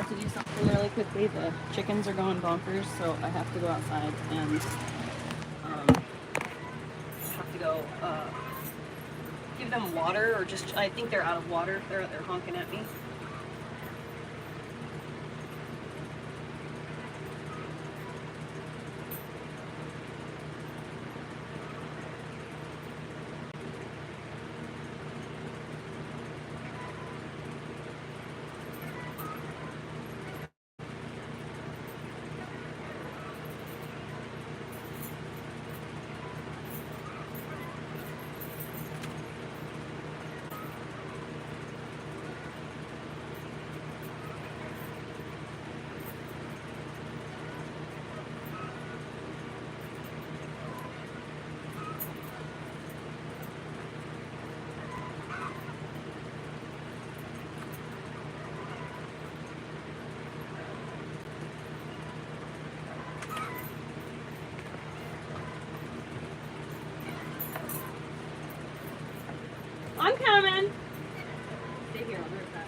have to do something really quickly. The chickens are going bonkers, so I have to go outside and have to go give them water, or just, I think they're out of water. They're honking at me. I'm coming. Stay here, I'll be right back.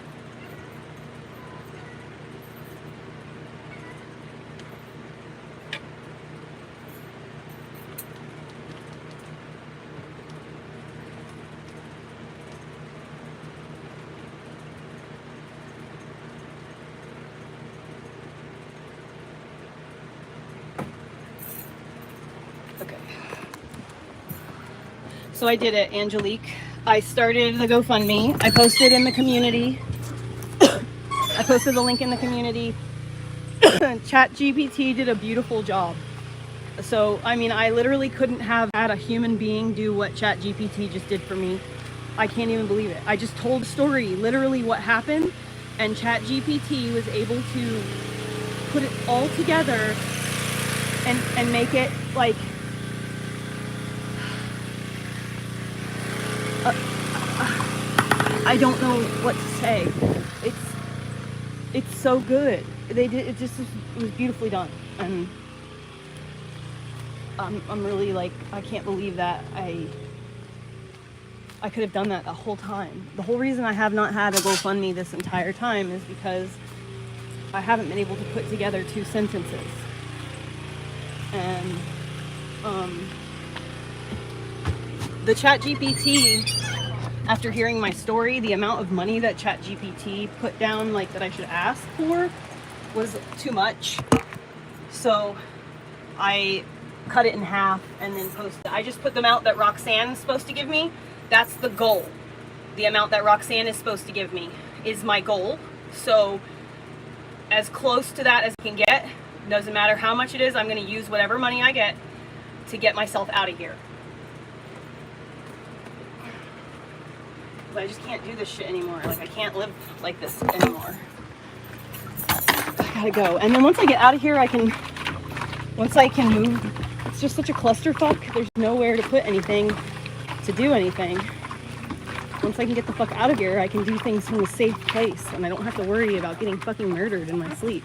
Okay. So I did it, Angelique. I started the GoFundMe. I posted in the community. I posted the link in the community. ChatGPT did a beautiful job. So, I mean, I literally couldn't have had a human being do what ChatGPT just did for me. I can't even believe it. I just told a story, literally what happened, and ChatGPT was able to put it all together and make it like I don't know what to say. It's so good. They did it. Just it was beautifully done, and I'm really like, I can't believe that I could have done that the whole time. The whole reason I have not had a GoFundMe this entire time is because I haven't been able to put together 2 sentences. And the ChatGPT, after hearing my story, the amount of money that ChatGPT put down, like that I should ask for, was too much. So I cut it in half and then posted. I just put the amount that Roxanne's supposed to give me. That's the goal. The amount that Roxanne is supposed to give me is my goal. So as close to that as I can get, doesn't matter how much it is, I'm going to use whatever money I get to get myself out of here. I just can't do this shit anymore. Like, I can't live like this anymore. I gotta go. And then once I get out of here, once I can move, it's just such a clusterfuck. There's nowhere to put anything, to do anything. Once I can get the fuck out of here, I can do things from a safe place, and I don't have to worry about getting fucking murdered in my sleep.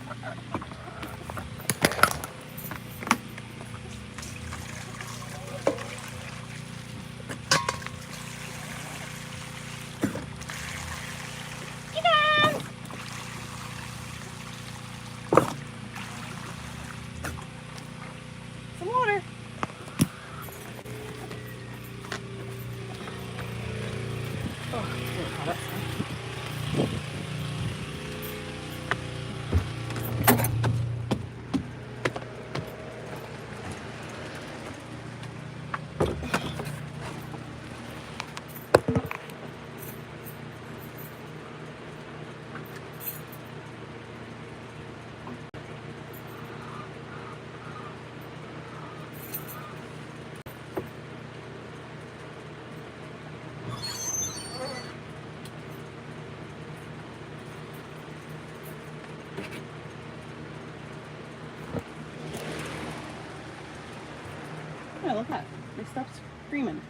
Yeah, look at that. They stopped screaming.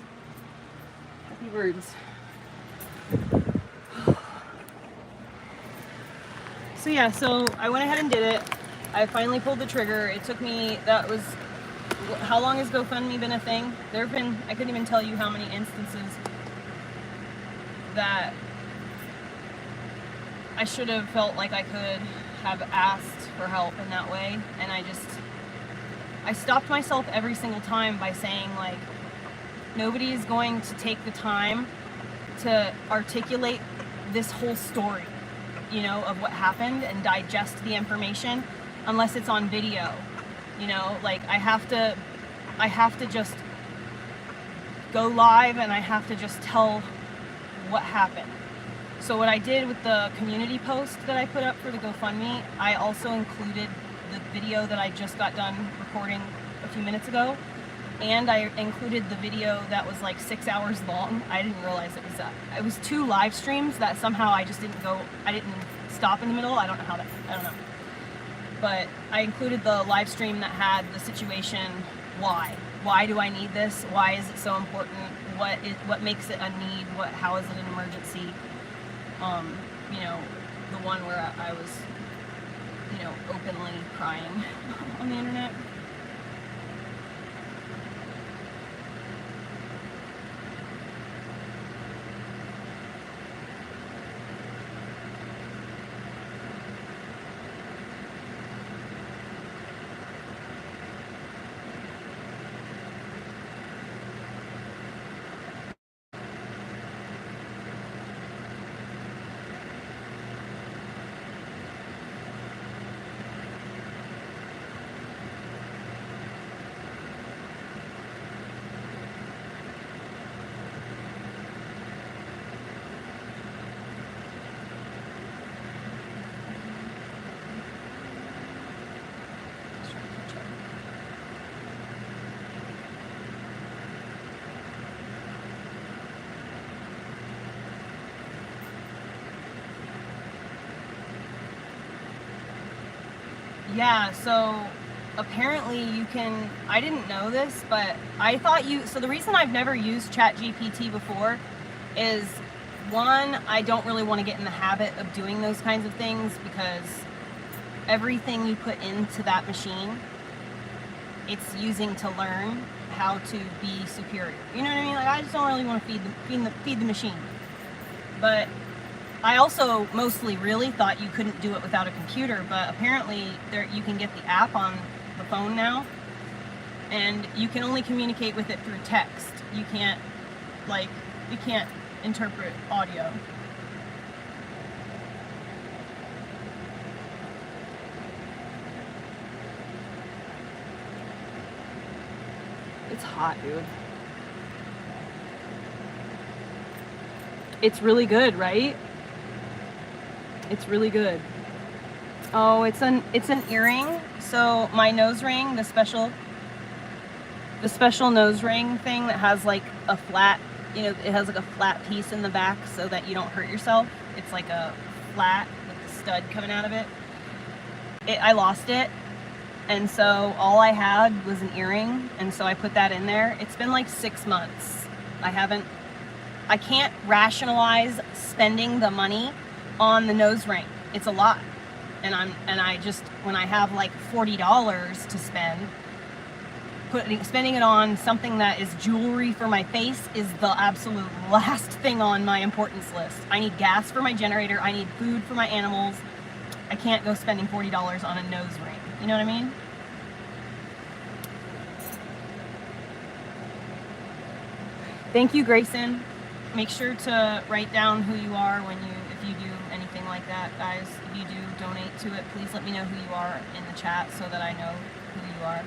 Happy birds. So yeah, so I went ahead and did it. I finally pulled the trigger. It took me, how long has GoFundMe been a thing? There have been, I couldn't even tell you how many instances that I should have felt like I could have asked for help in that way, and I stopped myself every single time by saying, like, nobody is going to take the time to articulate this whole story, you know, of what happened and digest the information unless it's on video, you know, like I have to just go live and I have to just tell what happened. So what I did with the community post that I put up for the GoFundMe, I also included the video that I just got done recording a few minutes ago, and I included the video that was like 6 hours long. I didn't realize it was 2 live streams that somehow I just didn't stop in the middle. I don't know. But I included the live stream that had the situation, why do I need this? Why is it so important? What makes it a need? How is it an emergency? You know, the one where I was, you know, openly crying on the internet. Yeah, so apparently you can, I didn't know this, but I thought so the reason I've never used ChatGPT before is, one, I don't really want to get in the habit of doing those kinds of things because everything you put into that machine, it's using to learn how to be superior. You know what I mean? Like, I just don't really want to feed the machine. But I also mostly really thought you couldn't do it without a computer, but apparently you can get the app on the phone now, and you can only communicate with it through text. You can't interpret audio. It's hot, dude. It's really good, right? It's really good. Oh, it's an earring. So my nose ring, the special nose ring thing that has like a flat, you know, it has like a flat piece in the back so that you don't hurt yourself. It's like a flat with the stud coming out of it. I lost it, and so all I had was an earring, and so I put that in there. It's been like 6 months. I can't rationalize spending the money on the nose ring. It's a lot. And I just, when I have like $40 to spend, spending it on something that is jewelry for my face is the absolute last thing on my importance list. I need gas for my generator. I need food for my animals. I can't go spending $40 on a nose ring. You know what I mean? Thank you, Grayson. Make sure to write down who you are if you do anything like that, guys. If you do donate to it, please let me know who you are in the chat so that I know who you are.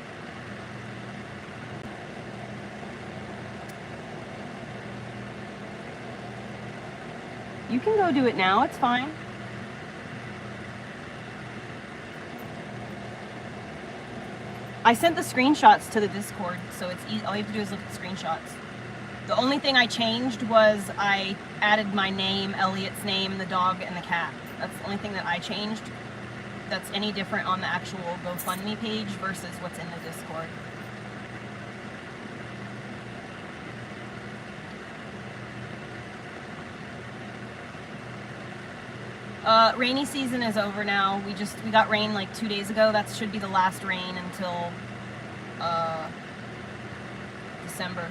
You can go do it now, it's fine. I sent the screenshots to the Discord, so it's easy. All you have to do is look at the screenshots. The only thing I changed was I added my name, Elliot's name, the dog, and the cat. That's the only thing that I changed that's any different on the actual GoFundMe page versus what's in the Discord. Rainy season is over now. We got rain like 2 days ago. That should be the last rain until December.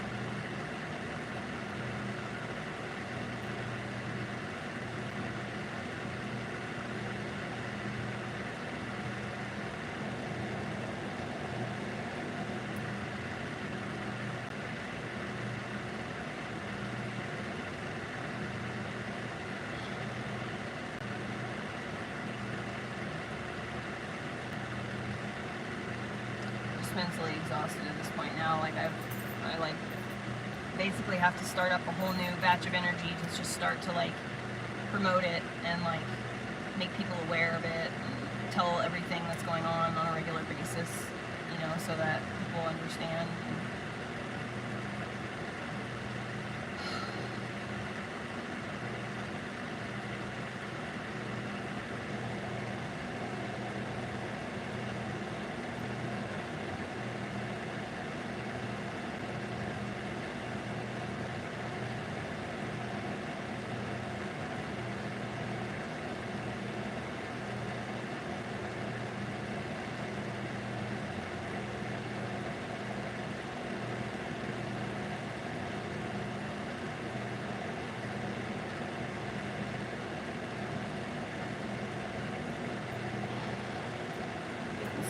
mentally exhausted at this point now. Like I like basically have to start up a whole new batch of energy to just start to like promote it and like make people aware of it and tell everything that's going on a regular basis, you know, so that people understand.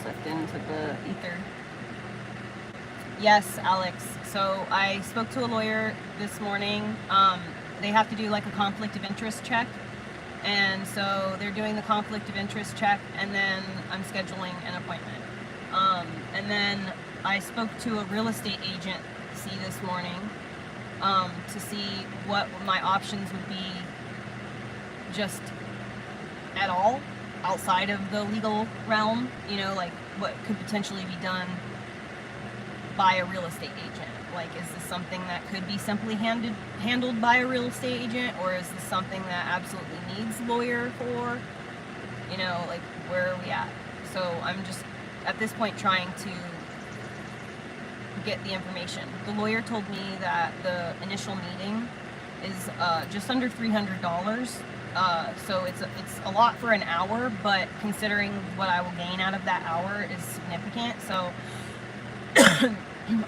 Sucked into the ether. Yes, Alex. So I spoke to a lawyer this morning. They have to do like a conflict of interest check. And so they're doing the conflict of interest check, and then I'm scheduling an appointment. And then I spoke to a real estate agent this morning to see what my options would be just at all outside of the legal realm, you know, like what could potentially be done by a real estate agent. Like, is this something that could be simply handled by a real estate agent, or is this something that absolutely needs a lawyer for? You know, like, where are we at? So I'm just at this point trying to get the information. The lawyer told me that the initial meeting is just under $300. So it's a lot for an hour, but considering what I will gain out of that hour is significant. So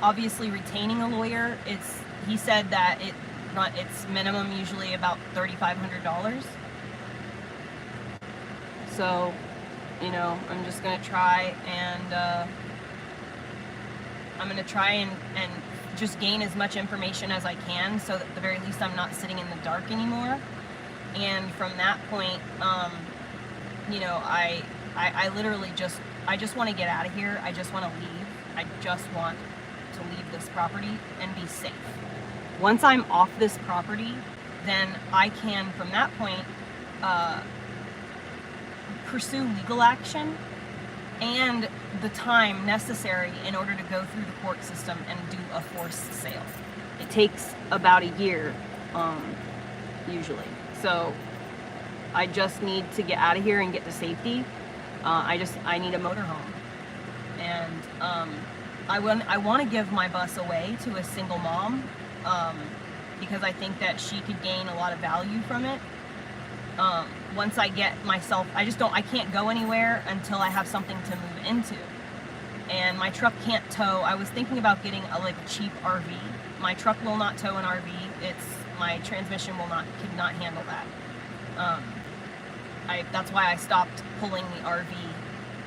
obviously retaining a lawyer, he said that it's minimum usually about $3,500. So, you know, I'm just gonna try and I'm gonna try and just gain as much information as I can, so that at the very least I'm not sitting in the dark anymore. And from that point, you know, I literally I just want to get out of here. I just want to leave. I just want to leave this property and be safe. Once I'm off this property, then I can, from that point, pursue legal action and the time necessary in order to go through the court system and do a forced sale. It takes about a year, usually. So I just need to get out of here and get to safety. I need a motorhome, and I want to give my bus away to a single mom, because I think that she could gain a lot of value from it. Once I get myself, I can't go anywhere until I have something to move into. And my truck can't tow. I was thinking about getting a cheap RV. My truck will not tow an RV. My transmission could not handle that. That's why I stopped pulling the RV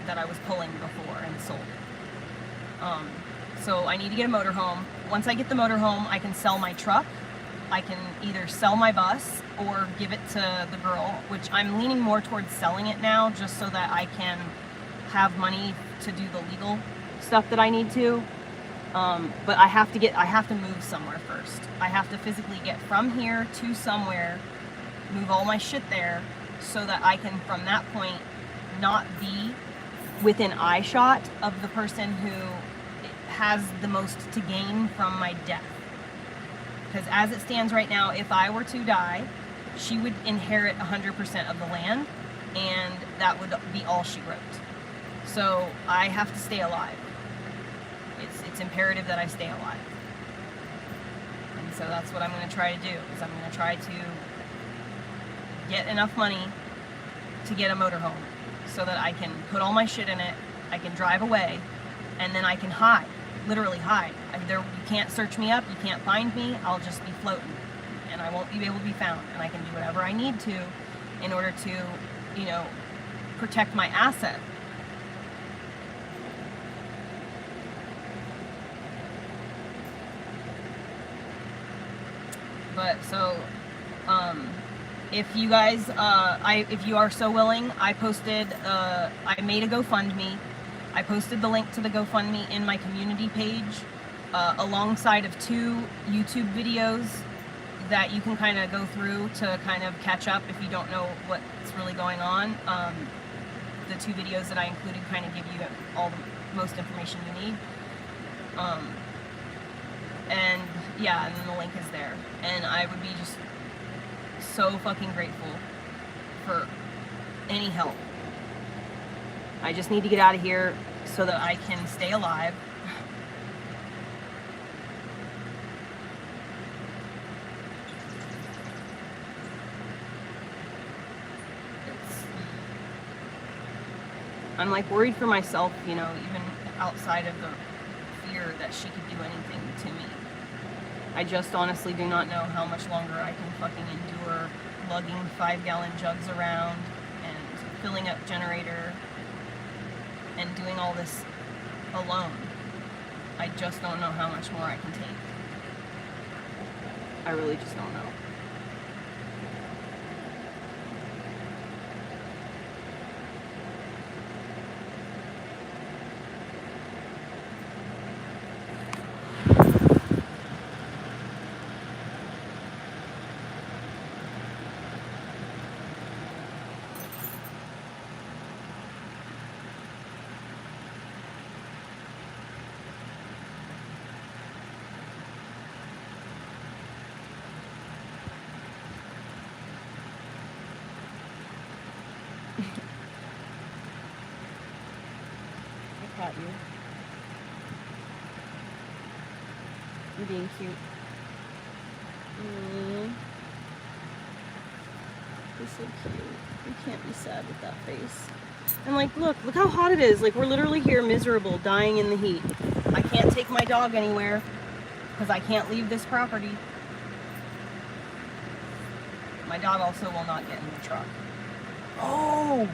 that I was pulling before and sold it. So I need to get a motorhome. Once I get the motorhome, I can sell my truck. I can either sell my bus or give it to the girl, which I'm leaning more towards selling it now, just so that I can have money to do the legal stuff that I need to. But I have to move somewhere first. I have to physically get from here to somewhere, move all my shit there, so that I can, from that point, not be within eye shot of the person who has the most to gain from my death. Because as it stands right now, if I were to die, she would inherit 100% of the land, and that would be all she wrote. So I have to stay alive. It's imperative that I stay alive. And so that's what I'm going to try to do, is I'm going to try to get enough money to get a motorhome so that I can put all my shit in it, I can drive away, and then I can hide, literally hide. You can't search me up, you can't find me, I'll just be floating, and I won't be able to be found, and I can do whatever I need to in order to, you know, protect my asset. But so, if you guys, if you are so willing, I made a GoFundMe. I posted the link to the GoFundMe in my community page, alongside of 2 YouTube videos that you can kind of go through to kind of catch up if you don't know what's really going on. The 2 videos that I included kind of give you all the most information you need. And yeah, and then the link is there. And I would be just so fucking grateful for any help. I just need to get out of here so that I can stay alive. I'm like worried for myself, you know, even outside of the fear that she could do anything to me. I just honestly do not know how much longer I can fucking endure lugging 5-gallon jugs around and filling up generator and doing all this alone. I just don't know how much more I can take. I really just don't know. I caught you. You're being cute. You're so cute. You can't be sad with that face. And like, look how hot it is. Like, we're literally here miserable, dying in the heat. I can't take my dog anywhere because I can't leave this property. My dog also will not get in the truck. Oh!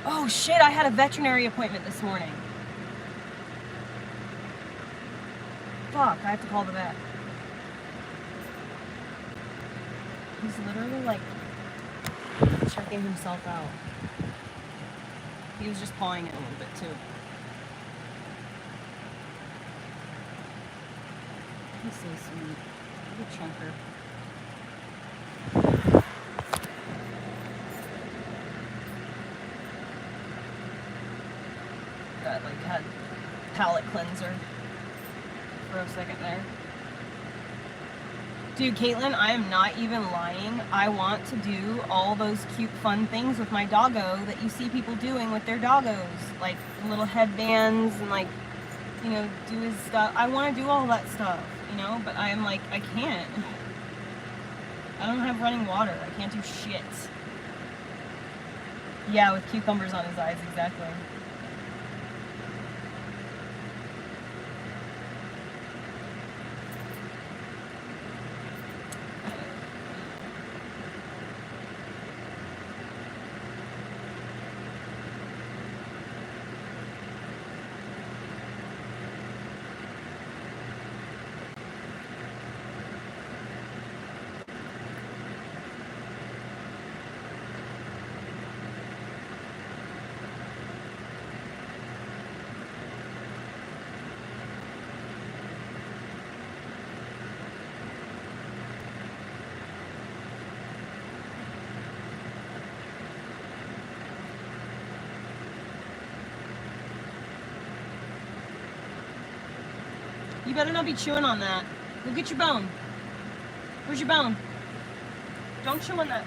Oh shit, I had a veterinary appointment this morning. Fuck, I have to call the vet. He's literally like checking himself out. He was just pawing it a little bit too. He's so sweet. Good chunker. That like had palate cleanser for a second there. Dude, Caitlin, I am not even lying. I want to do all those cute fun things with my doggo that you see people doing with their doggos. Like little headbands and like, you know, do his stuff. I want to do all that stuff, you know, but I'm like, I can't. I don't have running water. I can't do shit. Yeah, with cucumbers on his eyes, exactly. You better not be chewing on that. Go get your bone. Where's your bone? Don't chew on that.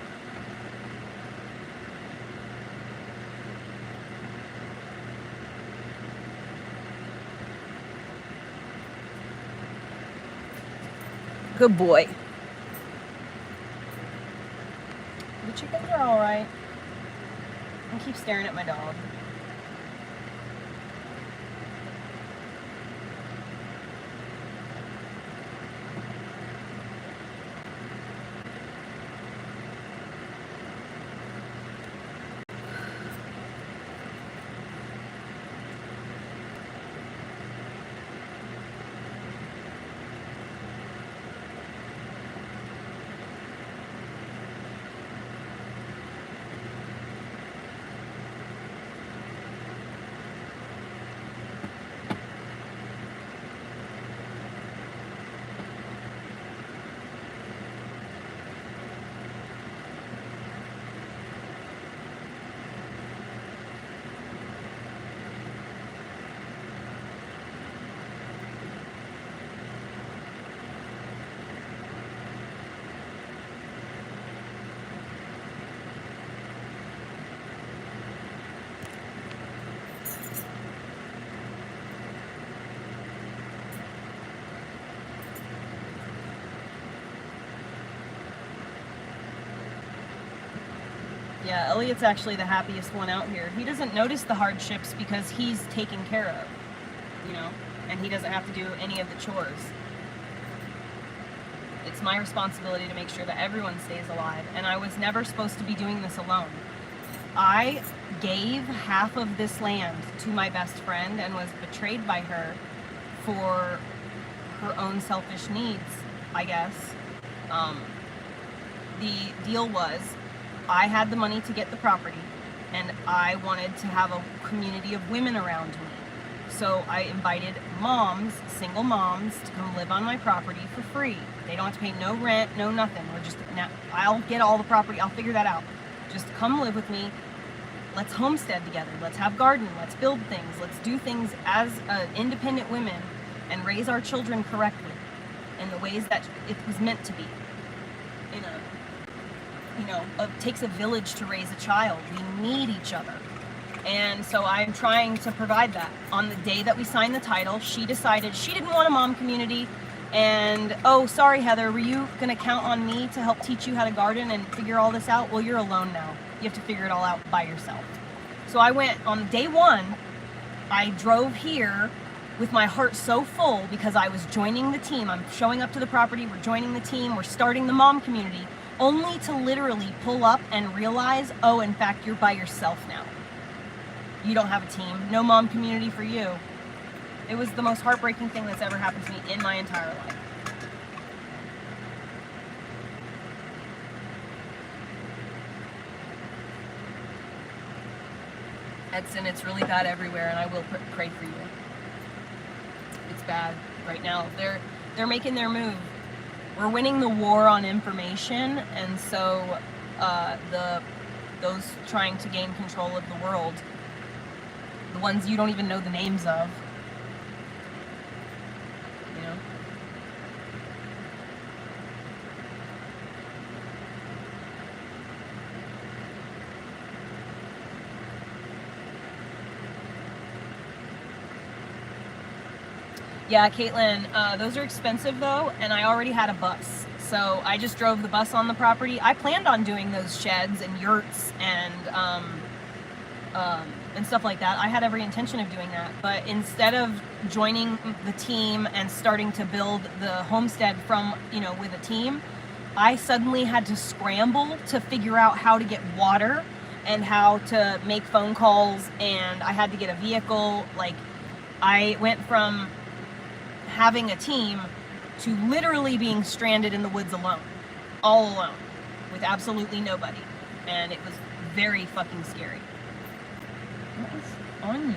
Good boy. The chickens are all right. I keep staring at my dog. Yeah, Elliot's actually the happiest one out here. He doesn't notice the hardships because he's taken care of, you know, and he doesn't have to do any of the chores. It's my responsibility to make sure that everyone stays alive, and I was never supposed to be doing this alone. I gave half of this land to my best friend and was betrayed by her for her own selfish needs, I guess. The deal was, I had the money to get the property, and I wanted to have a community of women around me. So I invited moms, single moms, to come live on my property for free. They don't have to pay no rent, no nothing. I'll get all the property, I'll figure that out. Just come live with me. Let's homestead together. Let's have garden. Let's build things. Let's do things as independent women and raise our children correctly in the ways that it was meant to be. It takes a village to raise a child. We need each other. And so I'm trying to provide that. On the day that we signed the title, she decided she didn't want a mom community. And, oh, sorry, Heather, were you going to count on me to help teach you how to garden and figure all this out? Well, you're alone now. You have to figure it all out by yourself. So I went on day one. I drove here with my heart so full because I was joining the team. I'm showing up to the property. We're joining the team. We're starting the mom community, only to literally pull up and realize, oh, in fact, you're by yourself now. You don't have a team. No mom community for you. It was the most heartbreaking thing that's ever happened to me in my entire life. Edson, it's really bad everywhere, and I will pray for you. It's bad right now. They're making their move. We're winning the war on information, and so those trying to gain control of the world, the ones you don't even know the names of, you know. Yeah, Caitlin, those are expensive though, and I already had a bus. So I just drove the bus on the property. I planned on doing those sheds and yurts and stuff like that. I had every intention of doing that. But instead of joining the team and starting to build the homestead from, with a team, I suddenly had to scramble to figure out how to get water and how to make phone calls, and I had to get a vehicle. Like, I went from having a team to literally being stranded in the woods alone, all alone, with absolutely nobody. And it was very fucking scary. What is on you?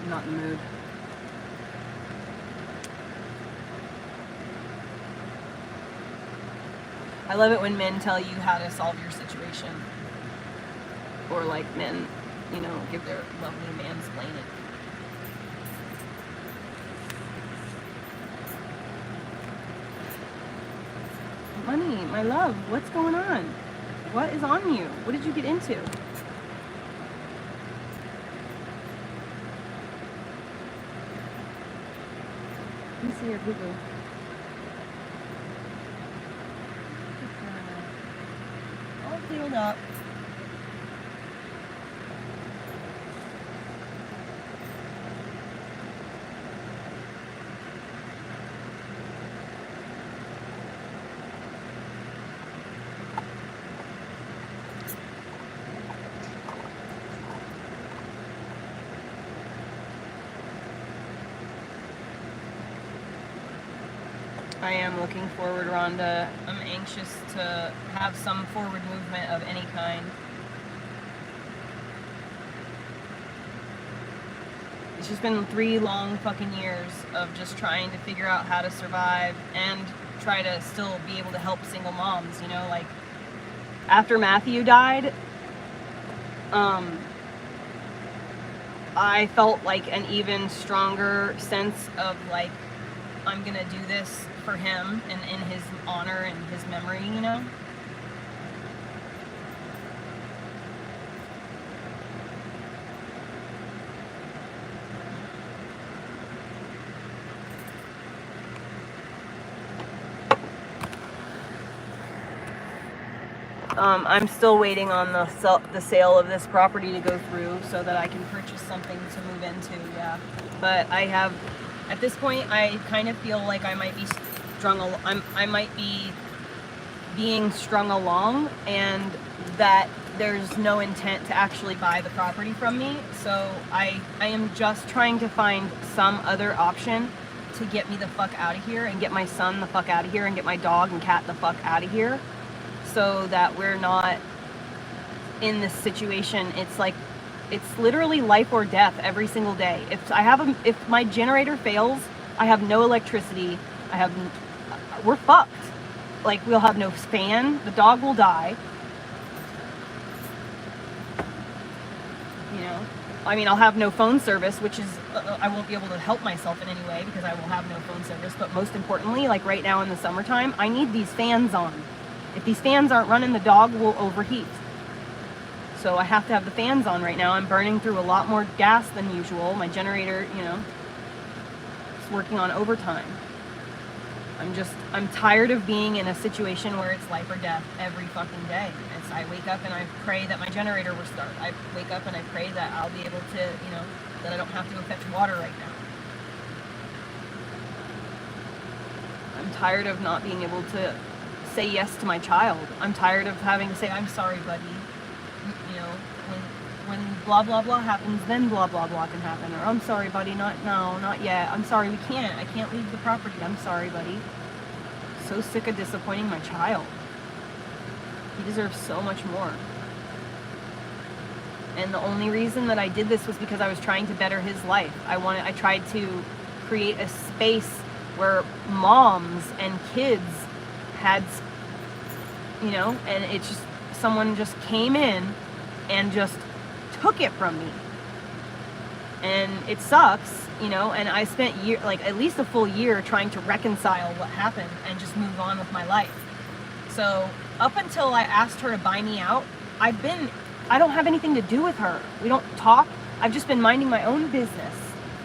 Not in the mood. I love it when men tell you how to solve your situation. Or like men, give their lovely mansplaining. Money, my love, what's going on? What is on you? What did you get into? Let me see your boo-boo. All healed up. I am looking forward, Rhonda. I'm anxious to have some forward movement of any kind. It's just been 3 long fucking years of just trying to figure out how to survive and try to still be able to help single moms, like after Matthew died, I felt like an even stronger sense of like, I'm gonna do this for him and in his honor and his memory, you know? I'm still waiting on the sale of this property to go through so that I can purchase something to move into, yeah. But I have, at this point, I kind of feel like I might be I might be being strung along, and that there's no intent to actually buy the property from me. So I am just trying to find some other option to get me the fuck out of here and get my son the fuck out of here and get my dog and cat the fuck out of here, so that we're not in this situation. It's like, it's literally life or death every single day. If my generator fails, I have no electricity. We're fucked. Like, we'll have no fan. The dog will die. You know, I mean, I'll have no phone service, which is, I won't be able to help myself in any way because I will have no phone service. But most importantly, like right now in the summertime, I need these fans on. If these fans aren't running, the dog will overheat. So I have to have the fans on right now. I'm burning through a lot more gas than usual. My generator, you know, is working on overtime. I'm tired of being in a situation where it's life or death every fucking day. I wake up and I pray that my generator will start. I wake up and I pray that I'll be able to, you know, that I don't have to go fetch water right now. I'm tired of not being able to say yes to my child. I'm tired of having to say, I'm sorry, buddy. You know, when blah, blah, blah happens, then blah, blah, blah can happen. Or, I'm sorry, buddy, not yet. I'm sorry, I can't leave the property. I'm sorry, buddy. So sick of disappointing my child. He deserves so much more. And the only reason that I did this was because I was trying to better his life. I tried to create a space where moms and kids had, you know, and it's just, someone just came in and just took it from me. And it sucks, you know, and I spent at least a full year trying to reconcile what happened and just move on with my life. So up until I asked her to buy me out, I don't have anything to do with her. We don't talk. I've just been minding my own business,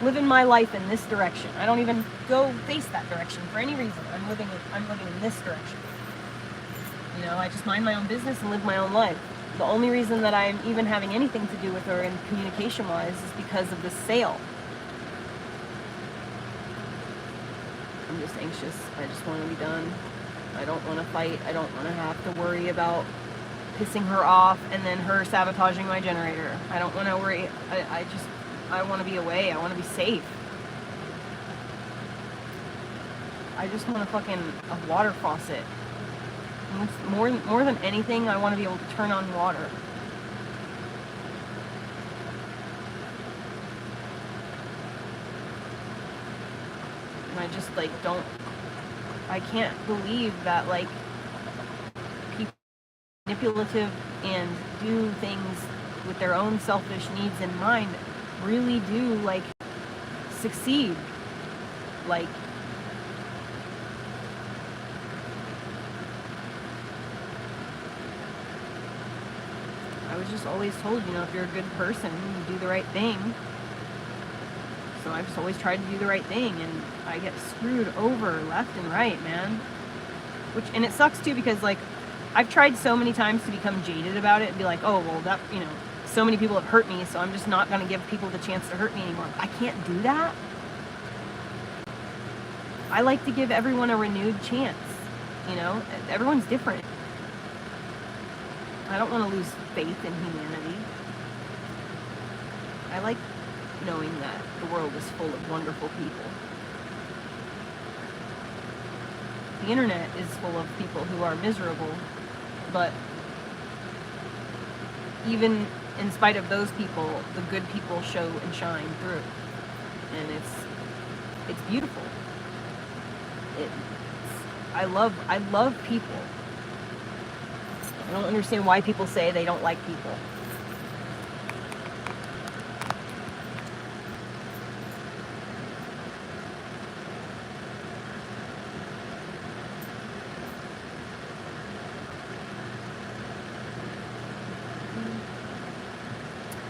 living my life in this direction. I don't even go face that direction for any reason. I'm living in this direction. You know, I just mind my own business and live my own life. The only reason that I'm even having anything to do with her in communication-wise is because of the sale. I'm just anxious. I just want to be done. I don't want to fight. I don't want to have to worry about pissing her off and then her sabotaging my generator. I don't want to worry. I want to be away. I want to be safe. I just want a water faucet. More than anything, I want to be able to turn on water. And I just I can't believe that people are manipulative and do things with their own selfish needs in mind really do succeed. I was just always told, you know, if you're a good person, you do the right thing. So I've just always tried to do the right thing, and I get screwed over left and right, man. And it sucks too, because I've tried so many times to become jaded about it and be like, oh, well, that, you know, so many people have hurt me, so I'm just not going to give people the chance to hurt me anymore. I can't do that. I like to give everyone a renewed chance, you know? Everyone's different. I don't want to lose faith in humanity. I like knowing that the world is full of wonderful people. The internet is full of people who are miserable, but even in spite of those people, the good people show and shine through. And it's beautiful. I love people. I don't understand why people say they don't like people.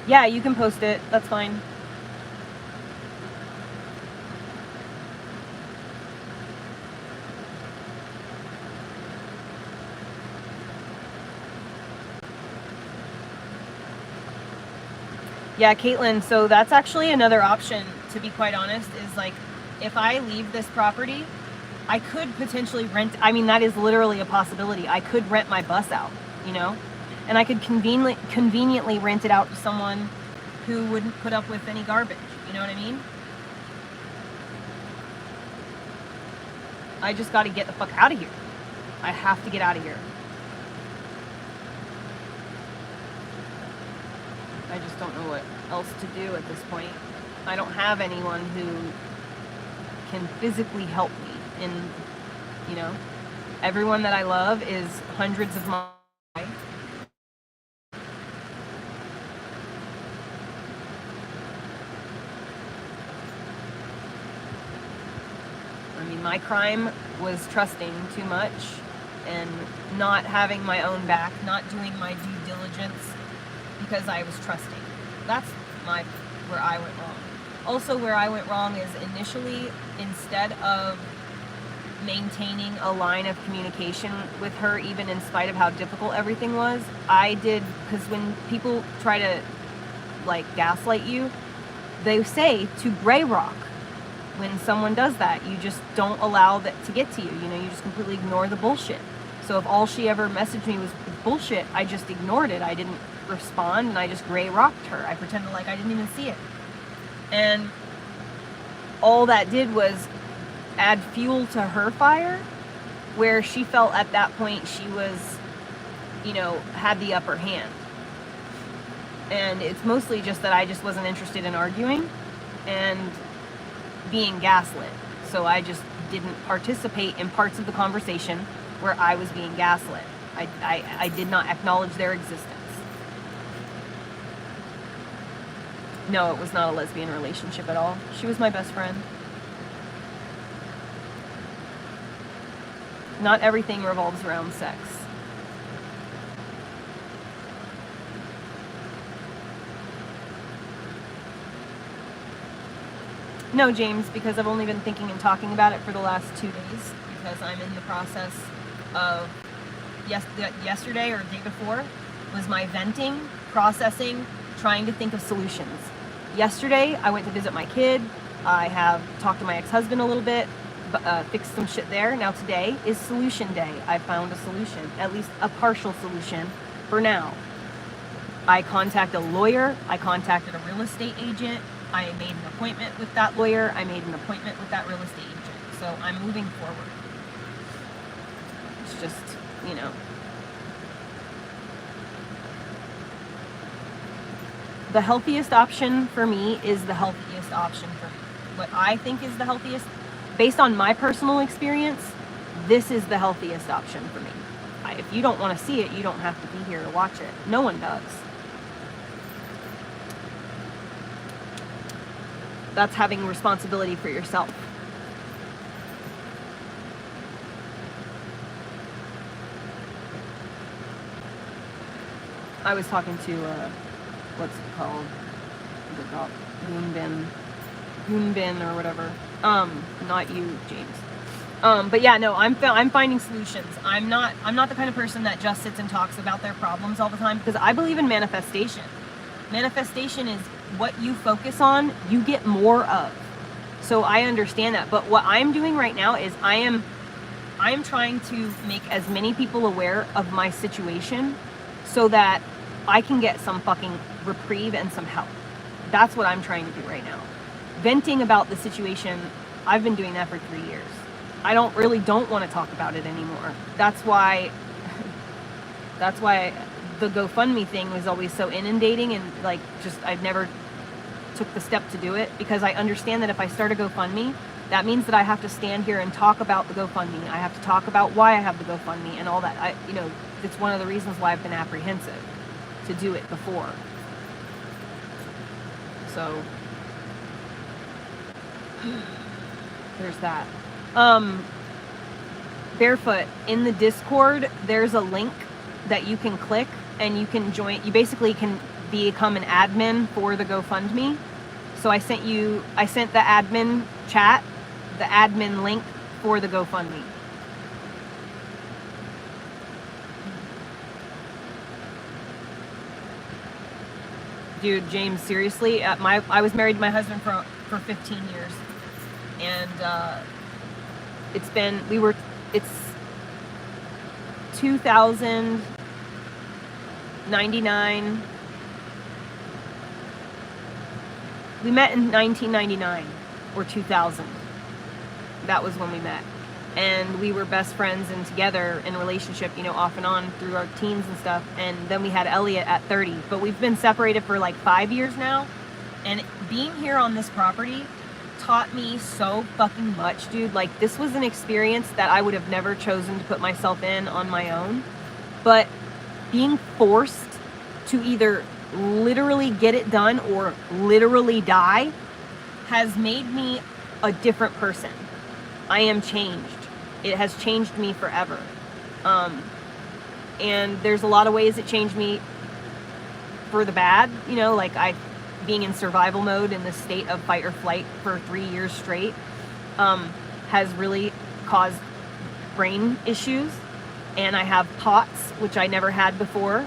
Yeah, you can post it. That's fine. Yeah, Caitlin, so that's actually another option, to be quite honest, is like, if I leave this property, I could potentially rent, I mean, that is literally a possibility. I could rent my bus out, you know? And I could conveniently rent it out to someone who wouldn't put up with any garbage, you know what I mean? I just gotta get the fuck out of here. I have to get out of here. I just don't know what else to do at this point. I don't have anyone who can physically help me in, you know, everyone that I love is hundreds of miles away. I mean, my crime was trusting too much and not having my own back, not doing my due diligence because I was trusting. That's where I went wrong. Also, where I went wrong is initially, instead of maintaining a line of communication with her, even in spite of how difficult everything was, I did, because when people try to like gaslight you, they say to gray rock. When someone does that, you just don't allow that to get to you. You know, you just completely ignore the bullshit. So if all she ever messaged me was bullshit, I just ignored it. I didn't respond, and I just gray rocked her. I pretended like I didn't even see it. And all that did was add fuel to her fire, where she felt at that point she was, you know, had the upper hand. And it's mostly just that I just wasn't interested in arguing and being gaslit. So I just didn't participate in parts of the conversation where I was being gaslit. I did not acknowledge their existence. No, it was not a lesbian relationship at all. She was my best friend. Not everything revolves around sex. No, James, because I've only been thinking and talking about it for the last 2 days, because I'm in the process of, yesterday or the day before was my venting, processing, trying to think of solutions. Yesterday, I went to visit my kid. I have talked to my ex-husband a little bit, fixed some shit there. Now today is solution day. I found a solution, at least a partial solution for now. I contacted a lawyer. I contacted a real estate agent. I made an appointment with that lawyer. I made an appointment with that real estate agent. So I'm moving forward. It's just, you know. The healthiest option for me is the healthiest option for me. What I think is the healthiest, based on my personal experience, this is the healthiest option for me. If you don't want to see it, you don't have to be here to watch it. No one does. That's having responsibility for yourself. I was talking to, what's it called? GOFUNDme or whatever. Not you, James. But yeah, no, I'm finding solutions. I'm not the kind of person that just sits and talks about their problems all the time, because I believe in manifestation. Manifestation is what you focus on, you get more of. So I understand that. But what I'm doing right now is I am trying to make as many people aware of my situation so that I can get some fucking reprieve and some help. That's what I'm trying to do right now. Venting about the situation, I've been doing that for 3 years. I don't want to talk about it anymore. That's why the GoFundMe thing was always so inundating, and like, just, I've never took the step to do it, because I understand that if I start a GoFundMe, that means that I have to stand here and talk about the GoFundMe. I have to talk about why I have the GoFundMe and all that. It's one of the reasons why I've been apprehensive to do it before. So there's that. Barefoot, in the Discord, there's a link that you can click and you can join. You basically can become an admin for the GoFundMe. So I sent the admin chat, the admin link for the GoFundMe. Dude, James, seriously, I was married to my husband for 15 years, and it's 2099. We met in 1999 or 2000. That was when we met. And we were best friends and together in a relationship, you know, off and on through our teens and stuff. And then we had Elliot at 30. But we've been separated for like 5 years now. And being here on this property taught me so fucking much, dude. Like, this was an experience that I would have never chosen to put myself in on my own. But being forced to either literally get it done or literally die has made me a different person. I am changed. It has changed me forever. And there's a lot of ways it changed me for the bad, you know, like being in survival mode in this state of fight or flight for 3 years straight has really caused brain issues. And I have POTS, which I never had before.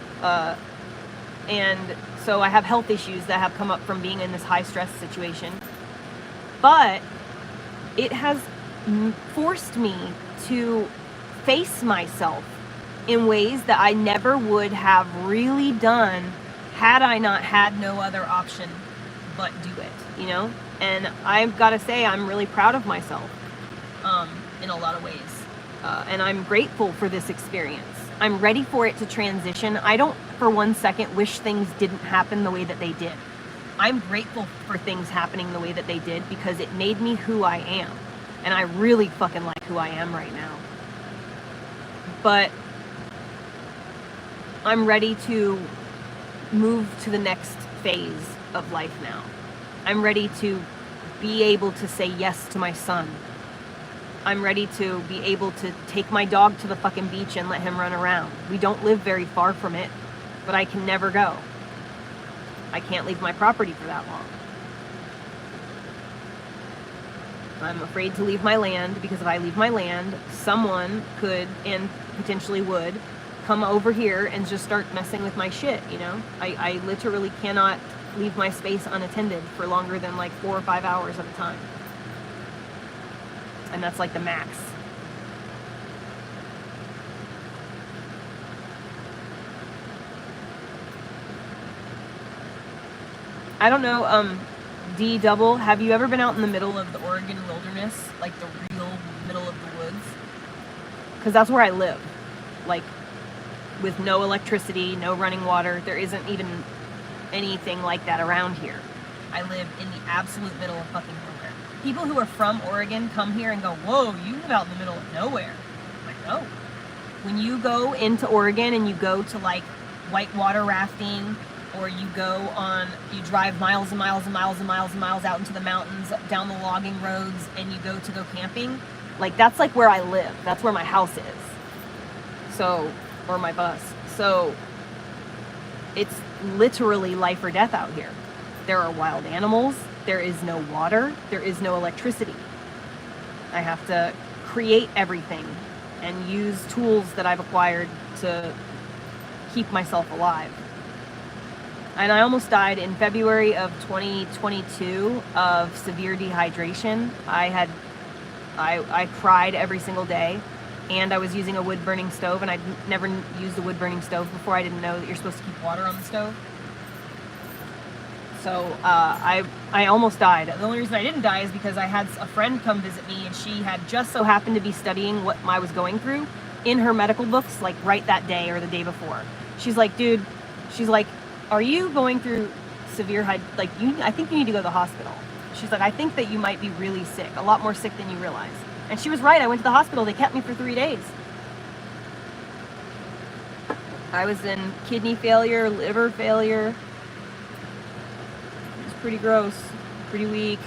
And so I have health issues that have come up from being in this high stress situation. But it has forced me to face myself in ways that I never would have really done had I not had no other option but do it, you know? And I've got to say, I'm really proud of myself in a lot of ways. And I'm grateful for this experience. I'm ready for it to transition. I don't for 1 second wish things didn't happen the way that they did. I'm grateful for things happening the way that they did because it made me who I am. And I really fucking like who I am right now. But I'm ready to move to the next phase of life now. I'm ready to be able to say yes to my son. I'm ready to be able to take my dog to the fucking beach and let him run around. We don't live very far from it, but I can never go. I can't leave my property for that long. I'm afraid to leave my land because if I leave my land, someone could and potentially would come over here and just start messing with my shit, you know? I literally cannot leave my space unattended for longer than like 4 or 5 hours at a time. And that's like the max. I don't know, D double, have you ever been out in the middle of the Oregon wilderness? Like the real middle of the woods? Because that's where I live. Like, with no electricity, no running water. There isn't even anything like that around here. I live in the absolute middle of fucking nowhere. People who are from Oregon come here and go, whoa, you live out in the middle of nowhere. I'm like, no. When you go into Oregon and you go to like whitewater rafting, or you drive miles and miles and miles and miles and miles out into the mountains, down the logging roads, and you go camping, like that's like where I live. That's where my house is. So, or my bus. So, it's literally life or death out here. There are wild animals. There is no water. There is no electricity. I have to create everything and use tools that I've acquired to keep myself alive. And I almost died in February of 2022 of severe dehydration. I cried every single day, and I was using a wood-burning stove, and I'd never used a wood-burning stove before. I didn't know that you're supposed to keep water on the stove. So I almost died. The only reason I didn't die is because I had a friend come visit me, and she had just so happened to be studying what I was going through in her medical books, like right that day or the day before. She's like, dude, she's like, are you going through severe I think you need to go to the hospital. She's like, I think that you might be really sick, a lot more sick than you realize. And she was right. I went to the hospital. They kept me for 3 days. I was in kidney failure, liver failure. It was pretty gross, pretty weak.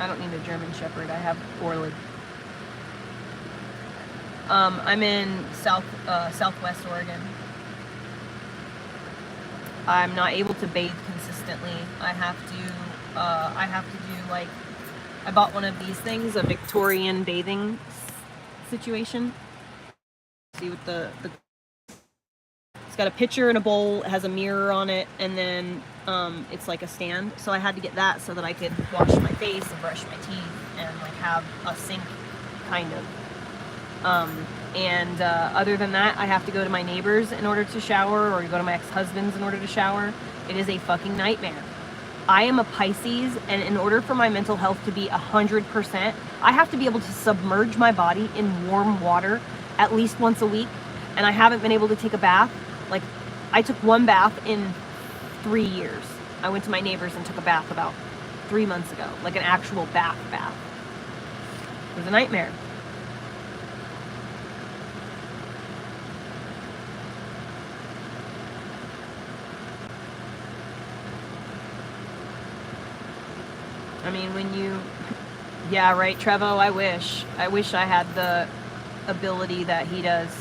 I don't need a German Shepherd. I have Orlid. I'm in Southwest Oregon. I'm not able to bathe consistently. I have to do like, I bought one of these things, a Victorian bathing situation. See what it's got a pitcher and a bowl, it has a mirror on it, and then it's like a stand. So I had to get that so that I could wash my face and brush my teeth and like have a sink, kind of. Other than that, I have to go to my neighbors in order to shower, or go to my ex-husband's in order to shower. It is a fucking nightmare. I am a Pisces, and in order for my mental health to be 100%, I have to be able to submerge my body in warm water at least once a week, and I haven't been able to take a bath. Like, I took one bath in 3 years. I went to my neighbors and took a bath about 3 months ago, like an actual bath. It was a nightmare. I mean, yeah, right, Trevo, I wish I had the ability that he does.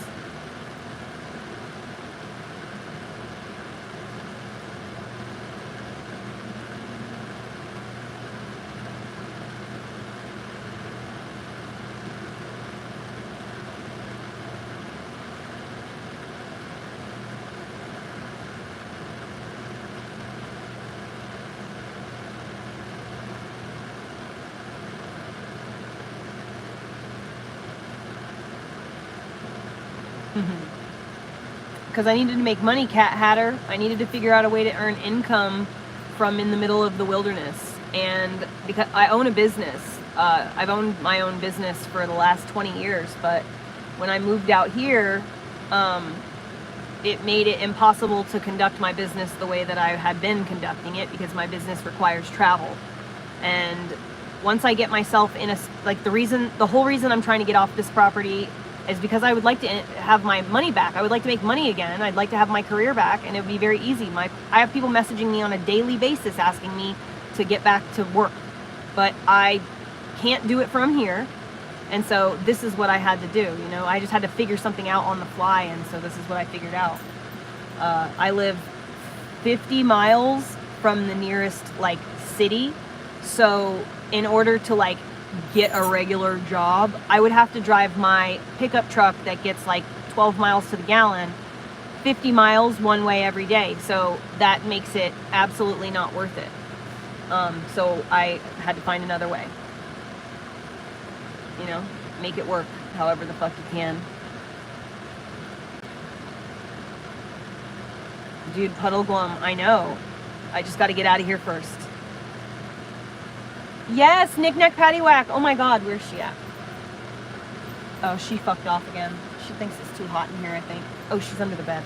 Because I needed to make money, Cat Hatter. I needed to figure out a way to earn income from in the middle of the wilderness. And because I own a business, I've owned my own business for the last 20 years, but when I moved out here, it made it impossible to conduct my business the way that I had been conducting it, because my business requires travel. And once I get myself in the whole reason I'm trying to get off this property is because I would like to have my money back. I would like to make money again. I'd like to have my career back, and it would be very easy. I have people messaging me on a daily basis asking me to get back to work, but I can't do it from here. And so this is what I had to do. I just had to figure something out on the fly, and so this is what I figured out. I live 50 miles from the nearest city, so in order to get a regular job, I would have to drive my pickup truck that gets 12 miles to the gallon 50 miles one way every day. So that makes it absolutely not worth it. So I had to find another way. Make it work however the fuck you can. Dude, Puddle Glum, I know. I just got to get out of here first. Yes, Knick Knack Paddywhack. Oh my god, where's she at? Oh, she fucked off again. She thinks it's too hot in here, I think. Oh, she's under the bed.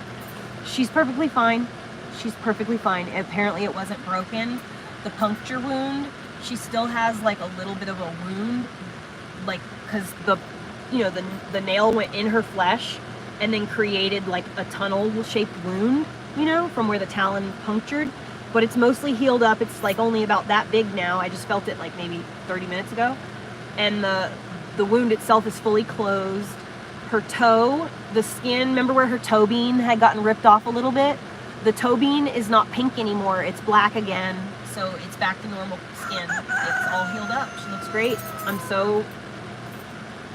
She's perfectly fine. She's perfectly fine. Apparently it wasn't broken. The puncture wound, she still has a little bit of a wound, because the nail went in her flesh and then created a tunnel-shaped wound, from where the talon punctured. But it's mostly healed up. It's only about that big now. I just felt it maybe 30 minutes ago. And the wound itself is fully closed. Her toe, the skin, remember where her toe bean had gotten ripped off a little bit? The toe bean is not pink anymore. It's black again. So it's back to normal skin. It's all healed up. She looks great.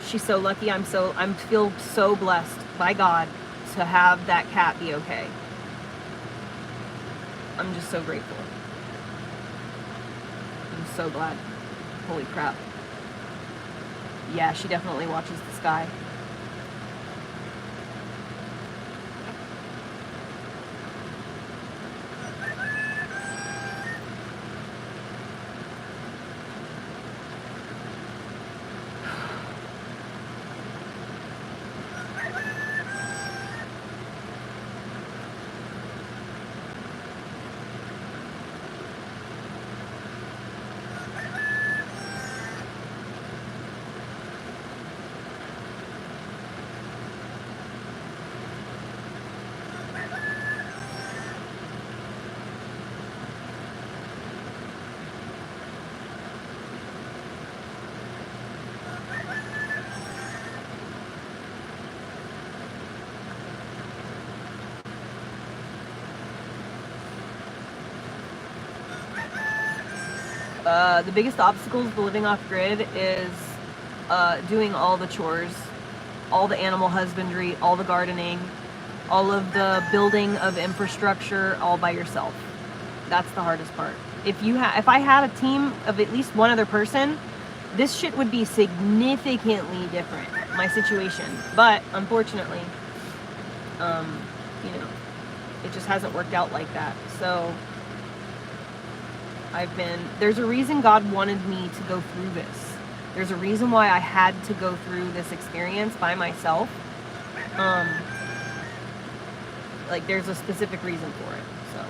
She's so lucky. I feel so blessed by God to have that cat be okay. I'm just so grateful. I'm so glad. Holy crap. Yeah, she definitely watches the sky. The biggest obstacles to living off grid is doing all the chores, all the animal husbandry, all the gardening, all of the building of infrastructure all by yourself. That's the hardest part. If I had a team of at least one other person, this shit would be significantly different, my situation. But unfortunately, you know, it just hasn't worked out like that. So there's a reason God wanted me to go through this. There's a reason why I had to go through this experience by myself. Like, there's a specific reason for it. So,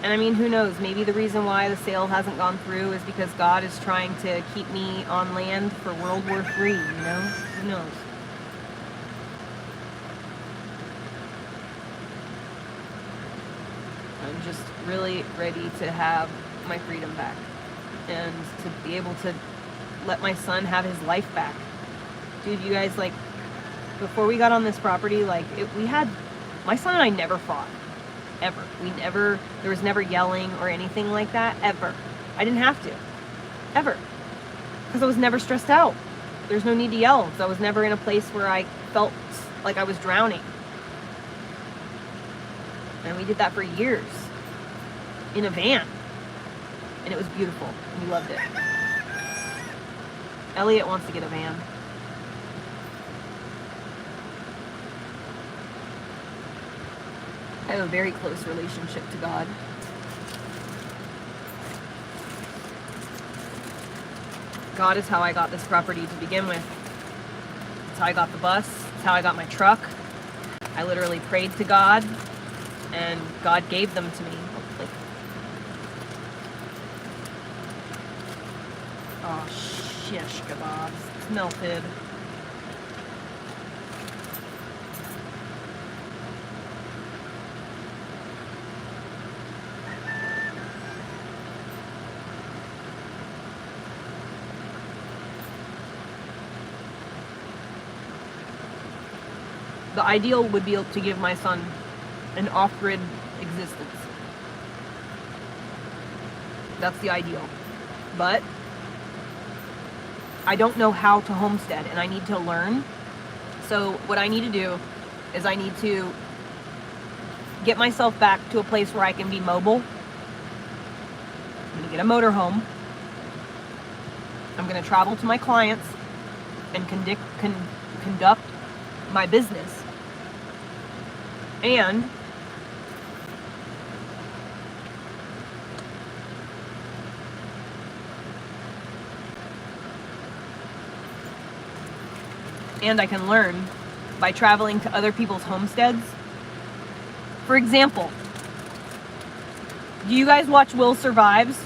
and I mean, who knows? Maybe the reason why the sale hasn't gone through is because God is trying to keep me on land for World War III, you know? Who knows? I'm just really ready to have my freedom back and to be able to let my son have his life back. Dude, you guys, like, before we got on this property, like, my son and I never fought, ever. There was never yelling or anything like that, ever. I didn't have to, ever, because I was never stressed out. There's no need to yell, because I was never in a place where I felt like I was drowning. And we did that for years in a van, and it was beautiful. We loved it. Elliot wants to get a van. I have a very close relationship to God. God is how I got this property to begin with. It's how I got the bus. It's how I got my truck. I literally prayed to God, and God gave them to me. Like, oh, shish kebabs. It's melted. The ideal would be to give my son an off-grid existence. That's the ideal. But I don't know how to homestead, and I need to learn. So what I need to do is I need to get myself back to a place where I can be mobile. I'm going to get a motorhome. I'm going to travel to my clients and conduct my business. And I can learn by traveling to other people's homesteads. For example, do you guys watch Will Survives?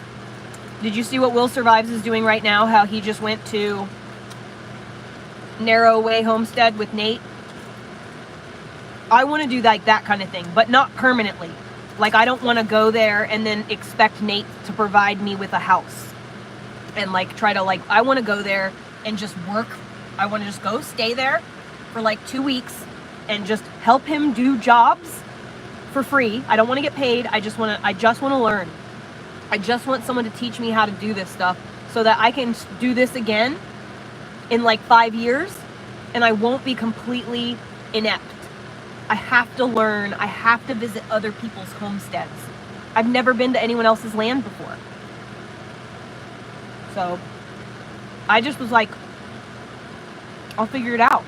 Did you see what Will Survives is doing right now? How he just went to Narrow Way Homestead with Nate? I want to do like that kind of thing, but not permanently. Like, I don't want to go there and then expect Nate to provide me with a house and like try to like, I want to go there and just work. I want to just go stay there for like 2 weeks and just help him do jobs for free. I don't want to get paid. I just want to learn. I just want someone to teach me how to do this stuff so that I can do this again in like 5 years and I won't be completely inept. I have to learn. I have to visit other people's homesteads. I've never been to anyone else's land before. So I just was like, I'll figure it out.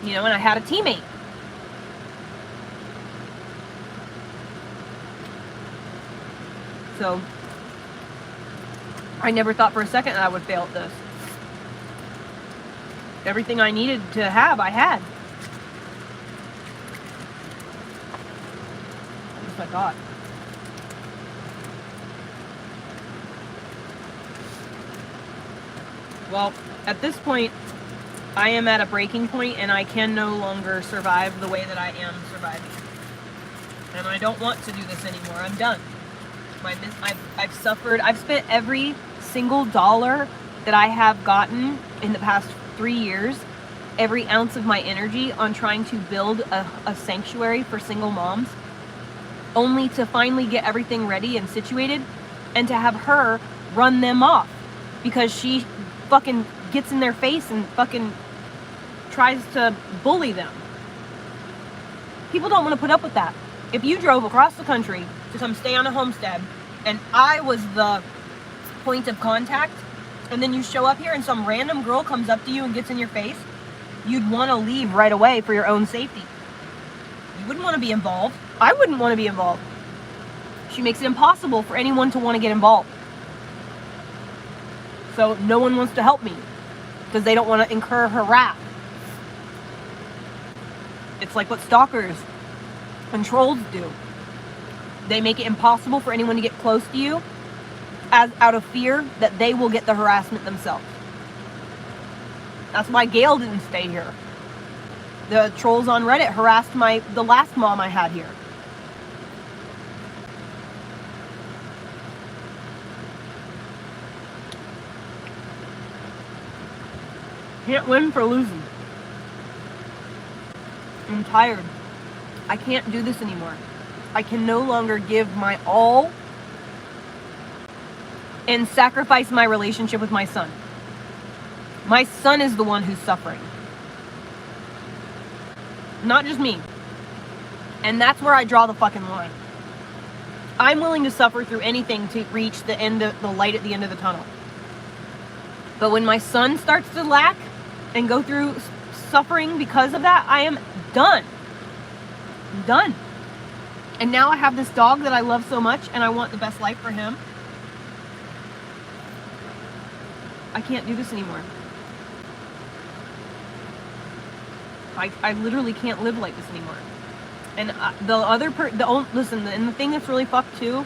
You know, and I had a teammate. So I never thought for a second that I would fail at this. Everything I needed to have, I had. That's what I thought. Well, at this point, I am at a breaking point and I can no longer survive the way that I am surviving. And I don't want to do this anymore. I'm done. I've suffered. I've spent every single dollar that I have gotten in the past 3 years, every ounce of my energy on trying to build a sanctuary for single moms. only to finally get everything ready and situated and to have her run them off because she fucking gets in their face and fucking tries to bully them. People don't want to put up with that. If you drove across the country to come stay on a homestead and I was the point of contact, and then you show up here and some random girl comes up to you and gets in your face, you'd want to leave right away for your own safety. You wouldn't want to be involved. I wouldn't want to be involved. She makes it impossible for anyone to want to get involved. So no one wants to help me because they don't want to incur her wrath. It's like what stalkers and trolls do. They make it impossible for anyone to get close to you out of fear that they will get the harassment themselves. That's why Gail didn't stay here. The trolls on Reddit harassed the last mom I had here. Can't win for losing. I'm tired. I can't do this anymore. I can no longer give my all and sacrifice my relationship with my son. My son is the one who's suffering. Not just me. And that's where I draw the fucking line. I'm willing to suffer through anything to reach the light at the end of the tunnel. But when my son starts to lack and go through suffering because of that, I am done. I'm done. And now I have this dog that I love so much and I want the best life for him. I can't do this anymore. I literally can't live like this anymore. And the thing that's really fucked too,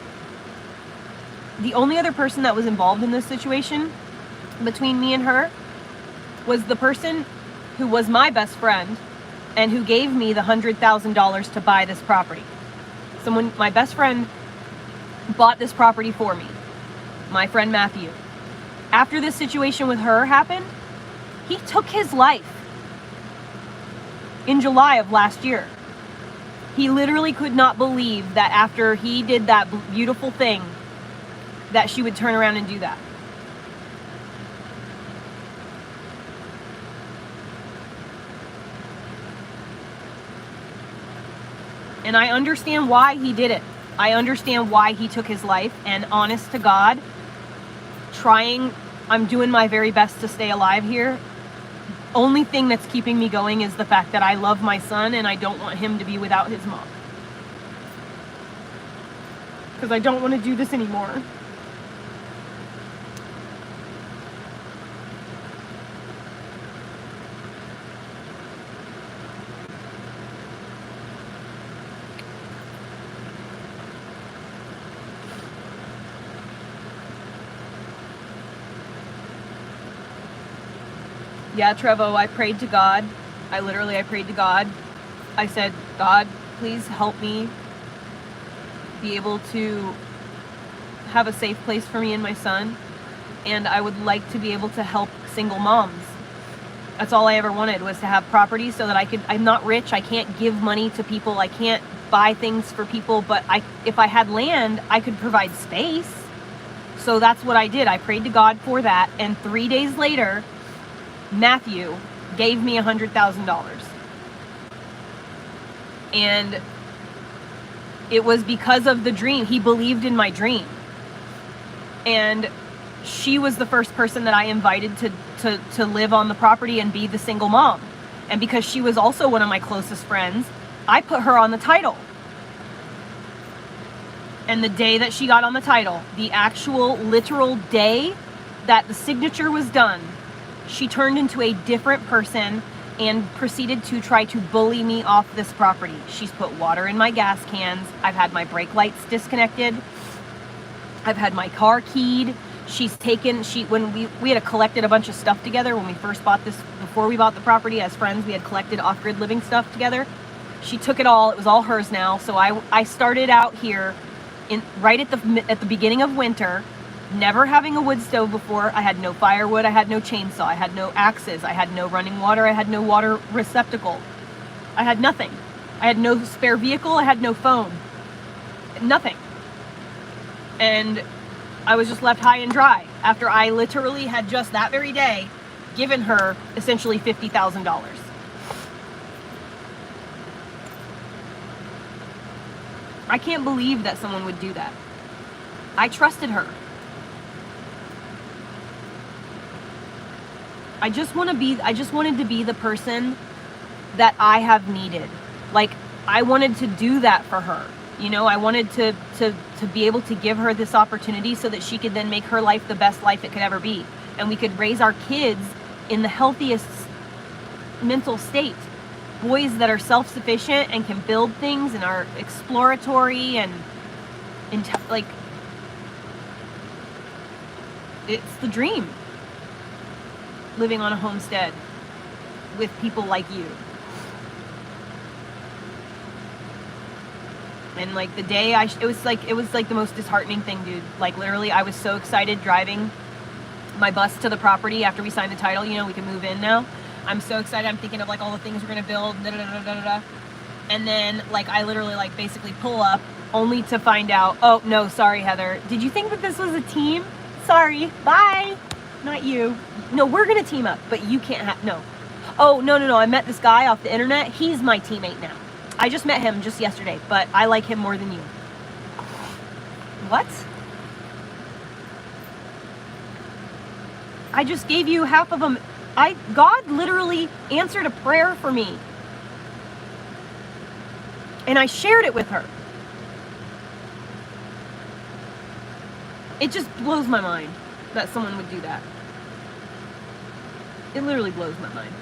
the only other person that was involved in this situation between me and her was the person who was my best friend and who gave me the $100,000 to buy this property. My best friend bought this property for me, my friend Matthew. After this situation with her happened, he took his life in July of last year. He literally could not believe that after he did that beautiful thing, that she would turn around and do that. And I understand why he did it. I understand why he took his life. And honest to God, I'm doing my very best to stay alive here. Only thing that's keeping me going is the fact that I love my son and I don't want him to be without his mom. Because I don't want to do this anymore. Yeah, Trevo, I prayed to God. I prayed to God. I said, God, please help me be able to have a safe place for me and my son. And I would like to be able to help single moms. That's all I ever wanted, was to have property so that I'm not rich. I can't give money to people. I can't buy things for people. But if I had land, I could provide space. So that's what I did. I prayed to God for that. And 3 days later, Matthew gave me $100,000. And it was because of the dream. He believed in my dream. And she was the first person that I invited to live on the property and be the single mom. And because she was also one of my closest friends, I put her on the title. And the day that she got on the title, the actual literal day that the signature was done, she turned into a different person and proceeded to try to bully me off this property. She's put water in my gas cans. I've had my brake lights disconnected. I've had my car keyed. When we had collected a bunch of stuff together when we first bought this, before we bought the property as friends, we had collected off-grid living stuff together. She took it all. It was all hers now. So I started out here right at the beginning of winter, never having a wood stove before. I had no firewood, I had no chainsaw, I had no axes, I had no running water, I had no water receptacle. I had nothing. I had no spare vehicle, I had no phone. Nothing. And I was just left high and dry after I literally had just that very day given her essentially $50,000. I can't believe that someone would do that. I trusted her. I just wanted to be the person that I have needed. Like, I wanted to do that for her. You know, I wanted to be able to give her this opportunity so that she could then make her life the best life it could ever be. And we could raise our kids in the healthiest mental state. Boys that are self-sufficient and can build things and are exploratory and like, it's the dream. Living on a homestead with people like you. And like the day it was like the most disheartening thing, dude. Like literally, I was so excited driving my bus to the property after we signed the title. You know, we can move in now. I'm so excited. I'm thinking of like all the things we're gonna build. Da, da, da, da, da, da. And then like I literally like basically pull up only to find out, oh no, sorry Heather. Did you think that this was a team? Sorry, bye. Not you. No, we're gonna team up, but you can't have, no. Oh, no. I met this guy off the internet. He's my teammate now. I just met him just yesterday, but I like him more than you. What? I just gave you half of them. God literally answered a prayer for me. And I shared it with her. It just blows my mind that someone would do that. It literally blows my mind.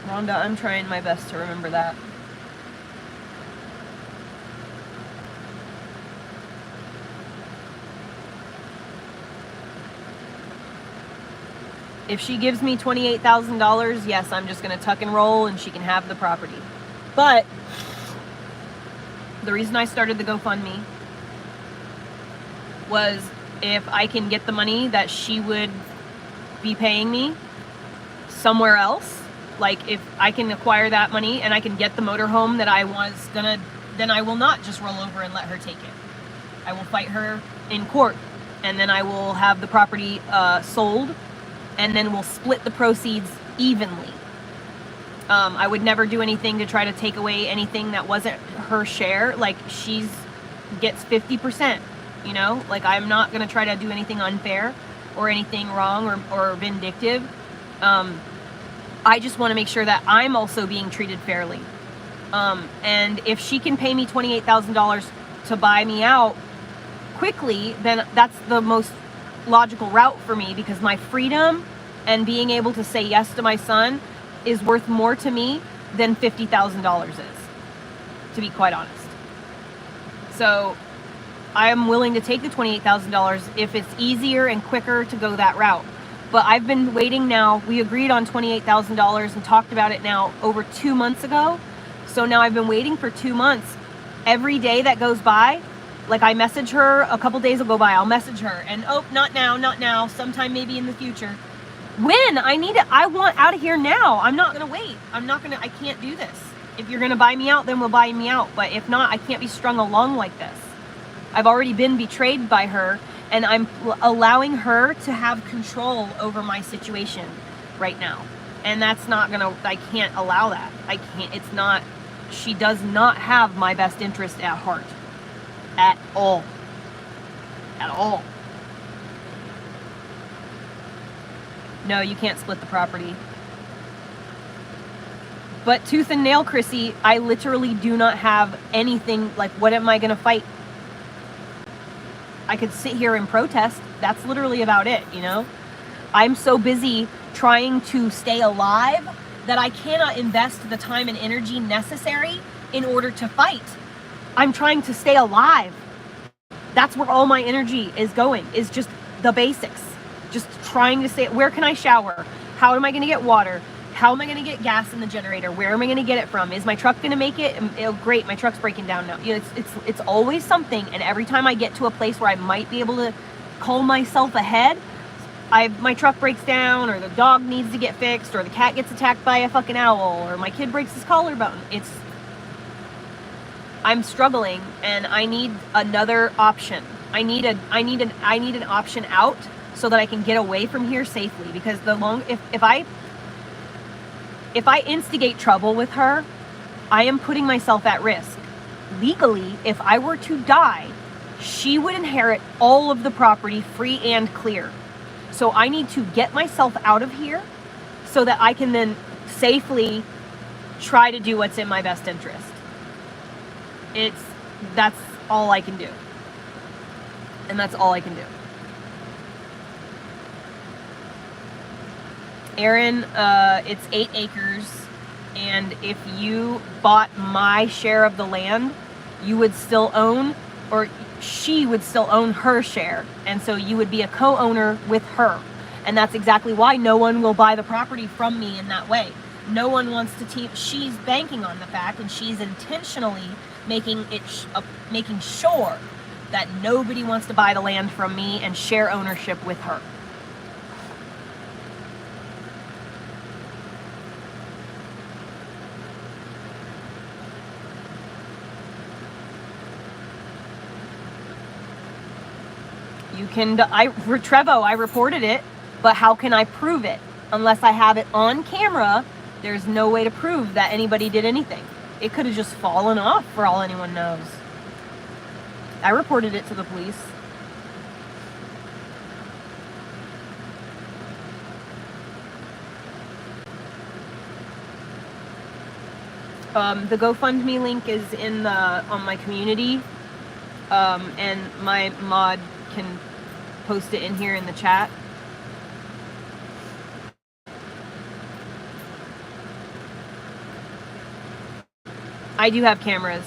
Rhonda, I'm trying my best to remember that. If she gives me $28,000, yes, I'm just going to tuck and roll and she can have the property. But the reason I started the GoFundMe was if I can get the money that she would be paying me somewhere else, like if I can acquire that money and I can get the motorhome that I was gonna, then I will not just roll over and let her take it. I will fight her in court, and then I will have the property sold, and then we'll split the proceeds evenly. I would never do anything to try to take away anything that wasn't her share. Like she's gets 50%, you know, like I'm not going to try to do anything unfair or anything wrong or vindictive. I just want to make sure that I'm also being treated fairly. And if she can pay me $28,000 to buy me out quickly, then that's the most logical route for me, because my freedom and being able to say yes to my son is worth more to me than $50,000 is, to be quite honest. So I am willing to take the $28,000 if it's easier and quicker to go that route. But I've been waiting now. We agreed on $28,000 and talked about it now over 2 months ago. So now I've been waiting for 2 months. Every day that goes by, like I message her, a couple days will go by, I'll message her, and oh, not now, sometime maybe in the future. When? I need it. I want out of here now. I'm not going to wait. I can't do this. If you're going to buy me out, then we'll buy me out. But if not, I can't be strung along like this. I've already been betrayed by her, and I'm allowing her to have control over my situation right now. And that's not going to, I can't allow that. I can't, it's not, she does not have my best interest at heart. At all. At all. No, you can't split the property. But tooth and nail, Chrissy, I literally do not have anything. Like, what am I going to fight? I could sit here and protest. That's literally about it, you know? I'm so busy trying to stay alive that I cannot invest the time and energy necessary in order to fight. I'm trying to stay alive. That's where all my energy is going, is just the basics. Just trying to stay. Where can I shower? How am I going to get water? How am I going to get gas in the generator? Where am I going to get it from? Is my truck going to make it? Oh, great, my truck's breaking down now. You know, it's always something. And every time I get to a place where I might be able to call myself ahead, my truck breaks down, or the dog needs to get fixed, or the cat gets attacked by a fucking owl, or my kid breaks his collarbone. I'm struggling, and I need another option. I need an option out so that I can get away from here safely. Because if I instigate trouble with her, I am putting myself at risk. Legally, if I were to die, she would inherit all of the property free and clear. So I need to get myself out of here so that I can then safely try to do what's in my best interest. That's all I can do. And that's all I can do. Aaron, it's 8 acres. And if you bought my share of the land, you would still own, or she would still own her share. And so you would be a co-owner with her. And that's exactly why no one will buy the property from me in that way. No one wants to she's banking on the fact, and she's intentionally making sure that nobody wants to buy the land from me and share ownership with her. Trevo, I reported it, but how can I prove it? Unless I have it on camera, there's no way to prove that anybody did anything. It could have just fallen off for all anyone knows. I reported it to the police. The GoFundMe link is on my community, and my mod can post it in here in the chat. I do have cameras.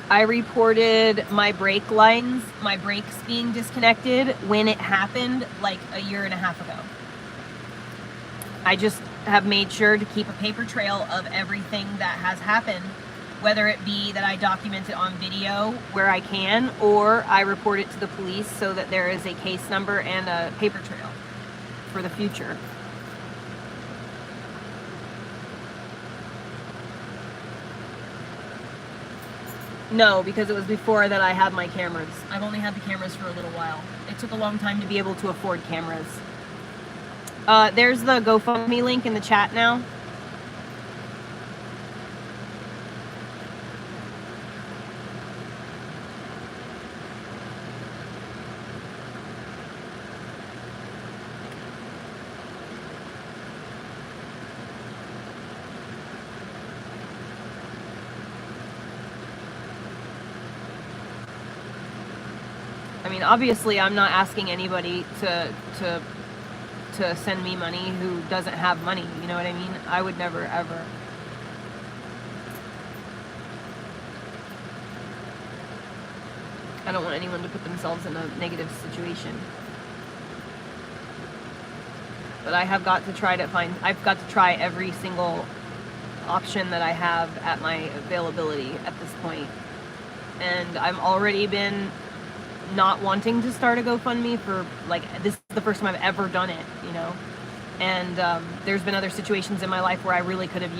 I reported my brake lines, my brakes being disconnected when it happened like a year and a half ago. I just have made sure to keep a paper trail of everything that has happened, whether it be that I document it on video where I can, or I report it to the police so that there is a case number and a paper trail for the future. No, because it was before that I had my cameras. I've only had the cameras for a little while. It took a long time to be able to afford cameras. There's the GoFundMe link in the chat now. I mean, obviously, I'm not asking anybody to send me money who doesn't have money. You know what I mean? I would never, ever. I don't want anyone to put themselves in a negative situation. But I've got to try every single option that I have at my availability at this point. And I've already been not wanting to start a GoFundMe for, like, this is the first time I've ever done it, you know. And there's been other situations in my life where I really could have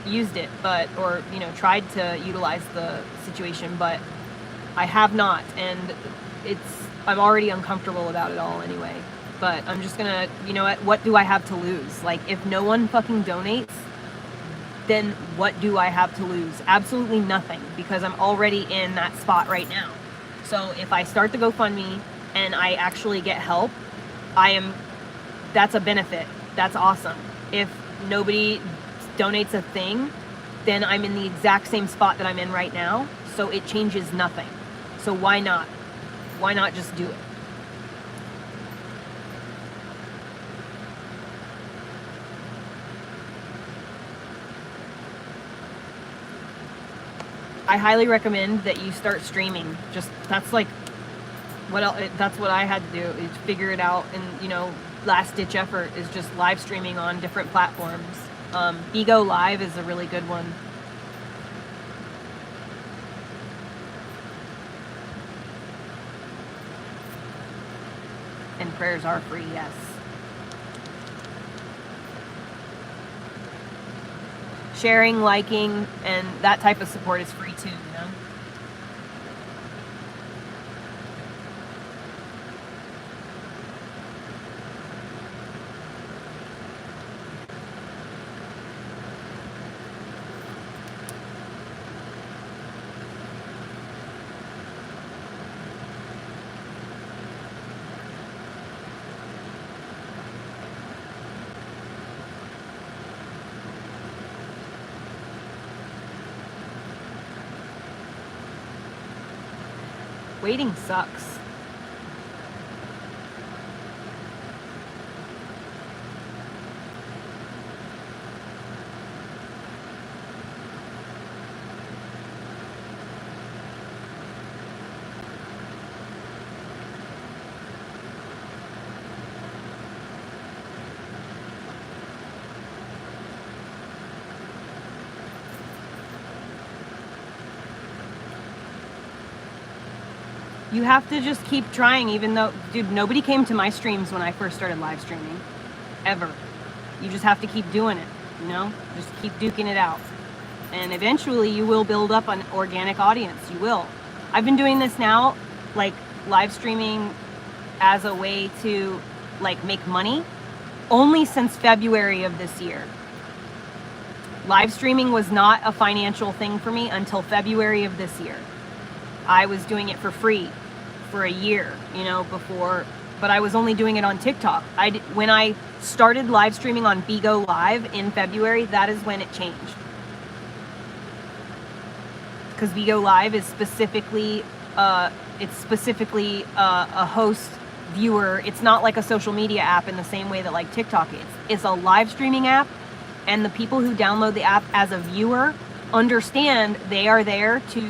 used it, but, or, you know, tried to utilize the situation, but I have not, and I'm already uncomfortable about it all anyway. But I'm just gonna, you know what do I have to lose? Like, if no one fucking donates, then what do I have to lose? Absolutely nothing, because I'm already in that spot right now. So if I start the GoFundMe and I actually get help, that's a benefit. That's awesome. If nobody donates a thing, then I'm in the exact same spot that I'm in right now. So it changes nothing. So why not? Why not just do it? I highly recommend that you start streaming. Just, that's like that's what I had to do, is figure it out. And, you know, last ditch effort is just live streaming on different platforms. Bigo Live is a really good one. And prayers are free, yes. Sharing, liking, and that type of support is free too, you know? Waiting sucks. You have to just keep trying, even though, dude, nobody came to my streams when I first started live streaming, ever. You just have to keep doing it, you know? Just keep duking it out. And eventually you will build up an organic audience, you will. I've been doing this now, like live streaming as a way to like make money, only since February of this year. Live streaming was not a financial thing for me until February of this year. I was doing it for free for a year, you know, before, but I was only doing it on TikTok. When I started live streaming on Bigo Live in February, that is when it changed. Because Bigo Live is specifically, a host viewer. It's not like a social media app in the same way that like TikTok is. It's a live streaming app, and the people who download the app as a viewer understand they are there to,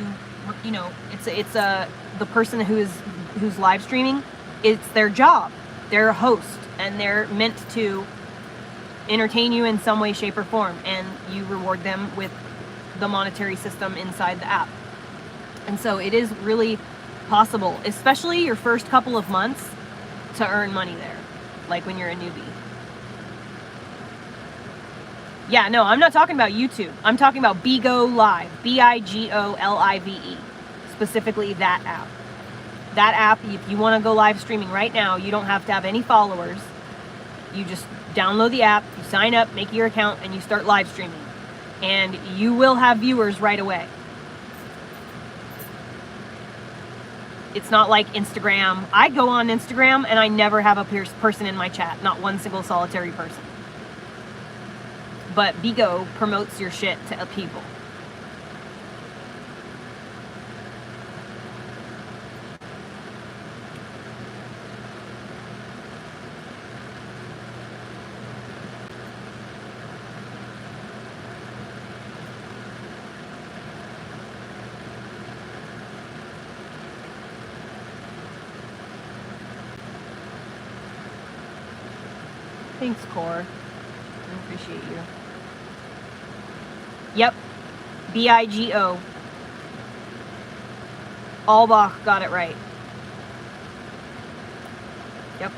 you know, the person who's live streaming, it's their job. They're a host, and they're meant to entertain you in some way, shape, or form, and you reward them with the monetary system inside the app. And so it is really possible, especially your first couple of months, to earn money there, like when you're a newbie. Yeah, no, I'm not talking about YouTube. I'm talking about Bigo Live, BIGOLIVE, specifically that app. That app, if you want to go live streaming right now, you don't have to have any followers. You just download the app, you sign up, make your account, and you start live streaming. And you will have viewers right away. It's not like Instagram. I go on Instagram and I never have a person in my chat, not one single solitary person. But Bigo promotes your shit to people. Thanks, Core. I appreciate you. Yep. BIGO. Albach got it right. Yep.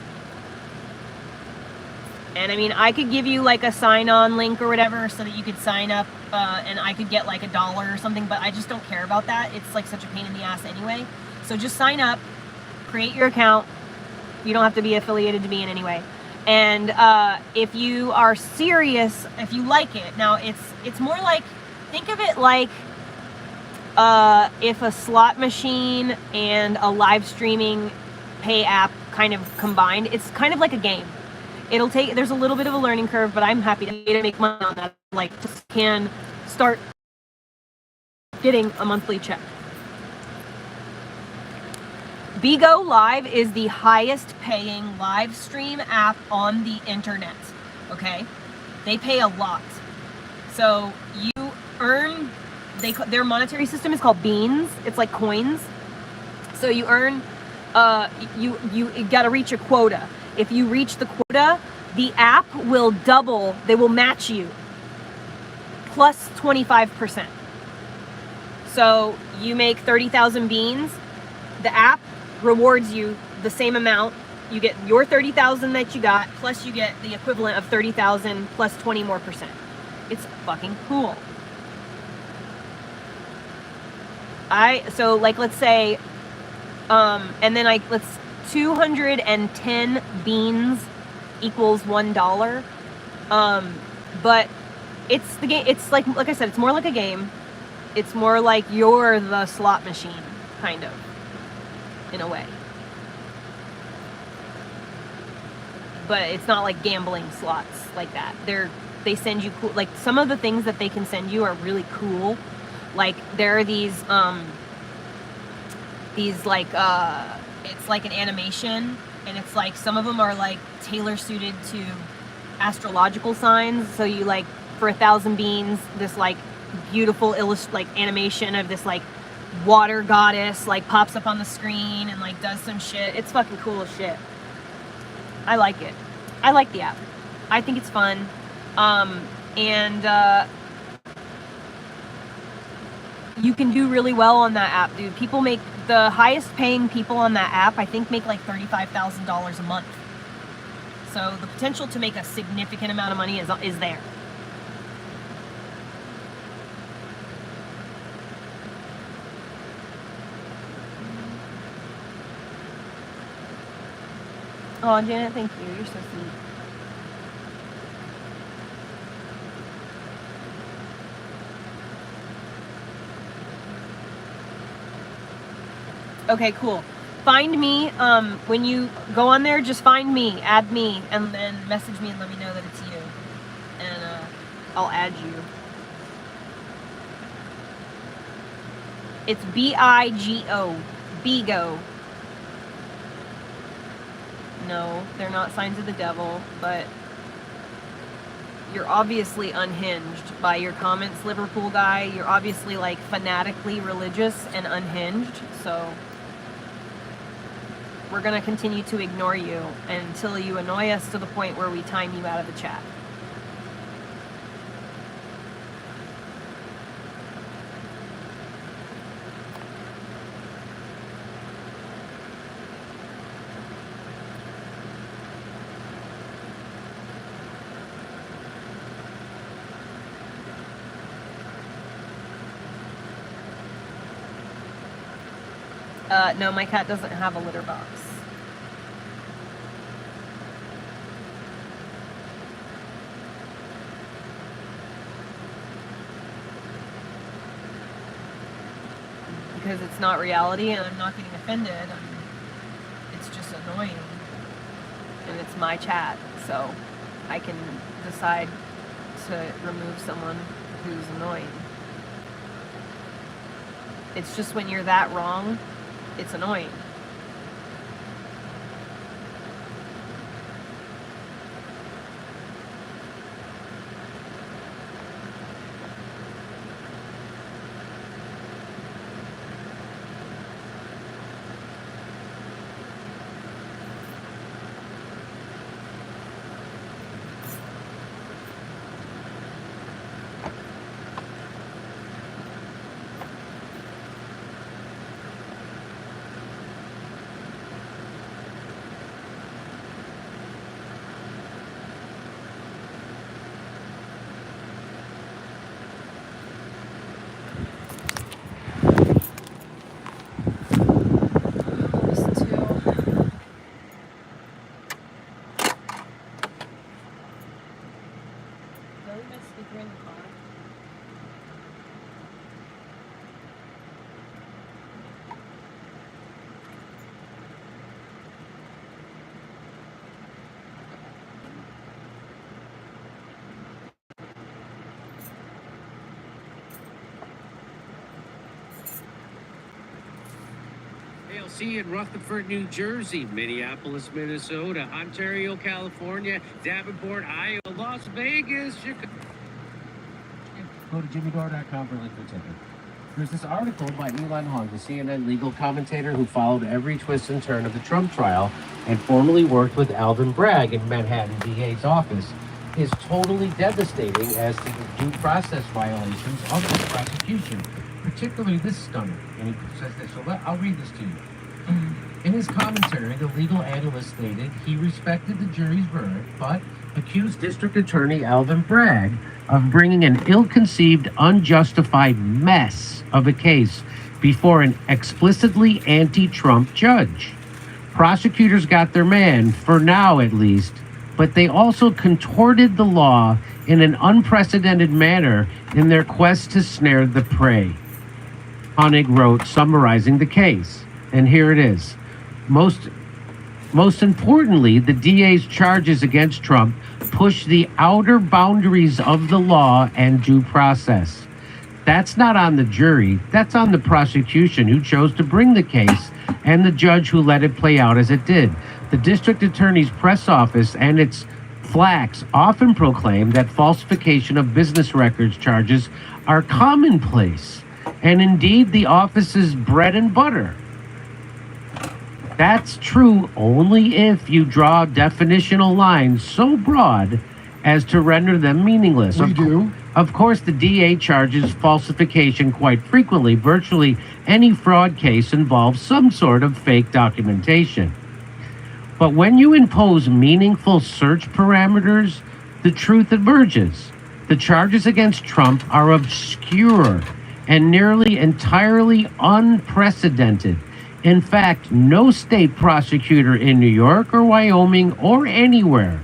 And I mean, I could give you like a sign-on link or whatever so that you could sign up and I could get like $1 or something, but I just don't care about that. It's like such a pain in the ass anyway. So just sign up, create your account. You don't have to be affiliated to me in any way. And if you are serious, if you like it, now it's more like, think of it like if a slot machine and a live streaming pay app kind of combined. It's kind of like a game. There's a little bit of a learning curve, but I'm happy to make money on that. Like, just can start getting a monthly check. Bigo Live is the highest paying live stream app on the internet, okay? They pay a lot. So you earn, their monetary system is called beans. It's like coins. So you earn, you got to reach a quota. If you reach the quota, the app will double, they will match you, plus 25%. So you make 30,000 beans, the app rewards you the same amount. You get your 30,000 that you got, plus you get the equivalent of 30,000 plus 20 more percent. It's fucking cool. So like, let's say, and then let's 210 beans equals $1. But it's the game. It's like I said, it's more like a game. It's more like you're the slot machine, kind of, in a way. But it's not like gambling slots like that. They send you cool, like some of the things that they can send you are really cool. Like there are these like it's like an animation, and it's like some of them are like tailor suited to astrological signs. So you like for 1,000 beans, this like beautiful like animation of this like water goddess like pops up on the screen and like does some shit. It's fucking cool as shit. I like it. I like the app. I think it's fun. You can do really well on that app, dude. People make, the highest paying people on that app, I think, make like $35,000 a month. So the potential to make a significant amount of money is there. Oh, Janet, thank you. You're so sweet. Okay, cool. Find me, when you go on there, just find me, add me, and then message me and let me know that it's you. And I'll add you. It's B-I-G-O. Bigo. No, they're not signs of the devil, but you're obviously unhinged by your comments, Liverpool guy. You're obviously like fanatically religious and unhinged, so we're gonna continue to ignore you until you annoy us to the point where we time you out of the chat. No, my cat doesn't have a litter box. Because it's not reality and I'm not getting offended. It's just annoying. And it's my chat, so I can decide to remove someone who's annoying. It's just when you're that wrong, it's annoying. See in Rutherford, New Jersey, Minneapolis, Minnesota, Ontario, California, Davenport, Iowa, Las Vegas, Chicago. Go to jimmydore.com for link for ticket. There's this article by Elon Hong, the CNN legal commentator who followed every twist and turn of the Trump trial and formerly worked with Alvin Bragg in Manhattan DA's office, is totally devastating as to the due process violations of this prosecution, particularly this stunner. And he says this, so I'll read this to you. In his commentary, the legal analyst stated he respected the jury's verdict, but accused District Attorney Alvin Bragg of bringing an ill-conceived, unjustified mess of a case before an explicitly anti-Trump judge. Prosecutors got their man, for now at least, but they also contorted the law in an unprecedented manner in their quest to snare the prey. Honig wrote, summarizing the case, and here it is. Most importantly, the DA's charges against Trump push the outer boundaries of the law and due process. That's not on the jury, that's on the prosecution who chose to bring the case and the judge who let it play out as it did. The district attorney's press office and its flacks often proclaim that falsification of business records charges are commonplace, and indeed the office's bread and butter. That's true only if you draw definitional lines so broad as to render them meaningless. We do. Of course, the DA charges falsification quite frequently. Virtually any fraud case involves some sort of fake documentation. But when you impose meaningful search parameters, the truth emerges. The charges against Trump are obscure and nearly entirely unprecedented. In fact, no state prosecutor in New York or Wyoming or anywhere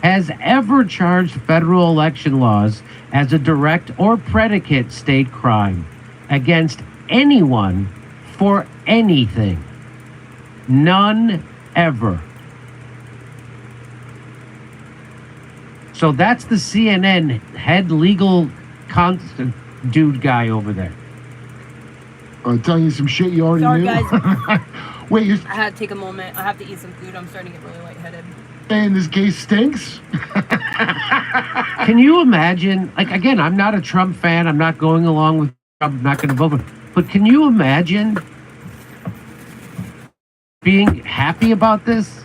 has ever charged federal election laws as a direct or predicate state crime against anyone for anything. None ever. So that's the CNN head legal dude guy over there. Telling you some shit you already Sorry, knew. guys. Wait, you're I had to take a moment. I have to eat some food. I'm starting to get really lightheaded. saying this case stinks? Can you imagine? Like, again, I'm not a Trump fan. I'm not going along with Trump. I'm not going to vote for him. But can you imagine being happy about this?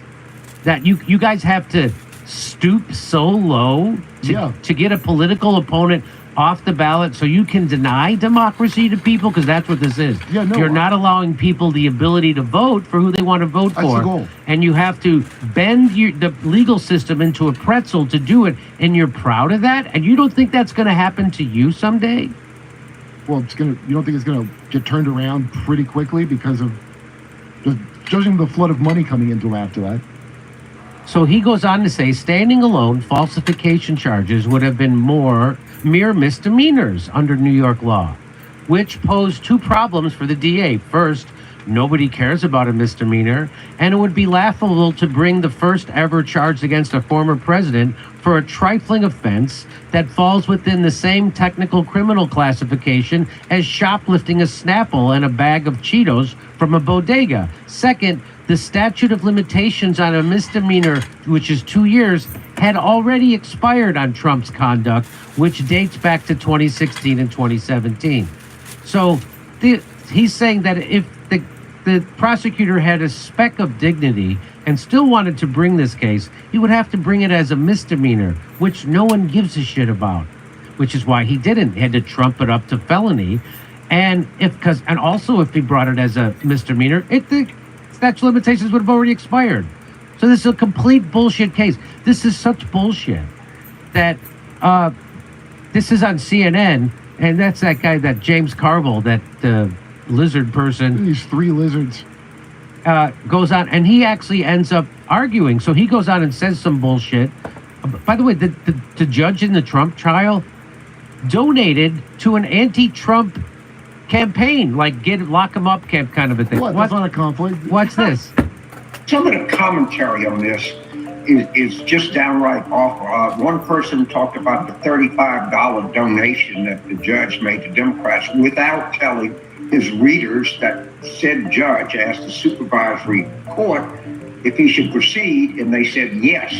That you guys have to stoop so low to get a political opponent off the ballot so you can deny democracy to people, because that's what this is. Yeah, no, you're not allowing people the ability to vote for who they want to vote That's for. the goal. And you have to bend the legal system into a pretzel to do it, and you're proud of that, and you don't think that's going to happen to you someday? Well, you don't think it's gonna get turned around pretty quickly because of just judging the flood of money coming into them after that? So he goes on to say, standing alone, falsification charges would have been mere misdemeanors under New York law, which posed two problems for the DA. First, nobody cares about a misdemeanor, and it would be laughable to bring the first ever charge against a former president for a trifling offense that falls within the same technical criminal classification as shoplifting a Snapple and a bag of Cheetos from a bodega. Second, the statute of limitations on a misdemeanor, which is 2 years, had already expired on Trump's conduct, which dates back to 2016 and 2017. So he's saying that if the prosecutor had a speck of dignity and still wanted to bring this case, he would have to bring it as a misdemeanor, which no one gives a shit about, which is why he didn't. He had to trump it up to felony. And also if he brought it as a misdemeanor, the statute of limitations would have already expired. So this is a complete bullshit case. This is such bullshit that this is on CNN, and that's that guy, that James Carville, that lizard person. These three lizards. Goes on, and he actually ends up arguing. So he goes on and says some bullshit. By the way, the judge in the Trump trial donated to an anti-Trump campaign, like lock him up camp kind of a thing. What? That's not a conflict. What's this? Some of the commentary on this is just downright awful. One person talked about the $35 donation that the judge made to Democrats without telling his readers that said judge asked the supervisory court if he should proceed, and they said yes.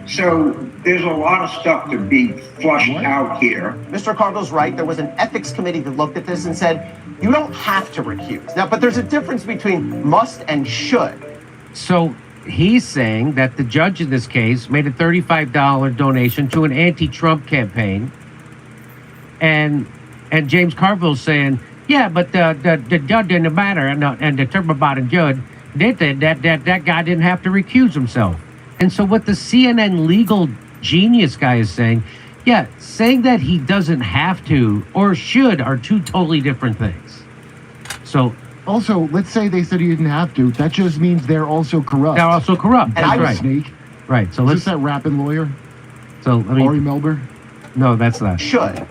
So there's a lot of stuff to be flushed out here. Mr. Carville's right. There was an ethics committee that looked at this and said, You don't have to recuse. Now, but there's a difference between must and should. So he's saying that the judge in this case made a $35 donation to an anti-Trump campaign, and James Carville's saying, yeah, but the judge didn't matter, and the term about a judge, that guy didn't have to recuse himself. And so what the CNN legal genius guy is saying, yeah, saying that he doesn't have to or should are two totally different things. So Also, let's say they said he didn't have to. That just means they're also corrupt. they're also corrupt. And That's I right. Snake. Right. So Is let's. this that rapping lawyer, So I Ari mean, Melber? no, that's not. Should.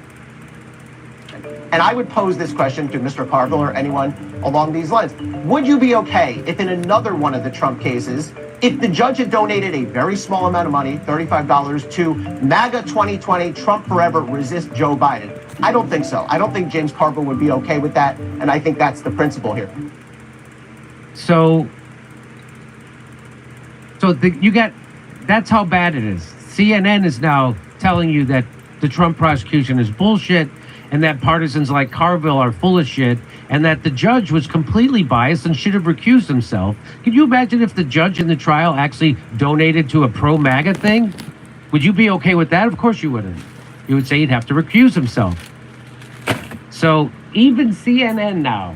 And I would pose this question to Mr. Carville or anyone along these lines. Would you be okay if in another one of the Trump cases, if the judge had donated a very small amount of money, $35, to MAGA 2020, Trump Forever, Resist Joe Biden? I don't think so. I don't think James Carville would be okay with that. And I think that's the principle here. So you got, that's how bad it is. CNN is now telling you that the Trump prosecution is bullshit, and that partisans like Carville are full of shit, and that the judge was completely biased and should have recused himself. Can you imagine if the judge in the trial actually donated to a pro-MAGA thing? Would you be okay with that? Of course you wouldn't. You would say he'd have to recuse himself. So even CNN now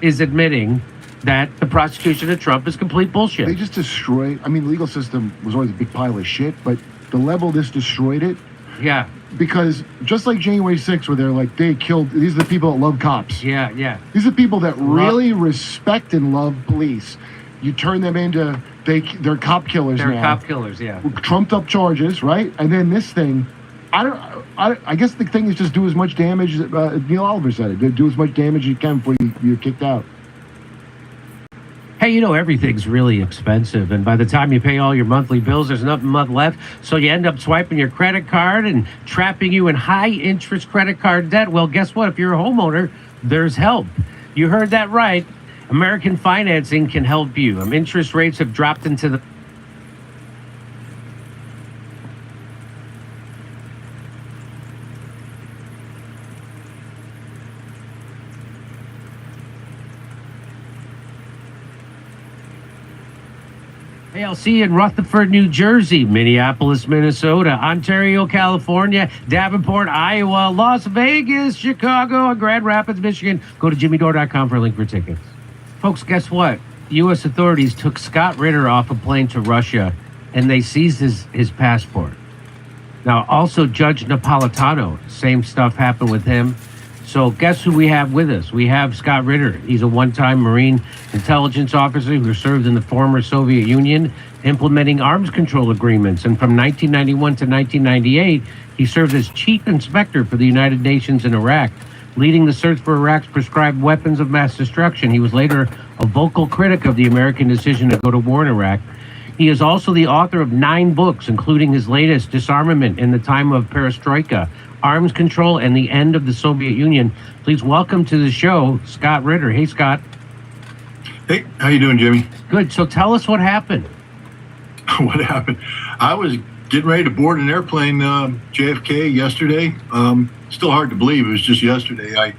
is admitting that the prosecution of Trump is complete bullshit. They just destroyed. I mean, the legal system was always a big pile of shit, but the level this destroyed it. Yeah, Because just like January 6th, where they're like, they killed, these are the people that love cops. yeah. These are people that really respect and love police. You turn them into, they're cop killers They're now. cop killers, yeah. Trumped up charges, right? And then this thing, I guess the thing is just do as much damage, Neil Oliver said it, do as much damage as you can before you're kicked out. Hey, you know, everything's really expensive, and by the time you pay all your monthly bills, there's nothing left, so you end up swiping your credit card and trapping you in high-interest credit card debt. Well, guess what? If you're a homeowner, there's help. You heard that right. American Financing can help you. Interest rates have dropped into the... Hey, I'll see you in Rutherford, New Jersey, Minneapolis, Minnesota, Ontario, California, Davenport, Iowa, Las Vegas, Chicago, and Grand Rapids, Michigan. Go to jimmydore.com for a link for tickets. Folks, guess what? U.S. authorities took Scott Ritter off a plane to Russia, and they seized his passport. Now, also Judge Napolitano, same stuff happened with him. So guess who we have with us? We have Scott Ritter. He's a one-time Marine intelligence officer who served in the former Soviet Union, implementing arms control agreements. And from 1991 to 1998, he served as chief inspector for the United Nations in Iraq, leading the search for Iraq's prescribed weapons of mass destruction. He was later a vocal critic of the American decision to go to war in Iraq. He is also the author of 9 books, including his latest, Disarmament in the Time of Perestroika, Arms Control, and the End of the Soviet Union. Please welcome to the show, Scott Ritter. Hey, Scott. Hey, how you doing, Jimmy? Good. So tell us what happened. What happened? I was getting ready to board an airplane, JFK, yesterday. Still hard to believe it was just yesterday.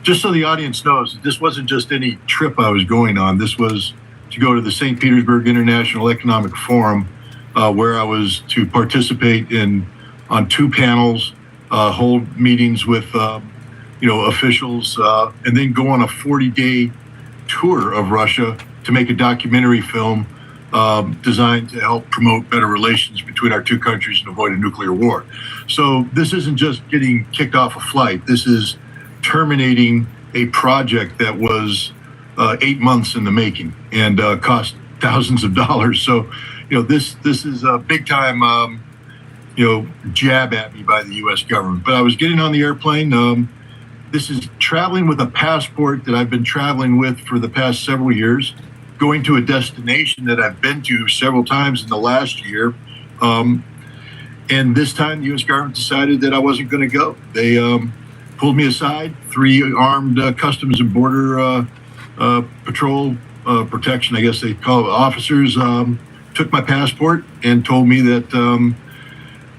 Just so the audience knows, this wasn't just any trip I was going on. This was to go to the St. Petersburg International Economic Forum, where I was to participate on 2 panels, hold meetings with officials, and then go on a 40-day tour of Russia to make a documentary film designed to help promote better relations between our 2 countries and avoid a nuclear war. So this isn't just getting kicked off a flight. This is terminating a project that was 8 months in the making and cost thousands of dollars. So, this is a big time, jab at me by the U.S. government. But I was getting on the airplane. This is traveling with a passport that I've been traveling with for the past several years, going to a destination that I've been to several times in the last year. And this time the U.S. government decided that I wasn't going to go. They pulled me aside. 3 armed Customs and Border Patrol protection, I guess they call it, officers, took my passport and told me that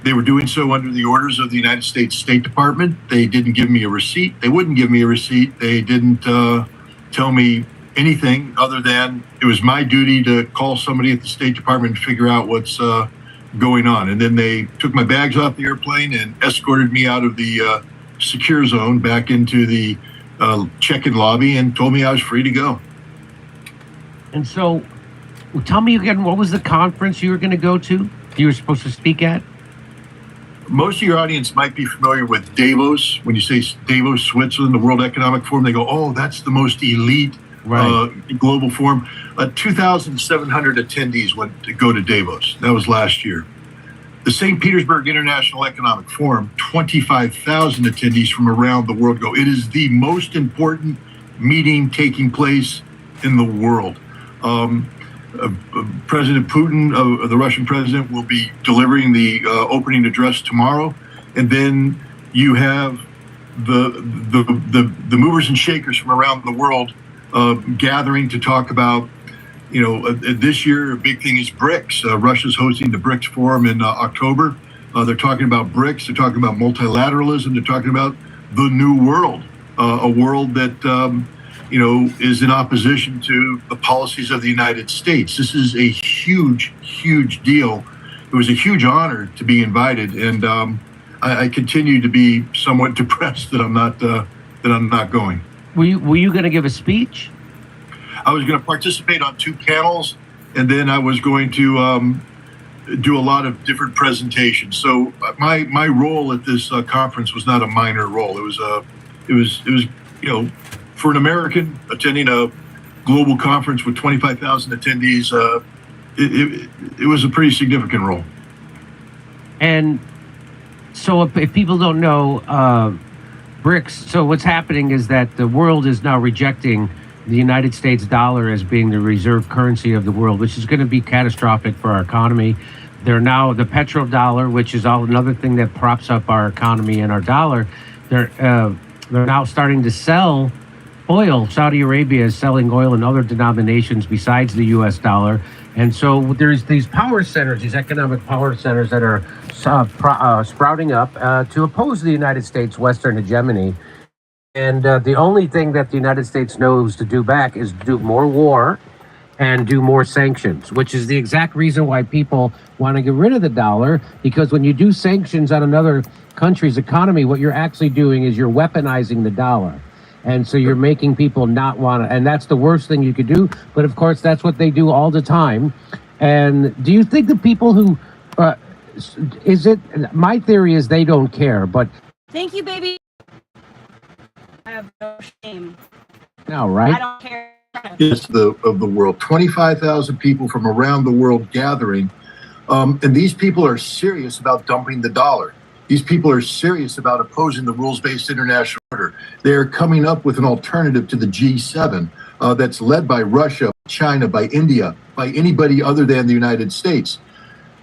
They were doing so under the orders of the United States State Department. They didn't give me a receipt. They wouldn't give me a receipt. They didn't tell me anything other than it was my duty to call somebody at the State Department and figure out what's going on. And then they took my bags off the airplane and escorted me out of the secure zone back into the check-in lobby and told me I was free to go. And so, tell me again, what was the conference you were going to go to? You were supposed to speak at? Most of your audience might be familiar with Davos. When you say Davos, Switzerland, the World Economic Forum, they go, oh, that's the most elite global forum. 2,700 attendees went to go to Davos. That was last year. The St. Petersburg International Economic Forum, 25,000 attendees from around the world go. It is the most important meeting taking place in the world. President Putin, the Russian president, will be delivering the opening address tomorrow, and then you have the movers and shakers from around the world gathering to talk about. This year a big thing is BRICS. Russia's hosting the BRICS forum in October. They're talking about BRICS. They're talking about multilateralism. They're talking about the new world, a world that is in opposition to the policies of the United States. This is a huge, huge deal. It was a huge honor to be invited, and I continue to be somewhat depressed that I'm not going. Were you going to give a speech? I was going to participate on 2 panels, and then I was going to do a lot of different presentations. So my role at this conference was not a minor role. It was for an American attending a global conference with 25,000 attendees, it was a pretty significant role. And so if people don't know, BRICS, so what's happening is that the world is now rejecting the United States dollar as being the reserve currency of the world, which is going to be catastrophic for our economy. They're now the petrodollar, which is another thing that props up our economy and our dollar. They're now starting to sell oil. Saudi Arabia is selling oil in other denominations besides the U.S. dollar. And so there's these power centers, these economic power centers that are sprouting up to oppose the United States' Western hegemony. And the only thing that the United States knows to do back is do more war and do more sanctions, which is the exact reason why people want to get rid of the dollar, because when you do sanctions on another country's economy, what you're actually doing is you're weaponizing the dollar. And so you're making people not want to, and that's the worst thing you could do. But of course, that's what they do all the time. And do you think the people who, my theory is they don't care, but. Thank you, baby. I have no shame. No, right? I don't care. It's of the world. 25,000 people from around the world gathering. And these people are serious about dumping the dollar. These people are serious about opposing the rules-based international order. They're coming up with an alternative to the G7 that's led by Russia, China, by India, by anybody other than the United States.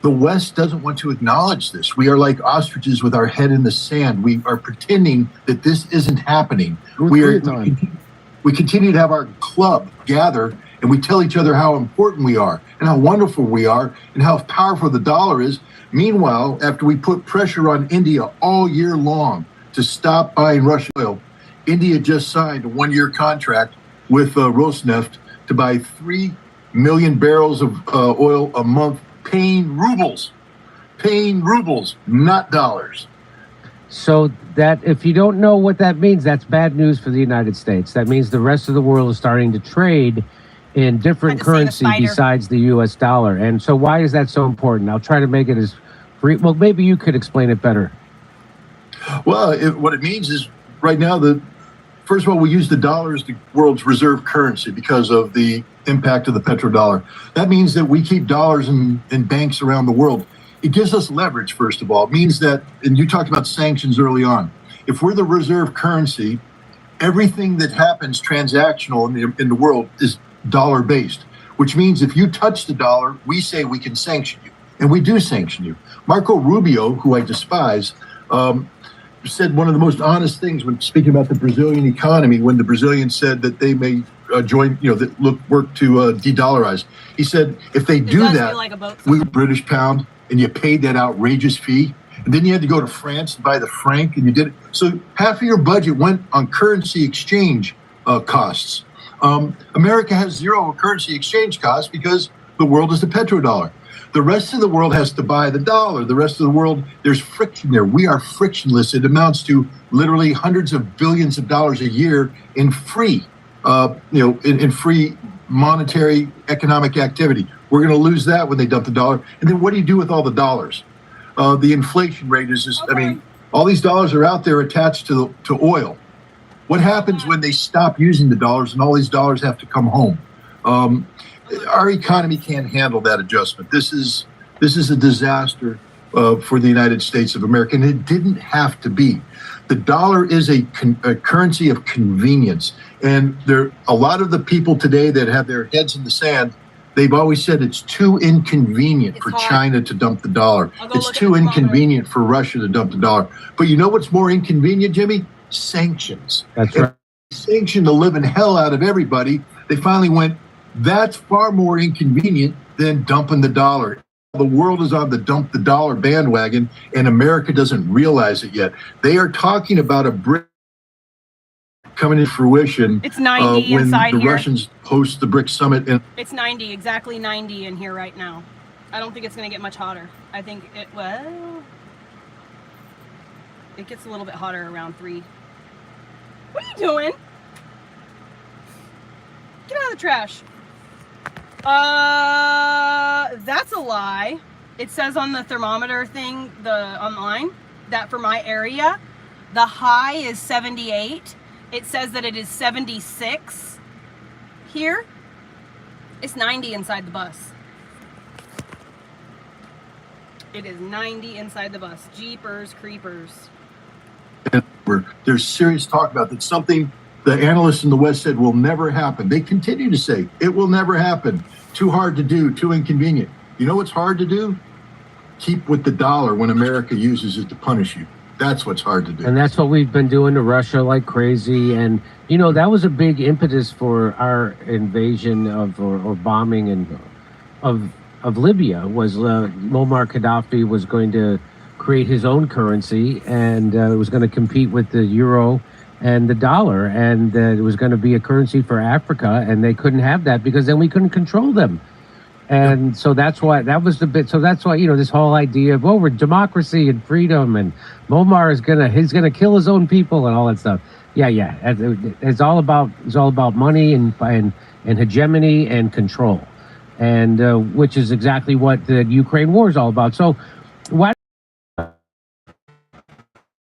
The West doesn't want to acknowledge this. We are like ostriches with our head in the sand. We are pretending that this isn't happening. We continue to have our club gather, and we tell each other how important we are and how wonderful we are and how powerful the dollar is. Meanwhile, after we put pressure on India all year long to stop buying Russian oil, India just signed a 1-year contract with Rosneft to buy 3 million barrels of oil a month, paying rubles, not dollars. So that if you don't know what that means, that's bad news for the United States. That means the rest of the world is starting to trade in different currency besides the U.S. dollar. And so why is that so important? I'll try to make it as free. Well, maybe you could explain it better. Well, what it means is right now, first of all, we use the dollar as the world's reserve currency because of the impact of the petrodollar. That means that we keep dollars in banks around the world. It gives us leverage, first of all. It means that, and you talked about sanctions early on, if we're the reserve currency, everything that happens transactional in the world is dollar-based, which means if you touch the dollar, we say we can sanction you, and we do sanction you. Marco Rubio, who I despise, said one of the most honest things when speaking about the Brazilian economy, when the Brazilians said that they may work to de-dollarize. He said, if they do that, with British pound, and you paid that outrageous fee, And then you had to go to France to buy the franc, and you did it. So half of your budget went on currency exchange costs. America has zero currency exchange costs because the world is the petrodollar. The rest of the world has to buy the dollar. The rest of the world, there's friction there. We are frictionless. It amounts to literally hundreds of billions of dollars a year in free, in free monetary economic activity. We're going to lose that when they dump the dollar. And then what do you do with all the dollars? The inflation rate is just, all these dollars are out there attached to oil. What happens when they stop using the dollars and all these dollars have to come home? Our economy can't handle that adjustment. This is a disaster for the United States of America, and it didn't have to be. The dollar is a currency of convenience, and a lot of the people today that have their heads in the sand, they've always said it's too inconvenient for China to dump the dollar. It's too inconvenient for Russia to dump the dollar. But you know what's more inconvenient, Jimmy? Sanctions. That's right. Sanction the living hell out of everybody. They finally went, that's far more inconvenient than dumping the dollar. The world is on the dump the dollar bandwagon, and America doesn't realize it yet. They are talking about a brick coming to fruition. It's 90 when inside the here. Russians host the BRICS summit. And It's 90, exactly 90 in here right now. I don't think it's going to get much hotter. I think it gets a little bit hotter around 3. What are you doing? Get out of the trash. That's a lie. It says on the thermometer thing, online, that for my area, the high is 78. It says that it is 76 here. It's 90 inside the bus. It is 90 inside the bus. Jeepers creepers. there's serious talk about that. Something the analysts in the West said will never happen. They continue to say it will never happen. Too hard to do, too inconvenient. You know what's hard to do? Keep with the dollar when America uses it to punish you. That's what's hard to do. And that's what we've been doing to Russia like crazy. And, you know, that was a big impetus for our invasion of or bombing of Libya was Muammar Gaddafi was going to create his own currency, and it was going to compete with the euro and the dollar, and it was going to be a currency for Africa, and they couldn't have that because then we couldn't control them. And so that's why that was the bit. So that's why, you know, this whole idea of, we're democracy and freedom, and Muammar he's gonna kill his own people and all that stuff. Yeah. It's all about money and hegemony and control, and which is exactly what the Ukraine war is all about. So why?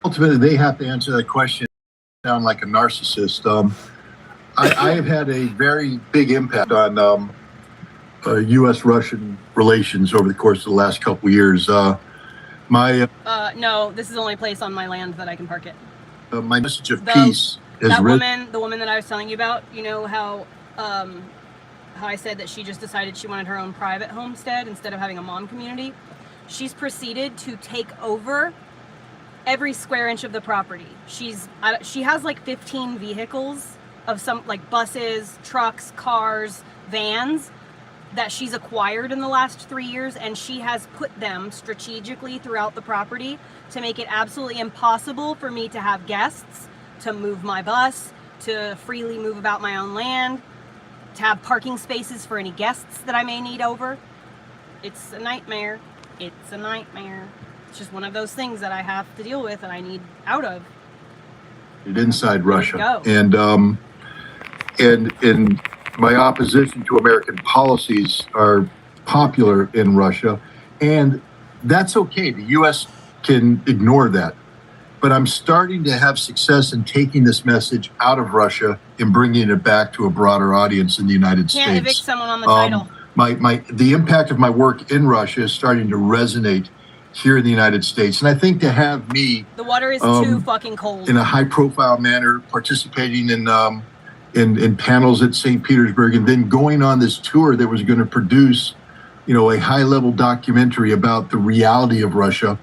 Ultimately, they have to answer that question. Sound like a narcissist. I have had a very big impact on U.S.-Russian relations over the course of the last couple of years. No, this is the only place on my land that I can park it. My message of peace is the woman that I was telling you about. You know how I said that she just decided she wanted her own private homestead instead of having a mom community. She's proceeded to take over every square inch of the property. She has like 15 vehicles of some, like, buses, trucks, cars, vans that she's acquired in the last 3 years, and she has put them strategically throughout the property to make it absolutely impossible for me to have guests, to move my bus, to freely move about my own land, to have parking spaces for any guests that I may need over. It's a nightmare. It's a nightmare. It's just one of those things that I have to deal with and I need out of. Inside Russia. And my opposition to American policies are popular in Russia, and that's okay. The U.S. can ignore that. But I'm starting to have success in taking this message out of Russia and bringing it back to a broader audience in the United States. Can't evict someone on the title. The impact of my work in Russia is starting to resonate here in the United States. And I think to have me... The water is too fucking cold. ...in a high-profile manner, participating in panels at St. Petersburg, and then going on this tour that was going to produce, you know, a high-level documentary about the reality of Russia.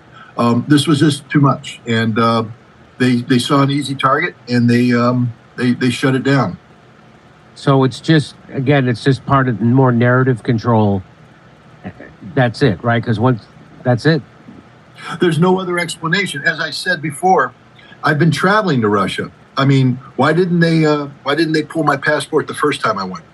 This was just too much, and they saw an easy target, and they shut it down. So it's just part of more narrative control. That's it, right? Because that's it. There's no other explanation. As I said before, I've been traveling to Russia. I mean, why didn't they pull my passport the first time I went?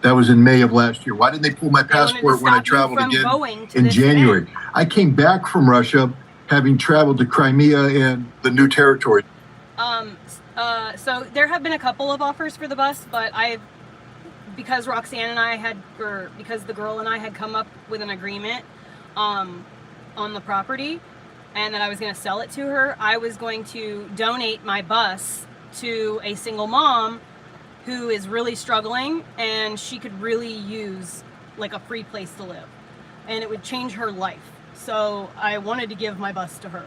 That was in May of last year. Why didn't they pull my passport when I traveled again in January? I came back from Russia having traveled to Crimea and the new territory. So there have been a couple of offers for the bus, but because Roxanne and I because the girl and I had come up with an agreement on the property, and that I was going to sell it to her, I was going to donate my bus to a single mom who is really struggling, and she could really use like a free place to live, and it would change her life. So I wanted to give my bus to her.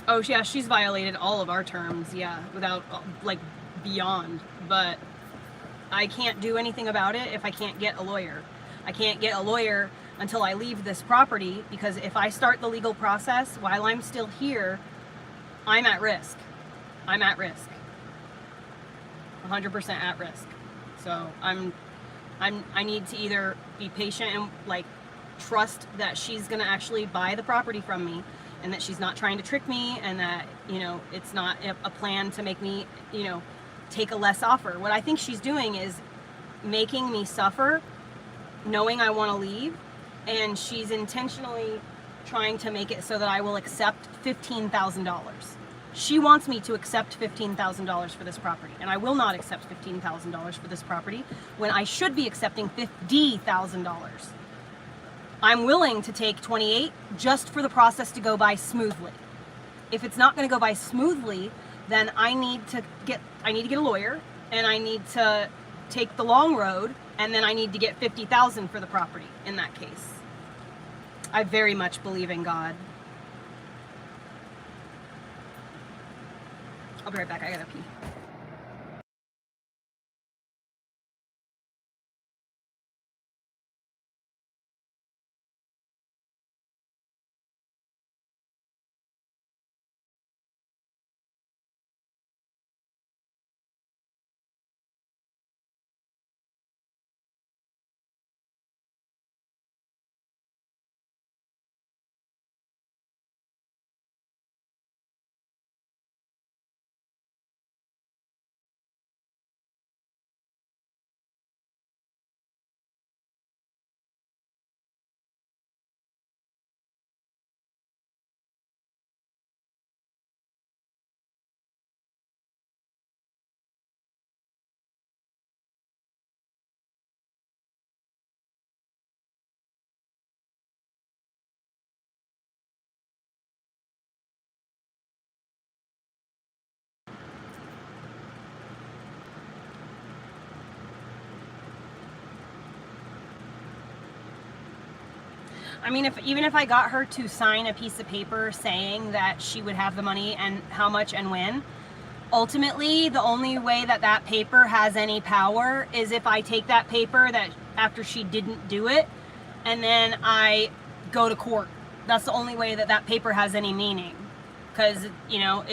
Oh yeah, she's violated all of our terms, yeah, without like beyond, but I can't do anything about it if I can't get a lawyer. I can't get a lawyer until I leave this property, because if I start the legal process while I'm still here, I'm at risk. I'm at risk. 100% at risk. So I need to either be patient and like trust that she's gonna actually buy the property from me, and that she's not trying to trick me, and that, you know, it's not a plan to make me, you know, take a less offer. What I think she's doing is making me suffer, knowing I want to leave, and she's intentionally trying to make it so that I will accept $15,000. She wants me to accept $15,000 for this property, and I will not accept $15,000 for this property when I should be accepting $50,000. I'm willing to take 28 just for the process to go by smoothly. If it's not going to go by smoothly, then I need to get a lawyer, and I need to take the long road, and then I need to get $50,000 for the property in that case. I very much believe in God. I'll be right back. I gotta pee. I mean, even if I got her to sign a piece of paper saying that she would have the money and how much and when, ultimately the only way that that paper has any power is if I take that paper that after she didn't do it, and then I go to court. That's the only way that that paper has any meaning, because, you know,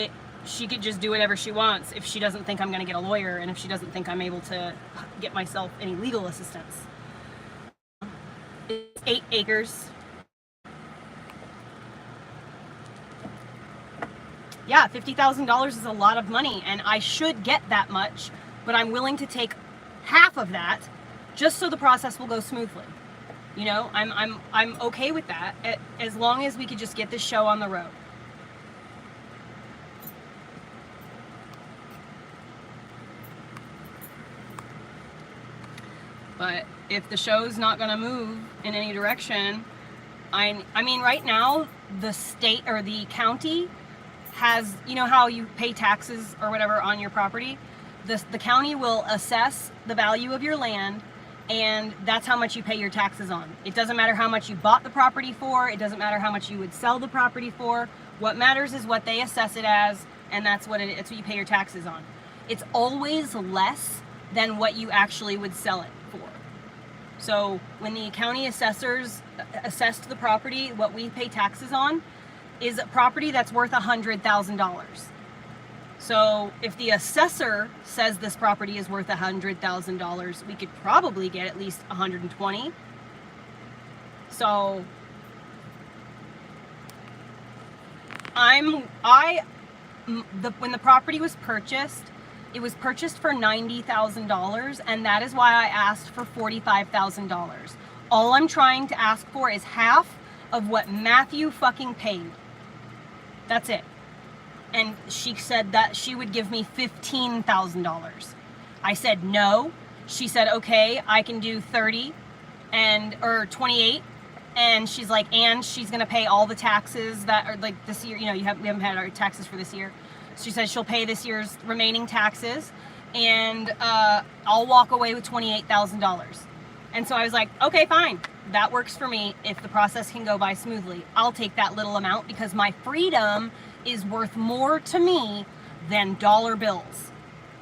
she could just do whatever she wants if she doesn't think I'm going to get a lawyer, and if she doesn't think I'm able to get myself any legal assistance. It's 8 acres. Yeah, $50,000 is a lot of money, and I should get that much, but I'm willing to take half of that just so the process will go smoothly. You know, I'm okay with that, as long as we could just get this show on the road. But if the show's not going to move in any direction, I mean, right now, the state or the county has, you know how you pay taxes or whatever on your property? The county will assess the value of your land, and that's how much you pay your taxes on. It doesn't matter how much you bought the property for. It doesn't matter how much you would sell the property for. What matters is what they assess it as, and that's what it's what you pay your taxes on. It's always less than what you actually would sell it for. So when the county assessors assessed the property, what we pay taxes on is a property that's worth $100,000. So if the assessor says this property is worth $100,000, we could probably get at least 120. So when the property was purchased, it was purchased for $90,000, and that is why I asked for $45,000. All I'm trying to ask for is half of what Matthew fucking paid. That's it. And she said that she would give me $15,000. I said no. She said, okay, I can do 30 or 28. And she's like, and she's gonna pay all the taxes that are like this year. You know, we haven't had our taxes for this year. She said she'll pay this year's remaining taxes, and I'll walk away with $28,000. And so I was like, okay, fine, that works for me. If the process can go by smoothly, I'll take that little amount because my freedom is worth more to me than dollar bills.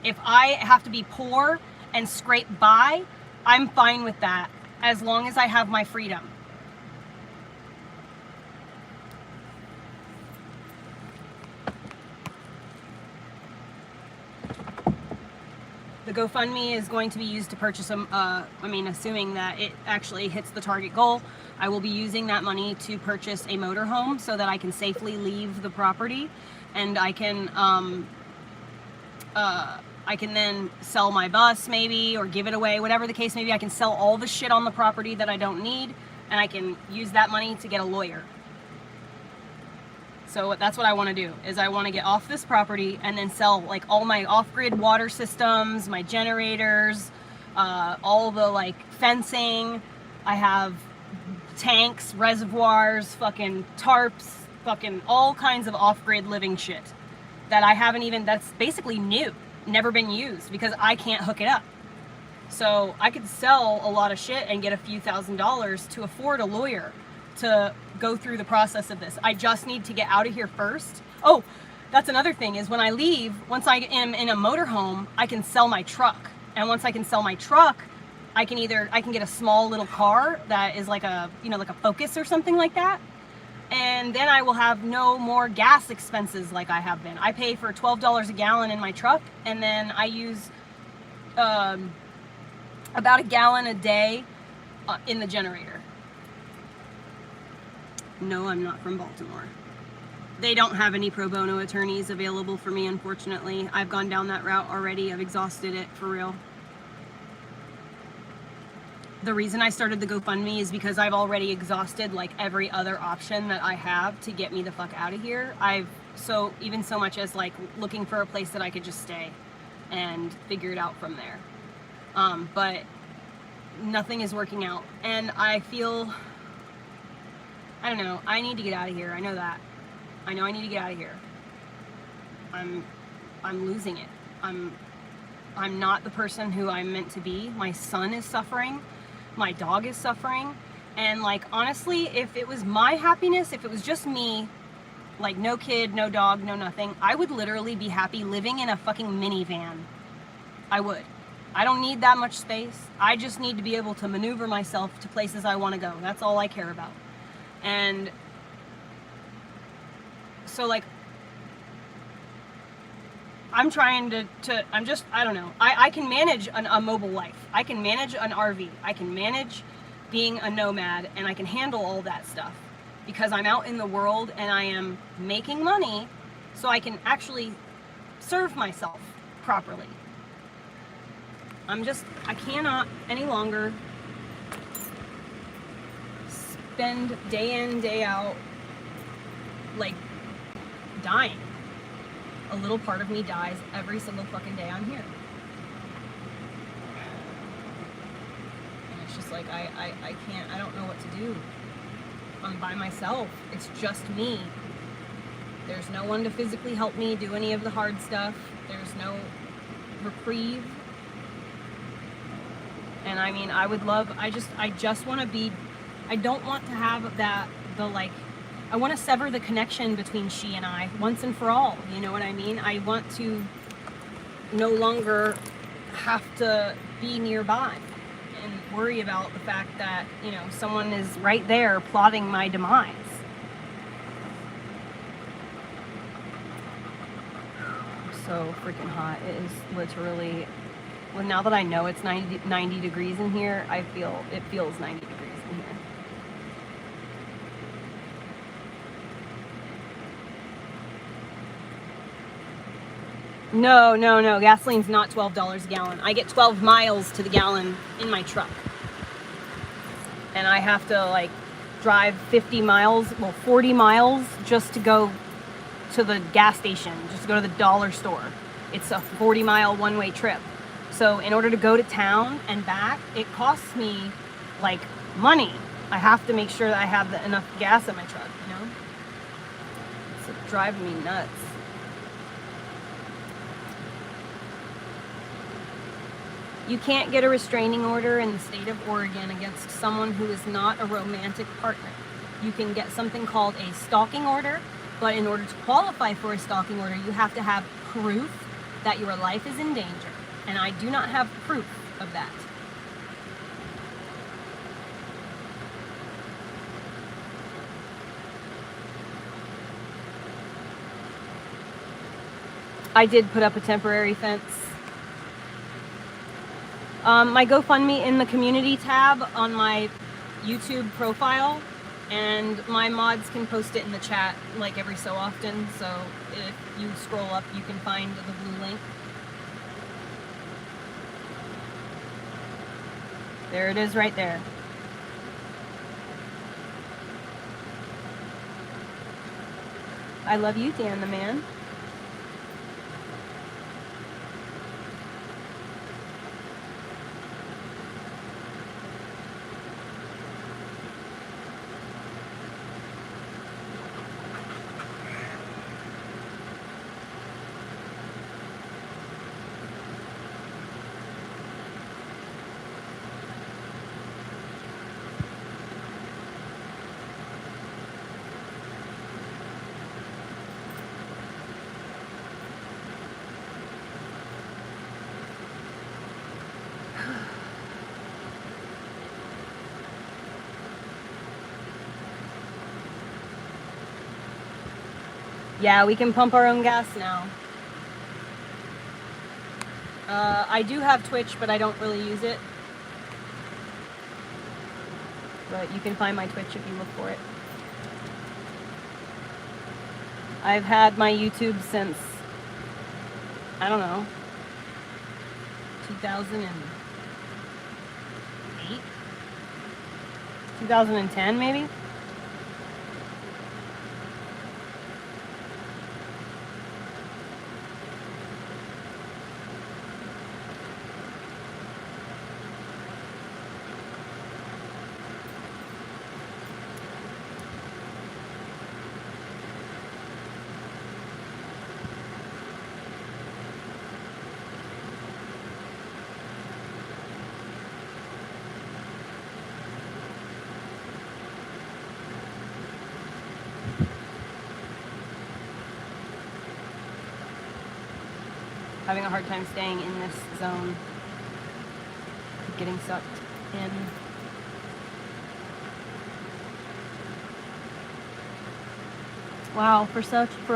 If I have to be poor and scrape by, I'm fine with that as long as I have my freedom. The GoFundMe is going to be used to purchase assuming that it actually hits the target goal, I will be using that money to purchase a motorhome so that I can safely leave the property, and I can then sell my bus maybe, or give it away, whatever the case may be. I can sell all the shit on the property that I don't need, and I can use that money to get a lawyer. So that's what I want to do, is I want to get off this property and then sell like all my off-grid water systems, my generators, all the like fencing. I have tanks, reservoirs, fucking tarps, fucking all kinds of off-grid living shit that I haven't even, that's basically new, never been used because I can't hook it up. So I could sell a lot of shit and get a few $1,000s to afford a lawyer to go through the process of this. I just need to get out of here first. Oh, that's another thing, is when I leave, once I am in a motorhome, I can sell my truck. And once I can sell my truck, I can get a small little car that is like a Focus or something like that. And then I will have no more gas expenses like I have been. I pay for $12 a gallon in my truck, and then I use about a gallon a day in the generator. No, I'm not from Baltimore. They don't have any pro bono attorneys available for me, unfortunately. I've gone down that route already. I've exhausted it, for real. The reason I started the GoFundMe is because I've already exhausted like every other option that I have to get me the fuck out of here. Even so much as like looking for a place that I could just stay and figure it out from there. But nothing is working out, and I feel, I don't know, I need to get out of here. I know that. I know I need to get out of here. I'm losing it. I'm not the person who I'm meant to be. My son is suffering. My dog is suffering. And like, honestly, if it was my happiness, if it was just me, like no kid, no dog, no nothing, I would literally be happy living in a fucking minivan. I would. I don't need that much space. I just need to be able to maneuver myself to places I want to go. That's all I care about. And so like, I'm trying to I don't know. I can manage a mobile life. I can manage an RV. I can manage being a nomad, and I can handle all that stuff because I'm out in the world and I am making money so I can actually serve myself properly. I cannot any longer spend day in, day out, like, dying. A little part of me dies every single fucking day I'm here. And it's just like, I can't, I don't know what to do. I'm by myself. It's just me. There's no one to physically help me do any of the hard stuff. There's no reprieve. And I mean, I just want to be, I don't want to have I want to sever the connection between she and I once and for all. You know what I mean? I want to no longer have to be nearby and worry about the fact that, someone is right there plotting my demise. I'm so freaking hot. It is literally, well, now that I know it's 90 degrees in here, it feels 90 degrees in here. No, no, no. Gasoline's not $12 a gallon. I get 12 miles to the gallon in my truck. And I have to like drive 50 miles, well, 40 miles just to go to the gas station, just to go to the dollar store. It's a 40-mile one-way trip. So in order to go to town and back, it costs me like money. I have to make sure that I have enough gas in my truck, you know? It's driving me nuts. You can't get a restraining order in the state of Oregon against someone who is not a romantic partner. You can get something called a stalking order, but in order to qualify for a stalking order, you have to have proof that your life is in danger. And I do not have proof of that. I did put up a temporary fence. My GoFundMe in the community tab on my YouTube profile, and my mods can post it in the chat like every so often. So if you scroll up, you can find the blue link. There it is right there. I love you, Dan the man. Yeah, we can pump our own gas now. I do have Twitch, but I don't really use it. But you can find my Twitch if you look for it. I've had my YouTube since, I don't know, 2008? 2010 maybe? Having a hard time staying in this zone. Keep getting sucked in. Wow, for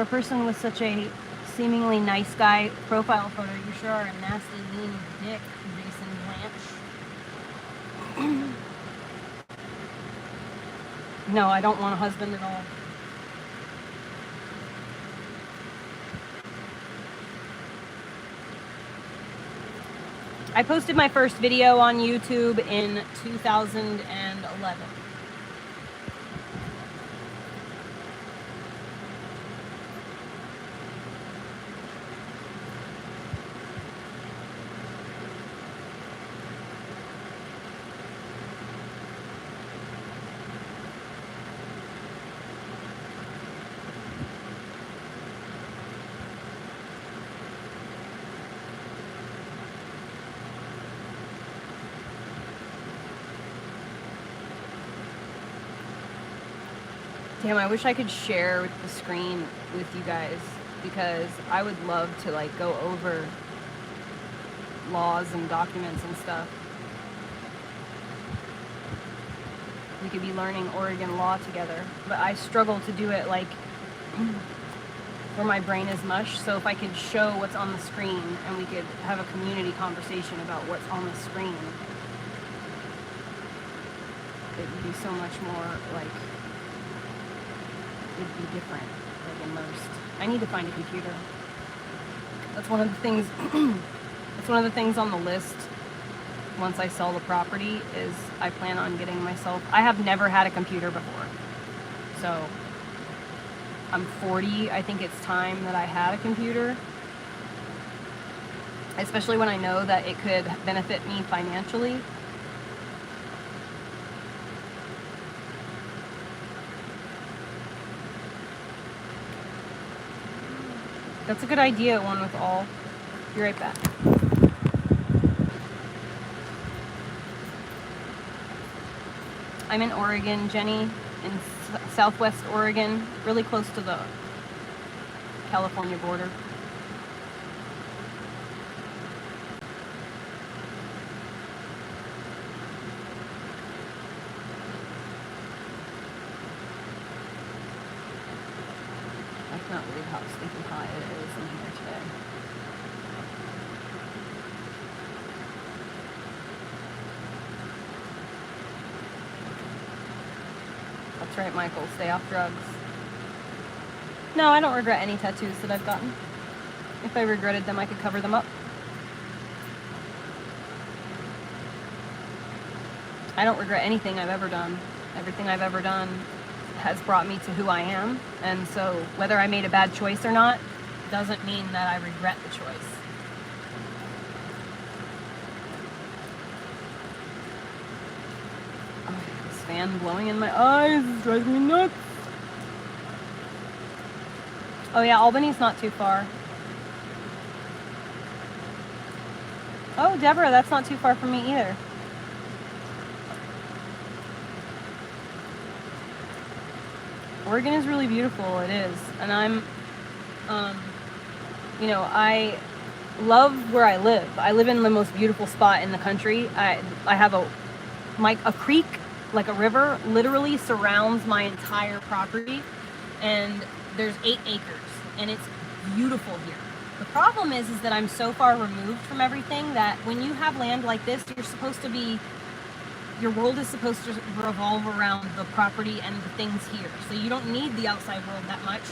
a person with such a seemingly nice guy profile photo, you sure are a nasty, mean dick, Jason Blanche. No, I don't want a husband at all. I posted my first video on YouTube in 2011. Damn, I wish I could share the screen with you guys, because I would love to like go over laws and documents and stuff. We could be learning Oregon law together, but I struggle to do it like where my brain is mush. So if I could show what's on the screen and we could have a community conversation about what's on the screen, it would be so much more like, it'd be different, like immersed. I need to find a computer. That's one of the things. That's one of the things on the list. Once I sell the property, is I plan on getting myself. I have never had a computer before, so I'm 40. I think it's time that I had a computer, especially when I know that it could benefit me financially. That's a good idea, one with all. Be right back. I'm in Oregon, Jenny, in southwest Oregon, really close to the California border. I cannot believe how stinking hot it is in here today. That's right, Michael. Stay off drugs. No, I don't regret any tattoos that I've gotten. If I regretted them, I could cover them up. I don't regret anything I've ever done. Everything I've ever done has brought me to who I am. And so whether I made a bad choice or not doesn't mean that I regret the choice. Oh, this fan blowing in my eyes drives me nuts. Oh yeah, Albany's not too far. Oh, Deborah, that's not too far from me either. Oregon is really beautiful, it is. And I'm, you know, I love where I live. I live in the most beautiful spot in the country. I have a creek, like a river, literally surrounds my entire property. And there's 8 acres, and it's beautiful here. The problem is that I'm so far removed from everything that when you have land like this, your world is supposed to revolve around the property and the things here. So you don't need the outside world that much,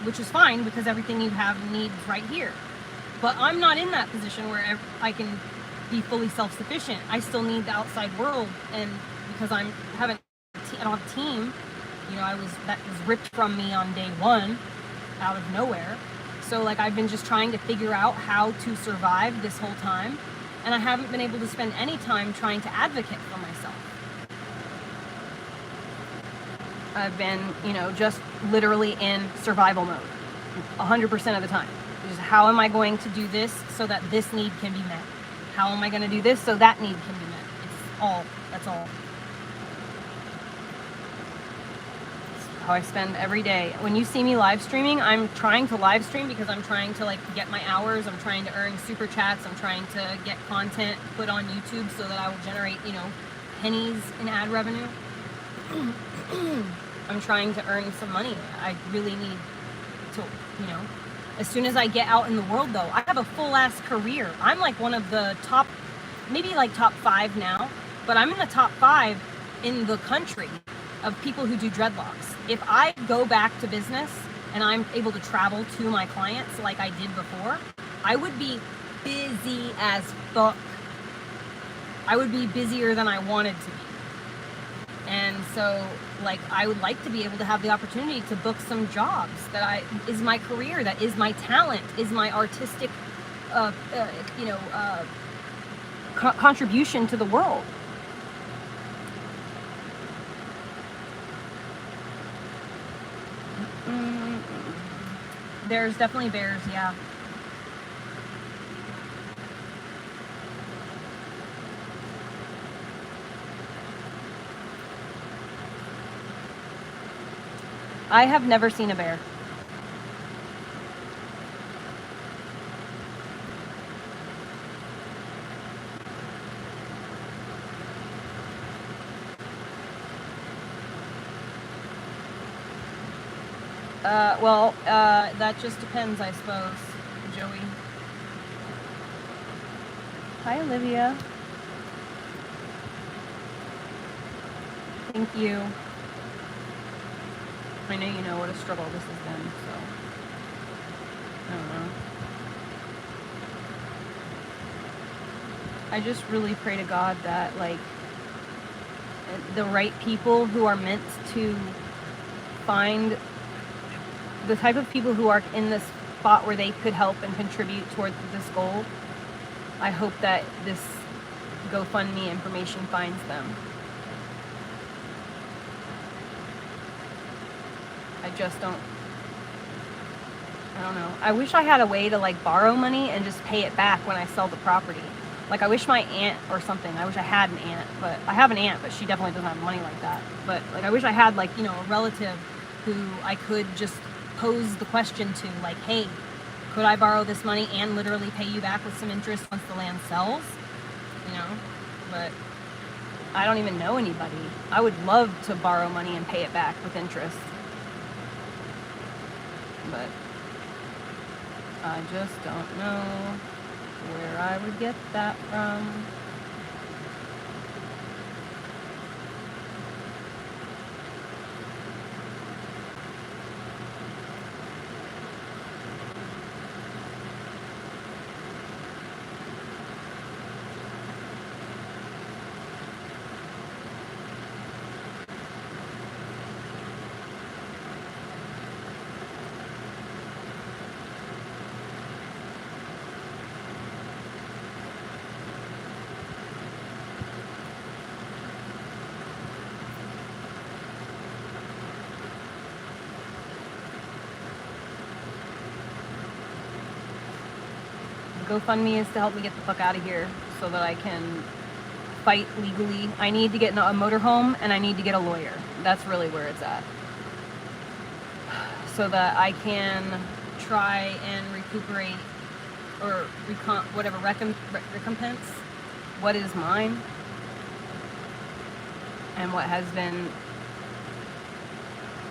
which is fine because everything you have needs right here. But I'm not in that position where I can be fully self-sufficient. I still need the outside world, and because I don't have a team, you know, that was ripped from me on day one, out of nowhere. So like I've been just trying to figure out how to survive this whole time, and I haven't been able to spend any time trying to advocate for myself. I've been, you know, just literally in survival mode 100% of the time. Just how am I going to do this so that this need can be met? How am I going to do this so that need can be met? That's all. How I spend every day. When you see me live streaming, I'm trying to live stream because I'm trying to like get my hours. I'm trying to earn super chats. I'm trying to get content put on YouTube so that I will generate, you know, pennies in ad revenue. I'm trying to earn some money. I really need to, you know, as soon as I get out in the world though, I have a full ass career. I'm like one of the top, maybe like top 5 now, but I'm in the top 5 in the country of people who do dreadlocks. If I go back to business and I'm able to travel to my clients like I did before, I would be busy as fuck. I would be busier than I wanted to be. And so, like, I would like to be able to have the opportunity to book some jobs that is my career, that is my talent, is my artistic, contribution to the world. There's definitely bears, yeah. I have never seen a bear. That just depends, I suppose, Joey. Hi, Olivia. Thank you. I know you know what a struggle this has been, so I don't know. I just really pray to God that, like, the right people who are meant to find the type of people who are in this spot where they could help and contribute towards this goal, I hope that this GoFundMe information finds them. I don't know. I wish I had a way to, like, borrow money and just pay it back when I sell the property. Like, I wish my aunt or something, I wish I had an aunt, but I have an aunt, but she definitely doesn't have money like that. But, like, I wish I had, like, you know, a relative who I could just pose the question to, like, hey, could I borrow this money and literally pay you back with some interest once the land sells? You know, but I don't even know anybody. I would love to borrow money and pay it back with interest. But I just don't know where I would get that from. GoFundMe is to help me get the fuck out of here so that I can fight legally. I need to get in a motorhome and I need to get a lawyer. That's really where it's at. So that I can try and recuperate or recompense what is mine and what has been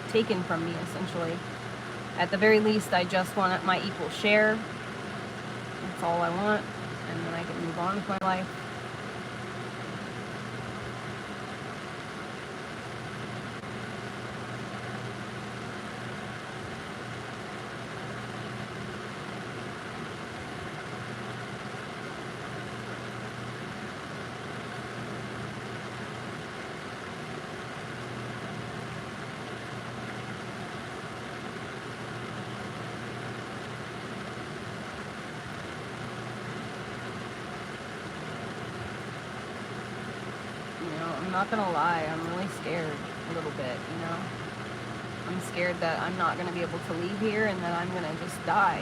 taken from me, essentially. At the very least, I just want my equal share. That's all I want, and then I can move on with my life. I'm not gonna lie, I'm really scared a little bit, you know? I'm scared that I'm not gonna be able to leave here and that I'm gonna just die.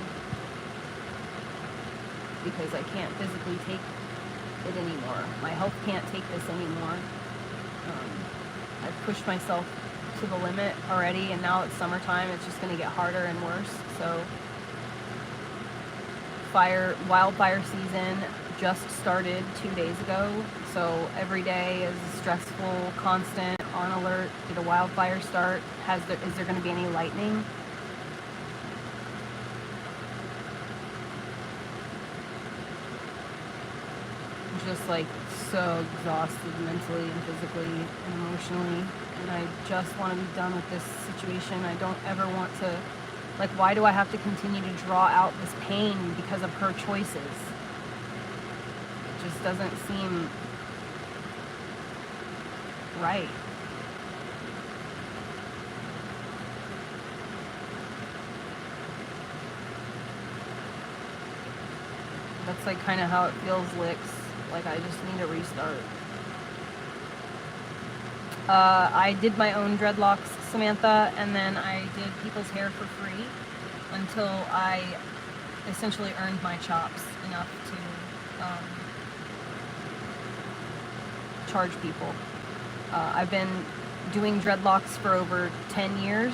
Because I can't physically take it anymore. My health can't take this anymore. I've pushed myself to the limit already, and now it's summertime, it's just gonna get harder and worse. So, wildfire season just started 2 days ago, so every day is stressful, constant, on alert. Did a wildfire start? Is there going to be any lightning? I'm just like so exhausted mentally and physically and emotionally, and I just want to be done with this situation. I don't ever want to, like, why do I have to continue to draw out this pain because of her choices? Just doesn't seem right. That's like kind of how it feels, Licks. Like I just need a restart. I did my own dreadlocks, Samantha, and then I did people's hair for free until I essentially earned my chops enough to charge people. I've been doing dreadlocks for over 10 years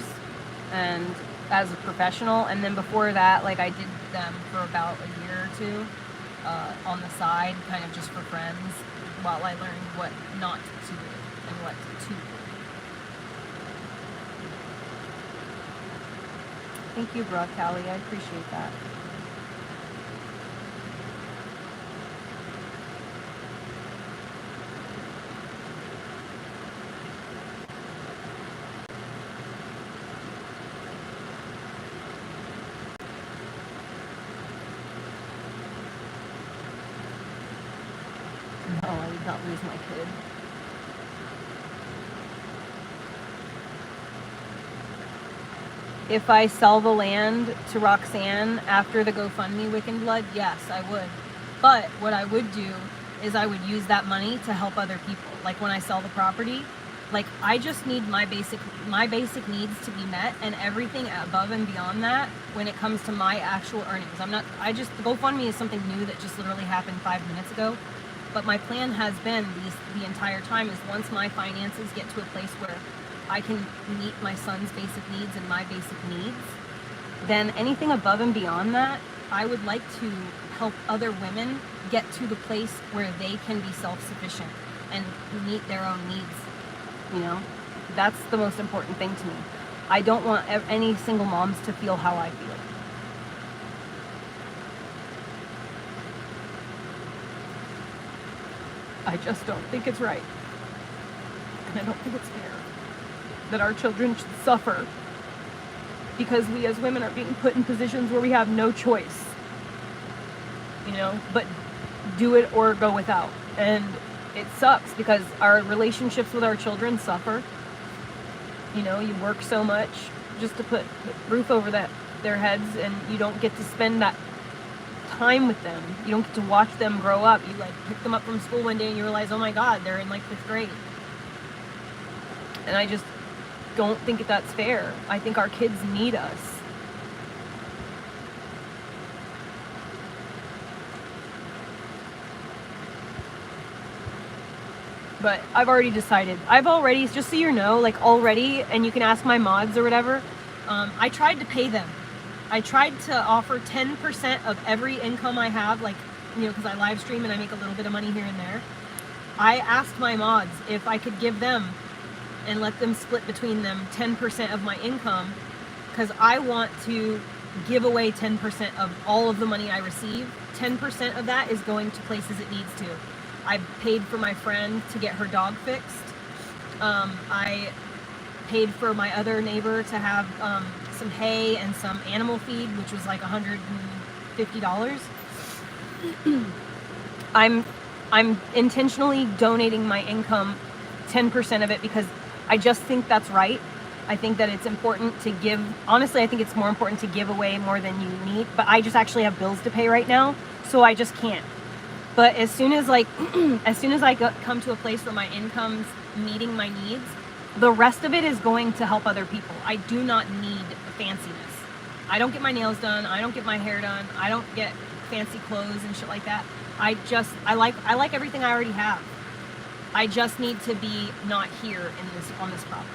and as a professional, and then before that, like, I did them for about a year or two on the side, kind of just for friends, while I learned what not to do and what to do. Thank you, Broad Callie. I appreciate that. not lose my kid. If I sell the land to Roxanne after the GoFundMe Wiccan Blood, yes, I would. But what I would do is I would use that money to help other people. Like when I sell the property, like I just need my basic needs to be met, and everything above and beyond that when it comes to my actual earnings. The GoFundMe is something new that just literally happened 5 minutes ago. But my plan has been the entire time is once my finances get to a place where I can meet my son's basic needs and my basic needs, then anything above and beyond that, I would like to help other women get to the place where they can be self-sufficient and meet their own needs. You know, that's the most important thing to me. I don't want any single moms to feel how I feel. I just don't think it's right. And I don't think it's fair that our children should suffer because we as women are being put in positions where we have no choice, you know, but do it or go without. And it sucks because our relationships with our children suffer. You know, you work so much just to put a roof over their heads, and you don't get to spend that time with them. You don't get to watch them grow up. You like pick them up from school one day and you realize, oh my God, they're in like 5th grade. And I just don't think that's fair. I think our kids need us. But I've already decided. Just so you know, like already, and you can ask my mods or whatever, I tried to pay them. I tried to offer 10% of every income I have, like, you know, because I live stream and I make a little bit of money here and there. I asked my mods if I could give them and let them split between them 10% of my income, because I want to give away 10% of all of the money I receive. 10% of that is going to places it needs to. I paid for my friend to get her dog fixed. I paid for my other neighbor to have some hay and some animal feed, which was like $150. I'm intentionally donating my income, 10% of it, because I just think that's right. I think that it's important to give. Honestly, I think it's more important to give away more than you need. But I just actually have bills to pay right now, so I just can't. But as soon as I come to a place where my income's meeting my needs, the rest of it is going to help other people. I do not need fanciness. I don't get my nails done. I don't get my hair done. I don't get fancy clothes and shit like that. I like everything I already have. I just need to be not here on this property.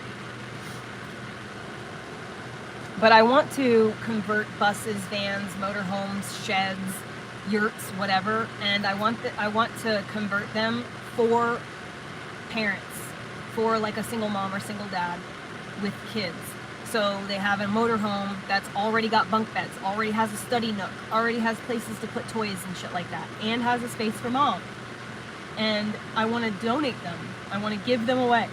But I want to convert buses, vans, motorhomes, sheds, yurts, whatever, and I want to convert them for parents, for like a single mom or single dad with kids. So they have a motorhome that's already got bunk beds, already has a study nook, already has places to put toys and shit like that, and has a space for mom. And I want to donate them. I want to give them away.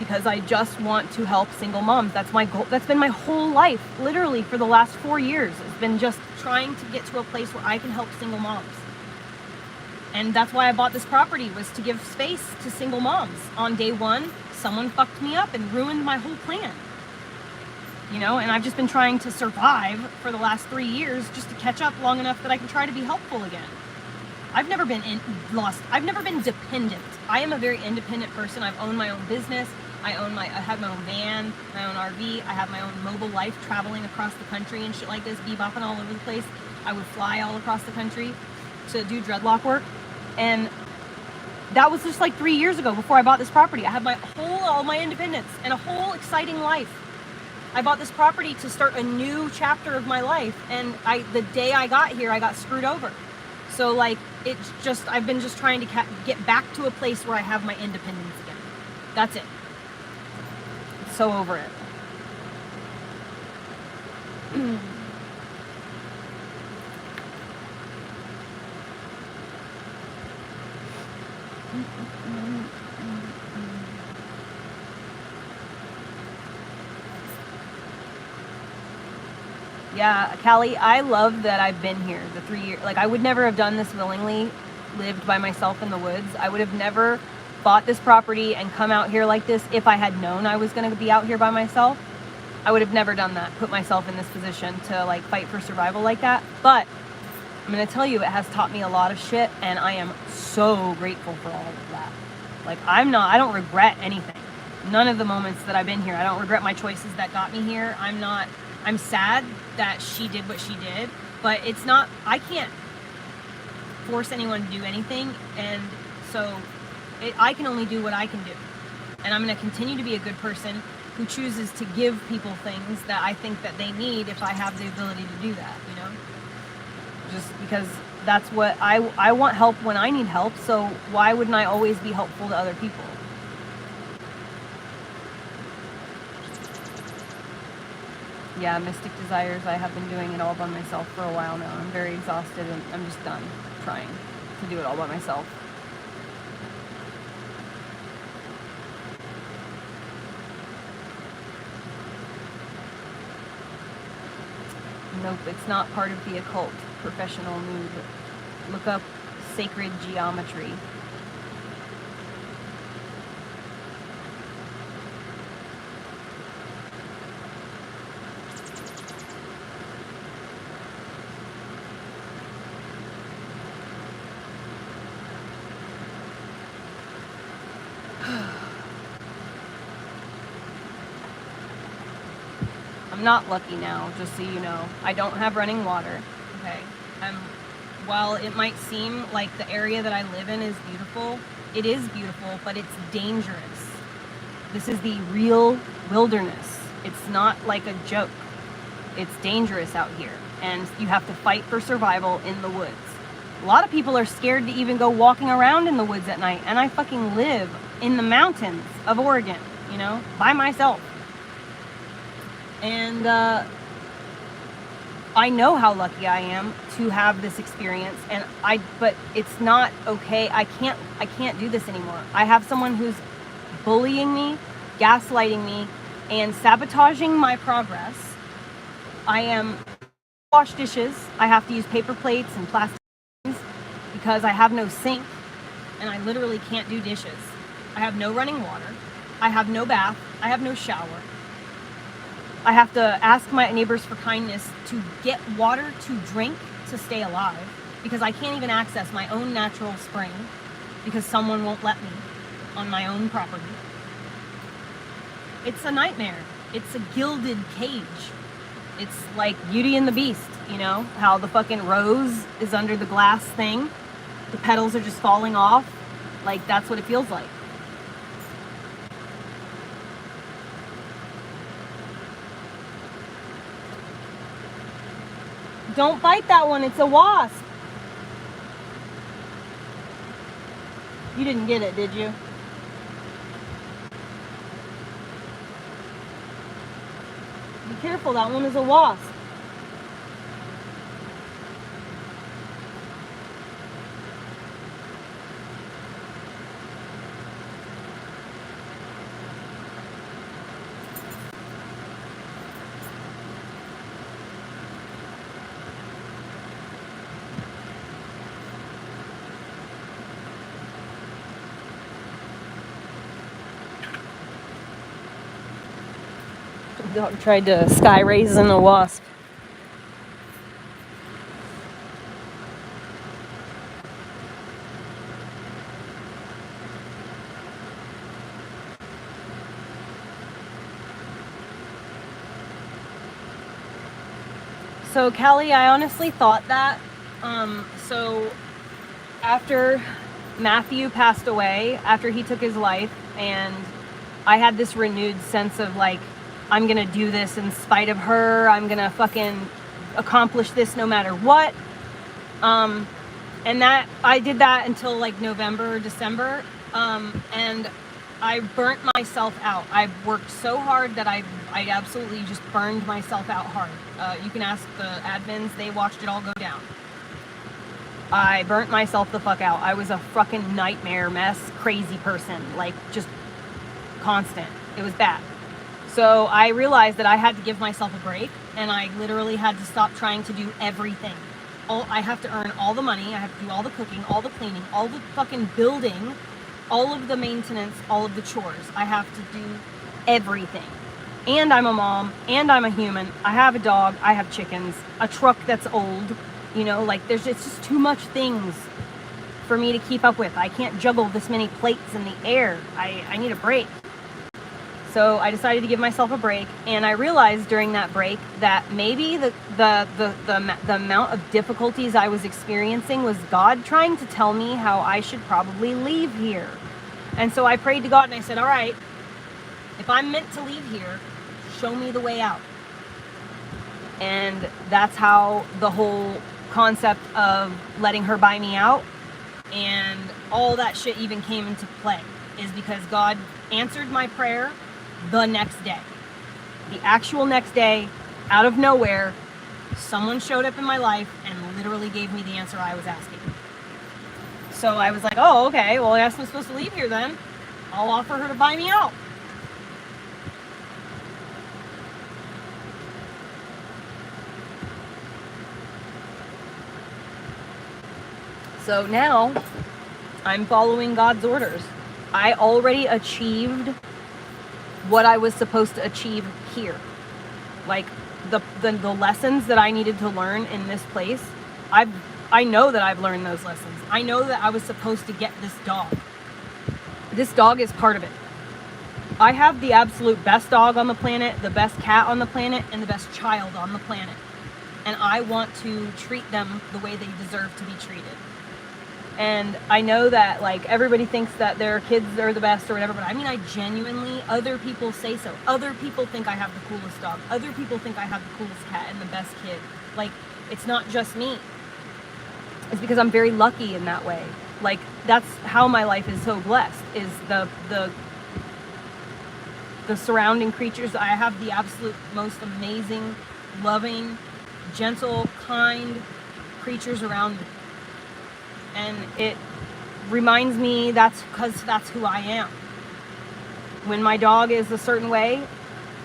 Because I just want to help single moms. That's my goal. That's been my whole life, literally for the last 4 years. It's been just trying to get to a place where I can help single moms. And that's why I bought this property, was to give space to single moms. On day one, someone fucked me up and ruined my whole plan. You know, and I've just been trying to survive for the last 3 years just to catch up long enough that I can try to be helpful again. I've never been I've never been dependent. I am a very independent person. I've owned my own business. I have my own van, my own RV. I have my own mobile life, traveling across the country and shit like this, bebopping all over the place. I would fly all across the country to do dreadlock work. And that was just like 3 years ago before I bought this property. I had all my independence and a whole exciting life. I bought this property to start a new chapter of my life. And the day I got here, I got screwed over. So like, I've been just trying to get back to a place where I have my independence again. That's it. So over it. Yeah, Callie, I love that I've been here the 3 years. Like, I would never have done this willingly lived by myself in the woods. I would have never bought this property and come out here like this if I had known I was going to be out here by myself. I would have never done that, put myself in this position to like fight for survival like that. But I'm going to tell you, it has taught me a lot of shit, and I am so grateful for all of that. Like, I don't regret anything. None of the moments that I've been here. I don't regret my choices that got me here. I'm sad that she did what she did, but it's not, I can't force anyone to do anything, and so I can only do what I can do. And I'm going to continue to be a good person who chooses to give people things that I think that they need if I have the ability to do that, you know? Just because that's what I want help when I need help, so why wouldn't I always be helpful to other people? Yeah, Mystic Desires, I have been doing it all by myself for a while now. I'm very exhausted and I'm just done trying to do it all by myself. Nope, it's not part of the occult. Professional nude. Look up sacred geometry. I'm not lucky now, just so you know. I don't have running water, okay? While it might seem like the area that I live in is beautiful, it is beautiful, but it's dangerous. This is the real wilderness. It's not like a joke. It's dangerous out here, and you have to fight for survival in the woods. A lot of people are scared to even go walking around in the woods at night, and I fucking live in the mountains of Oregon, you know, by myself. And I know how lucky I am to have this experience, but it's not okay. I can't do this anymore. I have someone who's bullying me, gaslighting me, and sabotaging my progress. I am wash dishes. I have to use paper plates and plastic because I have no sink, and I literally can't do dishes. I have no running water. I have no bath. I have no shower. I have to ask my neighbors for kindness to get water to drink to stay alive, because I can't even access my own natural spring because someone won't let me on my own property. It's a nightmare. It's a gilded cage. It's like Beauty and the Beast, you know, how the fucking rose is under the glass thing. The petals are just falling off. Like, that's what it feels like. Don't bite that one, it's a wasp. You didn't get it, did you? Be careful, that one is a wasp. Dog tried to sky raise in a wasp. So Callie, I honestly thought that. So after Matthew passed away, after he took his life, and I had this renewed sense of like, I'm gonna do this in spite of her. I'm gonna fucking accomplish this no matter what. And that I did that until like November or December. And I burnt myself out. I worked so hard that I absolutely just burned myself out hard. You can ask the admins, they watched it all go down. I burnt myself the fuck out. I was a fucking nightmare mess, crazy person, like just constant. It was bad. So I realized that I had to give myself a break, and I literally had to stop trying to do everything. I have to earn all the money, I have to do all the cooking, all the cleaning, all the fucking building, all of the maintenance, all of the chores. I have to do everything. And I'm a mom, and I'm a human. I have a dog, I have chickens, a truck that's old, you know, like it's just too much things for me to keep up with. I can't juggle this many plates in the air. I need a break. So I decided to give myself a break, and I realized during that break that maybe the amount of difficulties I was experiencing was God trying to tell me how I should probably leave here. And so I prayed to God and I said, all right, if I'm meant to leave here, show me the way out. And that's how the whole concept of letting her buy me out and all that shit even came into play, is because God answered my prayer the next day. The actual next day, out of nowhere, someone showed up in my life and literally gave me the answer I was asking. So I was like, oh, okay, well, I guess I'm supposed to leave here then. I'll offer her to buy me out. So now I'm following God's orders. I already achieved what I was supposed to achieve here. Like the lessons that I needed to learn in this place, I know that I've learned those lessons. I know that I was supposed to get this dog. This dog is part of it. I have the absolute best dog on the planet, the best cat on the planet, and the best child on the planet. And I want to treat them the way they deserve to be treated. And I know that, like, everybody thinks that their kids are the best or whatever, but I mean, I genuinely, other people say so. Other people think I have the coolest dog. Other people think I have the coolest cat and the best kid. Like, it's not just me. It's because I'm very lucky in that way. Like, that's how my life is so blessed, is the surrounding creatures. I have the absolute most amazing, loving, gentle, kind creatures around me. And it reminds me that's who I am. When my dog is a certain way,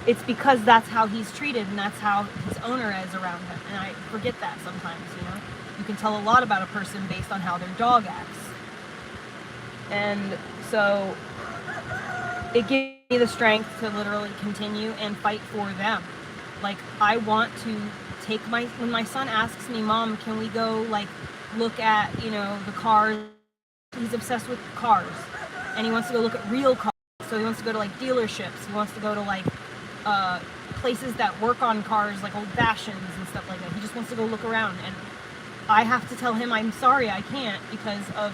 it's because that's how he's treated and that's how his owner is around him. And I forget that sometimes, you know. You can tell a lot about a person based on how their dog acts. And so it gives me the strength to literally continue and fight for them. Like, I want to take when my son asks me, Mom, can we go, like, look at, you know, the cars. He's obsessed with cars and he wants to go look at real cars. So he wants to go to, like, dealerships. He wants to go to, like, places that work on cars, like old fashions and stuff like that. He just wants to go look around, and I have to tell him I'm sorry, I can't, because of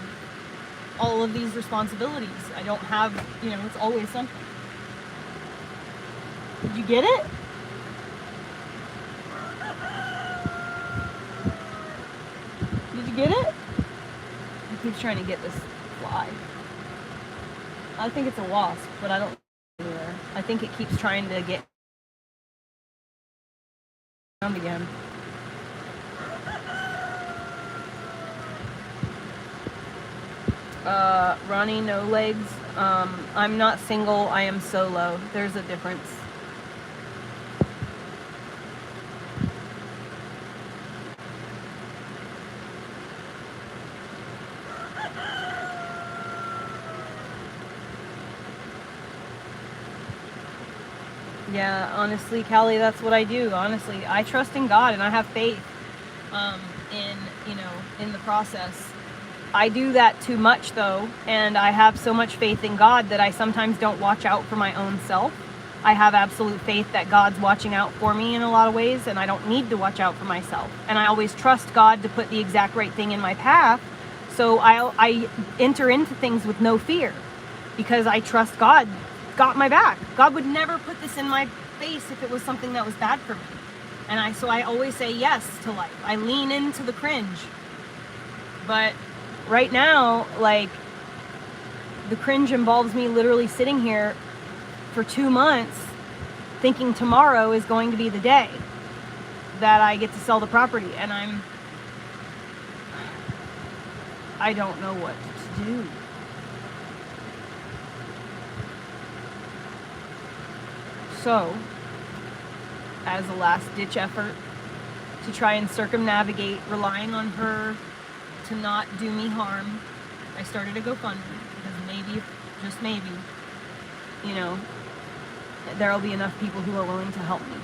all of these responsibilities. I don't have, you know, it's always something. Did you get it? Did you get it? He keeps trying to get this fly. I think it's a wasp, but I don't anywhere. I think it keeps trying to get around again. Ronnie No Legs. I'm not single, I am solo. There's a difference. Yeah, honestly, Callie, that's what I do. Honestly, I trust in God and I have faith in the process. I do that too much, though, and I have so much faith in God that I sometimes don't watch out for my own self. I have absolute faith that God's watching out for me in a lot of ways, and I don't need to watch out for myself. And I always trust God to put the exact right thing in my path, so I enter into things with no fear, because I trust God got my back. God would never put this in my face if it was something that was bad for me. And so I always say yes to life. I lean into the cringe. But right now, like, the cringe involves me literally sitting here for 2 months thinking tomorrow is going to be the day that I get to sell the property, and I don't know what to do. So, as a last ditch effort to to try and circumnavigate relying on her to not do me harm, I started a GoFundMe because maybe, just maybe, you know, there'll be enough people who are willing to help me.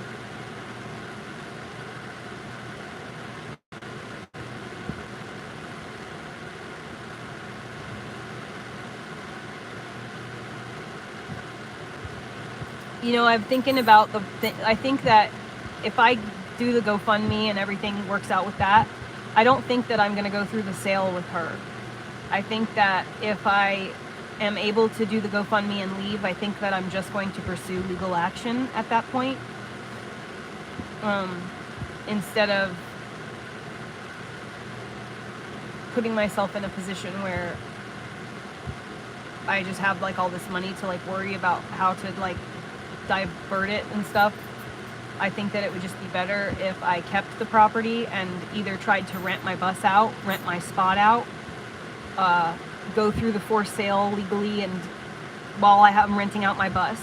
You know, I'm thinking about I think that if I do the GoFundMe and everything works out with that, I don't think that I'm going to go through the sale with her. I think that if I am able to do the GoFundMe and leave, I think that I'm just going to pursue legal action at that point. Instead of putting myself in a position where I just have like all this money to like worry about how to like divert it and stuff. I think that it would just be better if I kept the property and either tried to rent my bus out, rent my spot out, go through the forced sale legally, and while I'm renting out my bus,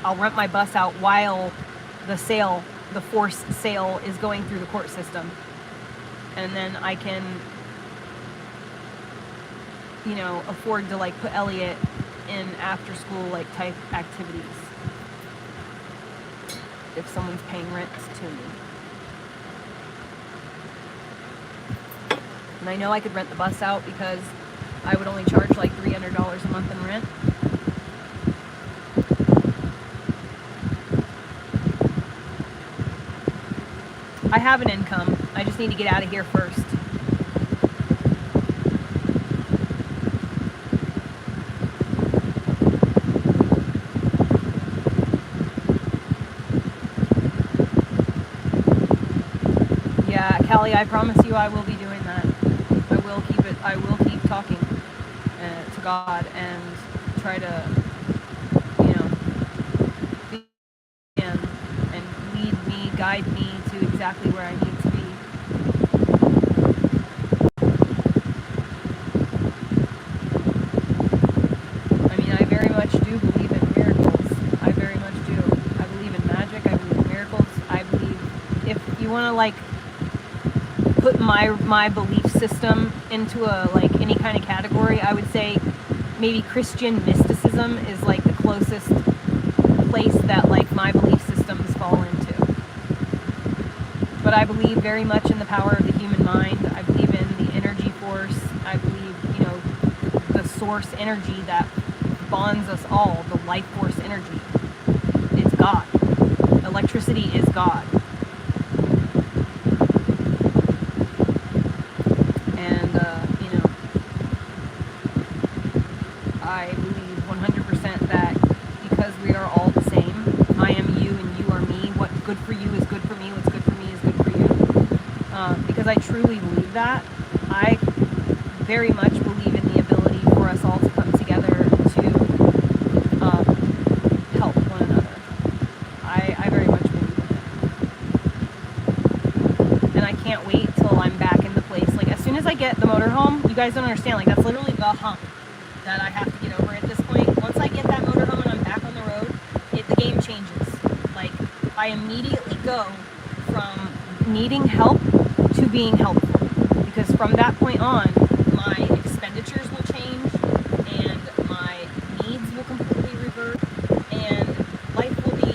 I'll rent my bus out while the forced sale is going through the court system. And then I can, you know, afford to like put Elliot in after school like type activities if someone's paying rent to me. And I know I could rent the bus out because I would only charge like $300 a month in rent. I have an income. I just need to get out of here first. Callie, I promise you I will be doing that. I will keep talking to God and try to, you know, be Him and lead me, guide me to exactly where I need to be. I mean, I very much do believe in miracles. I very much do. I believe in magic. I believe in miracles. I believe if you want to like put my belief system into a like any kind of category, I would say maybe Christian mysticism is like the closest place that like my belief systems fall into. But I believe very much in the power of the human mind. I believe in the energy force. I believe, you know, the source energy that bonds us all, the life force energy. It's God. Electricity is God. I believe 100% that because we are all the same, I am you and you are me, what's good for you is good for me, what's good for me is good for you. Because I truly believe that. I very much believe in the ability for us all to come together to help one another. I very much believe in it. And I can't wait till I'm back in the place. Like, as soon as I get the motorhome, you guys don't understand, like, that's literally the hump that I have to get over at this point. Once I get that motorhome and I'm back on the road, the game changes. Like, I immediately go from needing help to being helpful. Because from that point on, my expenditures will change and my needs will completely revert, and life will be,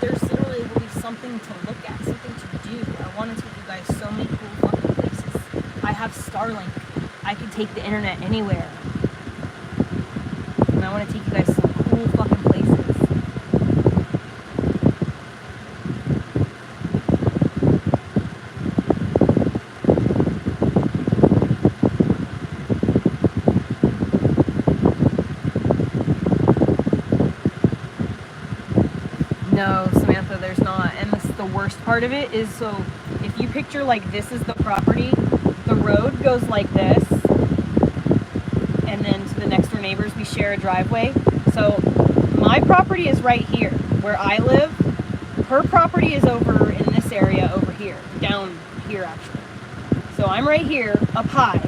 there's literally will be something to look at, something to do. I want to take you guys so many cool fucking places. I have Starlink. I can take the internet anywhere. I want to take you guys to some cool fucking places. No, Samantha, there's not. And the worst part of it is, so if you picture like this is the property, the road goes like this, and then to the next door neighbors, we share a driveway. So my property is right here where I live. Her property is over in this area over here, down here actually. So I'm right here, up high.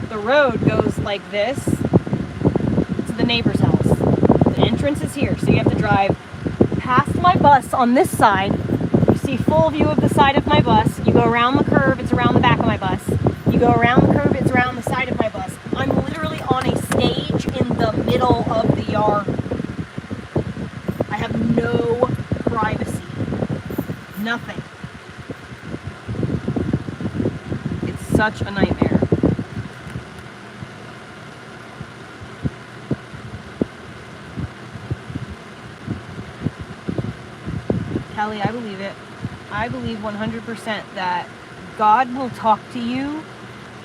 The road goes like this to the neighbor's house. The entrance is here, so you have to drive past my bus on this side. You see full view of the side of my bus. You go around the curve, it's around the back of my bus. You go around the curve, it's around the side of my bus. I'm literally on a stage in the middle of the yard. I have no privacy. Nothing. It's such a nightmare. Kelly, I believe it. I believe 100% that God will talk to you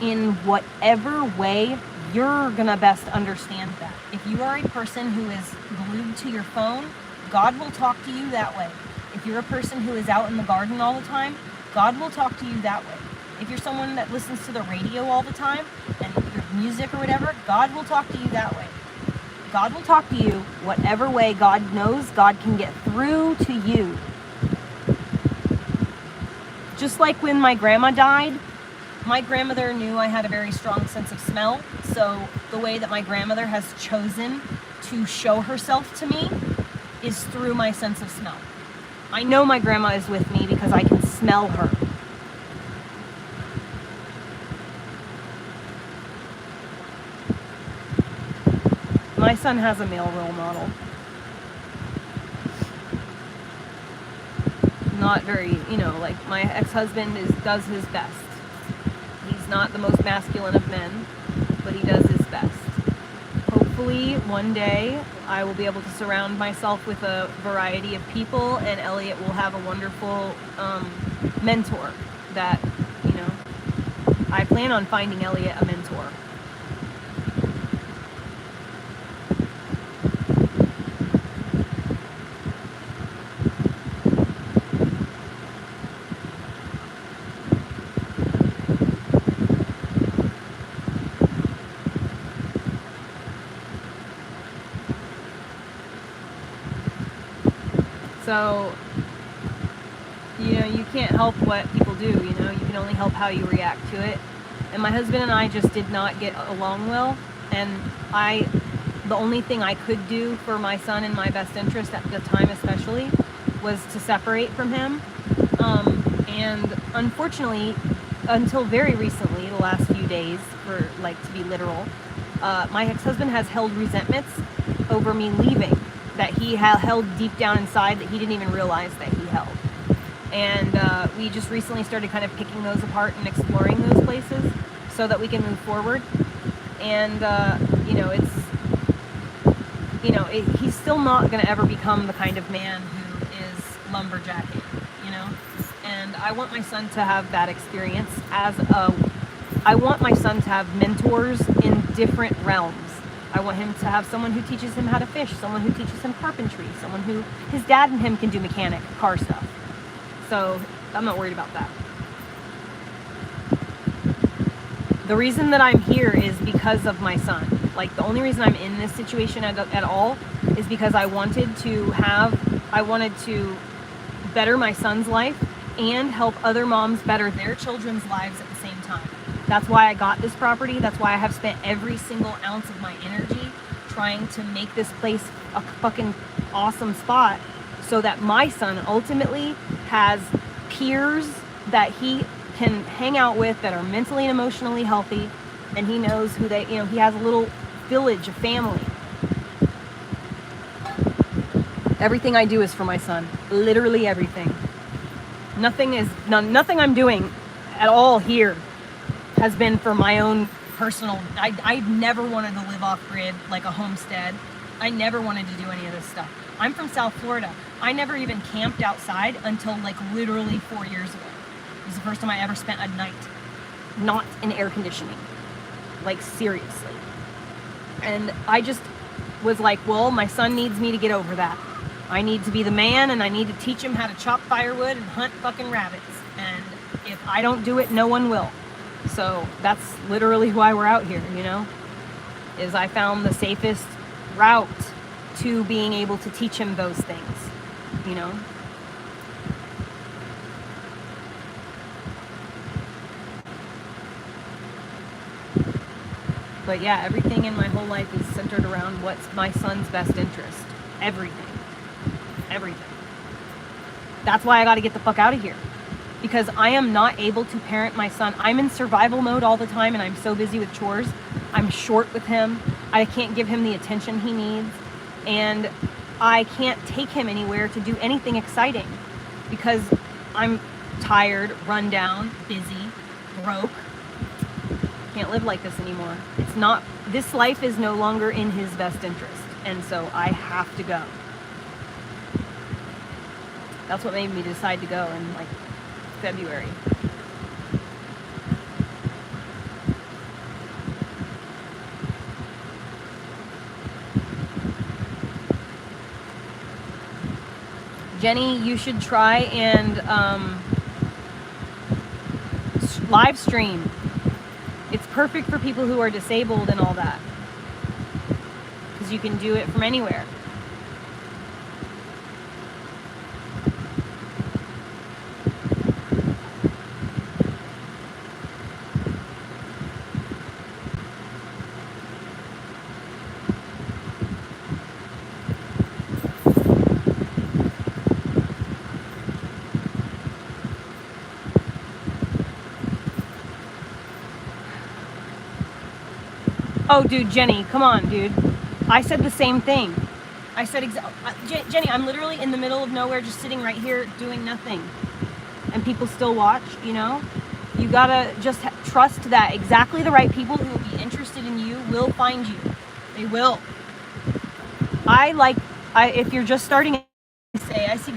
in whatever way you're gonna best understand that. If you are a person who is glued to your phone, God will talk to you that way. If you're a person who is out in the garden all the time, God will talk to you that way. If you're someone that listens to the radio all the time and your music or whatever, God will talk to you that way. God will talk to you whatever way God knows God can get through to you. Just like when my grandma died, my grandmother knew I had a very strong sense of smell. So the way that my grandmother has chosen to show herself to me is through my sense of smell. I know my grandma is with me because I can smell her. My son has a male role model. Not very, like my ex-husband does his best. He's not the most masculine of men, but he does his best. Hopefully one day I will be able to surround myself with a variety of people, and Elliot will have a wonderful mentor that, I plan on finding Elliot a mentor. So, you can't help what people do, you can only help how you react to it. And my husband and I just did not get along well, and the only thing I could do for my son in my best interest at the time especially was to separate from him. And unfortunately, until very recently, the last few days, to be literal, my ex-husband has held resentments over me leaving that he held deep down inside that he didn't even realize that he held. And we just recently started kind of picking those apart and exploring those places so that we can move forward. And, he's still not going to ever become the kind of man who is lumberjacking, And I want my son to have that experience I want my son to have mentors in different realms. I want him to have someone who teaches him how to fish, someone who teaches him carpentry, someone who, his dad and him can do mechanic, car stuff. So I'm not worried about that. The reason that I'm here is because of my son. Like, the only reason I'm in this situation at all is because I wanted to better my son's life and help other moms better their children's lives at the same time. That's why I got this property. That's why I have spent every single ounce of my energy trying to make this place a fucking awesome spot so that my son ultimately has peers that he can hang out with that are mentally and emotionally healthy, and he knows who he has a little village, a family. Everything I do is for my son. Literally everything. Nothing I'm doing at all here has been for my own personal. I never wanted to live off grid like a homestead. I never wanted to do any of this stuff. I'm from South Florida. I never even camped outside until literally 4 years ago. It was the first time I ever spent a night not in air conditioning. Seriously. And I just was like, well, my son needs me to get over that. I need to be the man, and I need to teach him how to chop firewood and hunt fucking rabbits. And if I don't do it, no one will. So that's literally why we're out here, is I found the safest route to being able to teach him those things, But yeah, everything in my whole life is centered around what's my son's best interest. Everything. That's why I got to get the fuck out of here. Because I am not able to parent my son. I'm in survival mode all the time, and I'm so busy with chores. I'm short with him. I can't give him the attention he needs. And I can't take him anywhere to do anything exciting because I'm tired, run down, busy, broke. Can't live like this anymore. It's not, this life is no longer in his best interest. And so I have to go. That's what made me decide to go in like February. Jenny, you should try and live stream. It's perfect for people who are disabled and all that. Because you can do it from anywhere. Oh, dude, Jenny, come on, dude. I said the same thing. I said, Jenny, I'm literally in the middle of nowhere, just sitting right here doing nothing. And people still watch, you know? You gotta just trust that exactly the right people who will be interested in you will find you. They will. If you're just starting, I see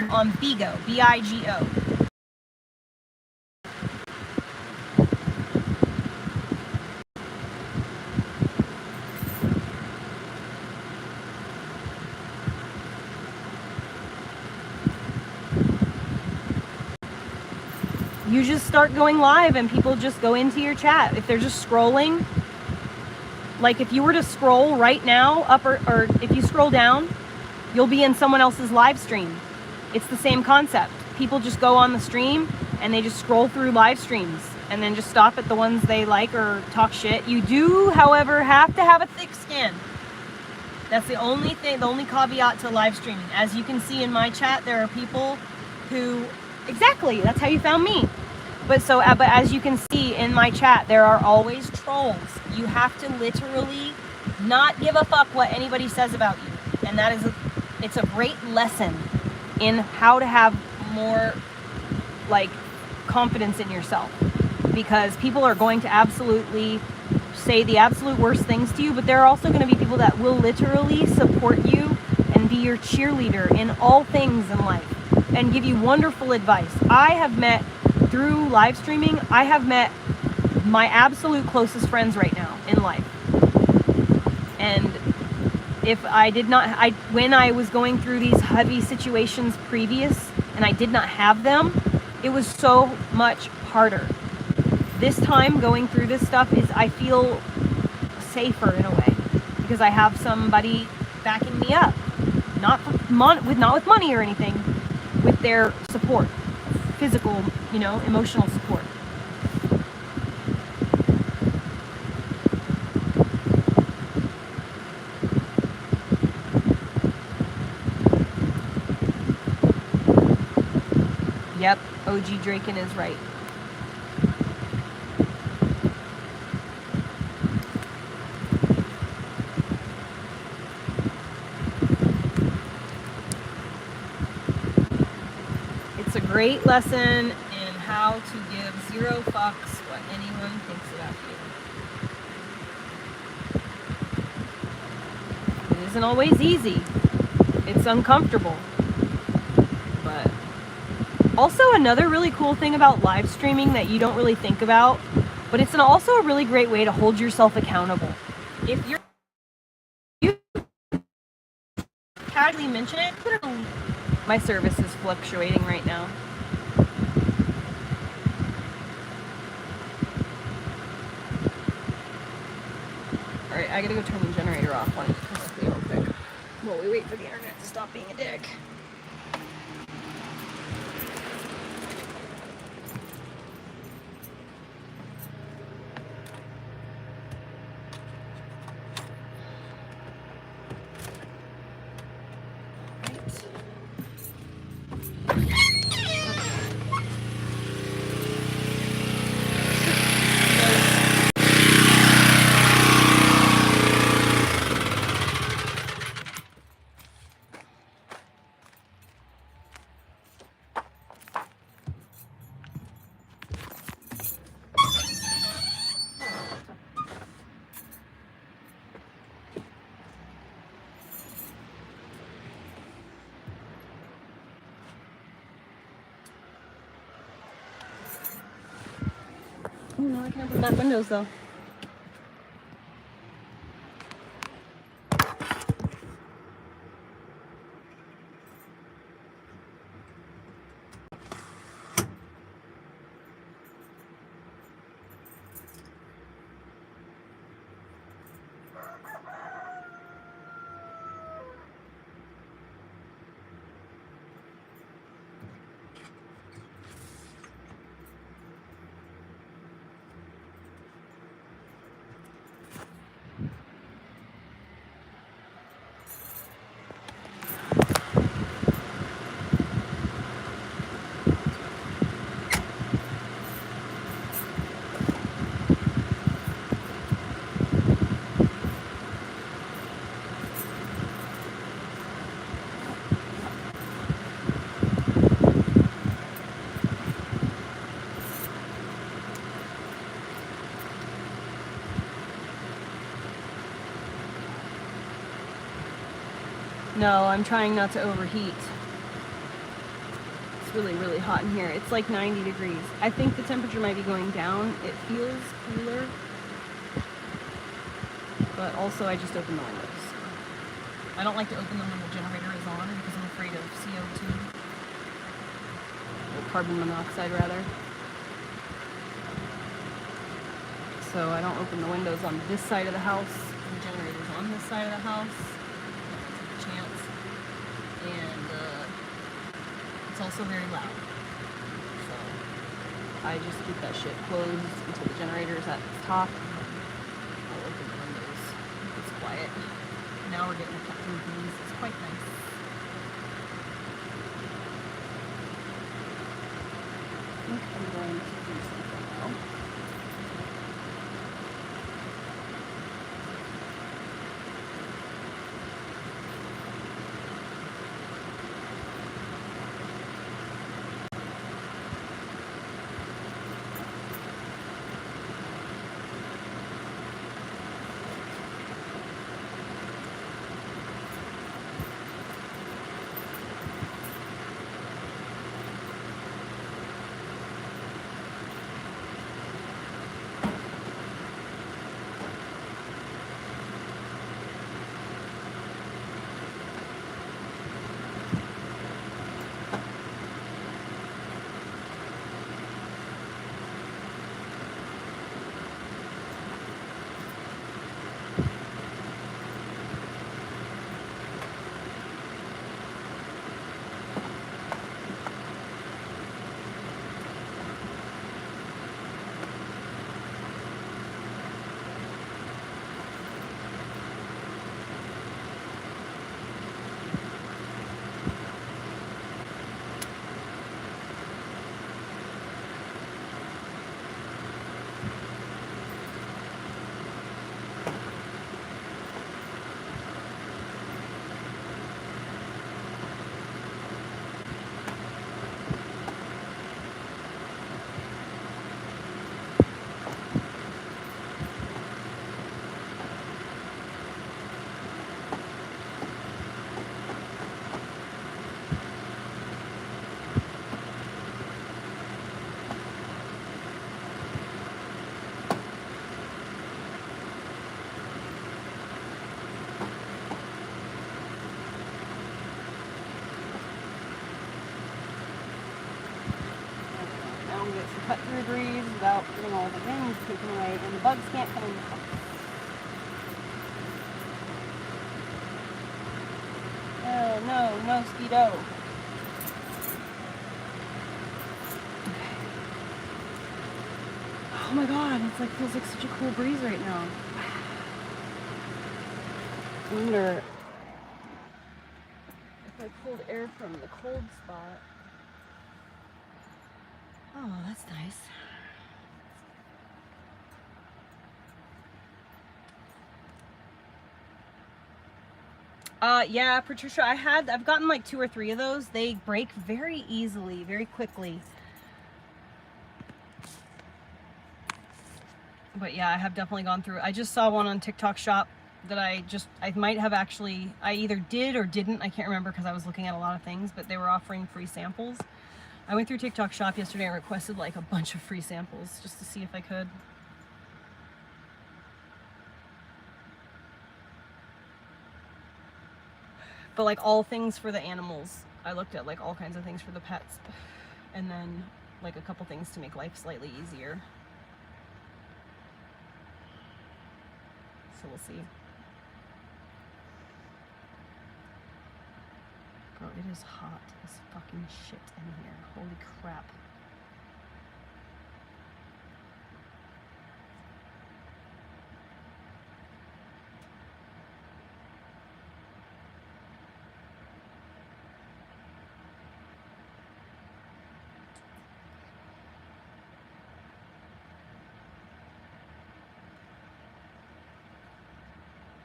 on Bigo, B-I-G-O. You just start going live and people just go into your chat. If they're just scrolling, like if you were to scroll right now up or if you scroll down, you'll be in someone else's live stream. It's the same concept. People just go on the stream and they just scroll through live streams and then just stop at the ones they like or talk shit. You do, however, have to have a thick skin. That's the only thing, the only caveat to live streaming. As you can see in my chat, there are people who, exactly, that's how you found me. But as you can see in my chat, there are always trolls. You have to literally not give a fuck what anybody says about you. And that is, it's a great lesson in how to have more like confidence in yourself. Because people are going to absolutely say the absolute worst things to you, but there are also going to be people that will literally support you and be your cheerleader in all things in life and give you wonderful advice. I have met, through live streaming, I have met my absolute closest friends right now in life. And if I did not, when I was going through these heavy situations previous and I did not have them, it was so much harder. This time going through this stuff is, I feel safer in a way because I have somebody backing me up, not with money or anything, with their support, physical, emotional support. Yep, OG Draken is right. It's a great lesson in how to give zero fucks what anyone thinks about you. It isn't always easy. It's uncomfortable. But also another really cool thing about live streaming that you don't really think about, but it's also a really great way to hold yourself accountable. If you casually mention it, my service is fluctuating right now. Alright, I gotta go turn the generator off. Why don't you come with me real quick while we wait for the internet to stop being a dick. Oh no, I can't open back windows though. No, I'm trying not to overheat. It's really, really hot in here. It's like 90 degrees. I think the temperature might be going down. It feels cooler. But also I just opened the windows. I don't like to open them when the generator is on because I'm afraid of CO2. Or carbon monoxide rather. So I don't open the windows on this side of the house. The generator's on this side of the house. Chance. And it's also very loud. So I just keep that shit closed until the generator's at the top. I'll open the windows if it's quiet. Now we're getting a couple of bees. It's quite nice. I think I'm going to do something now. Cut through breeze without getting all the winds taken away, and the bugs can't come in the house. Oh no, no mosquito. Okay. Oh my god, it's like feels like such a cool breeze right now. I wonder if I pulled air from the cold spot. Oh, that's nice. Yeah, Patricia, I've gotten like 2 or 3 of those. They break very easily, very quickly. But yeah, I have definitely gone through. I just saw one on TikTok Shop that I might have I either did or didn't. I can't remember because I was looking at a lot of things, but they were offering free samples. I went through TikTok Shop yesterday and requested like a bunch of free samples just to see if I could. But like all things for the animals. I looked at like all kinds of things for the pets. And then like a couple things to make life slightly easier. So we'll see. Bro, it is hot as fucking shit in here. Holy crap.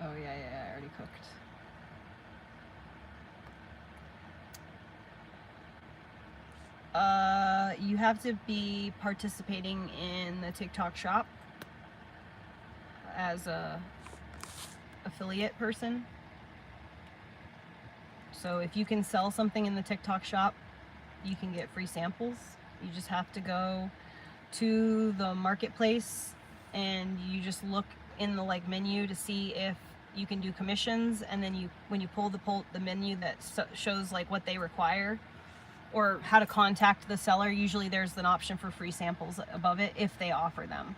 Oh yeah, I already cooked. You have to be participating in the TikTok Shop as a affiliate person. So if you can sell something in the TikTok Shop, you can get free samples. You just have to go to the marketplace and you just look in the like menu to see if you can do commissions, and then when you pull the menu that shows like what they require or how to contact the seller, usually there's an option for free samples above it if they offer them.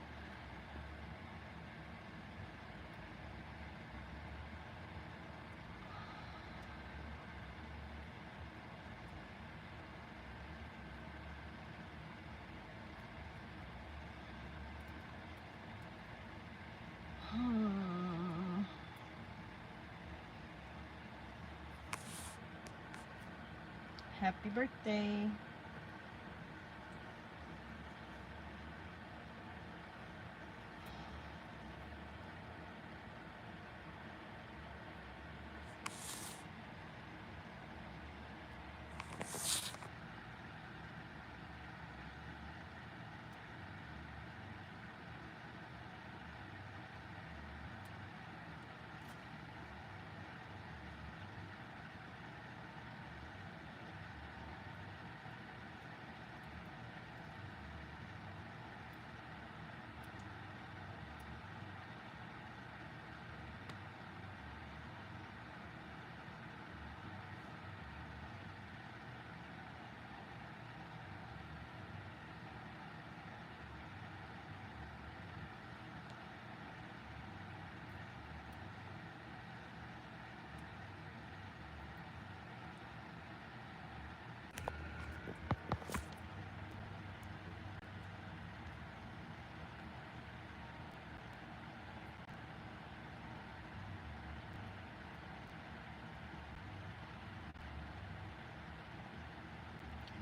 Happy birthday.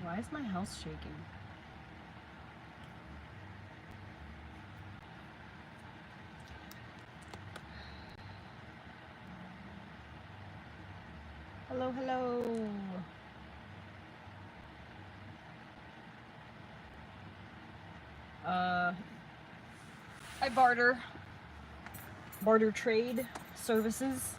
Why is my house shaking? Hello, hello. I barter trade services.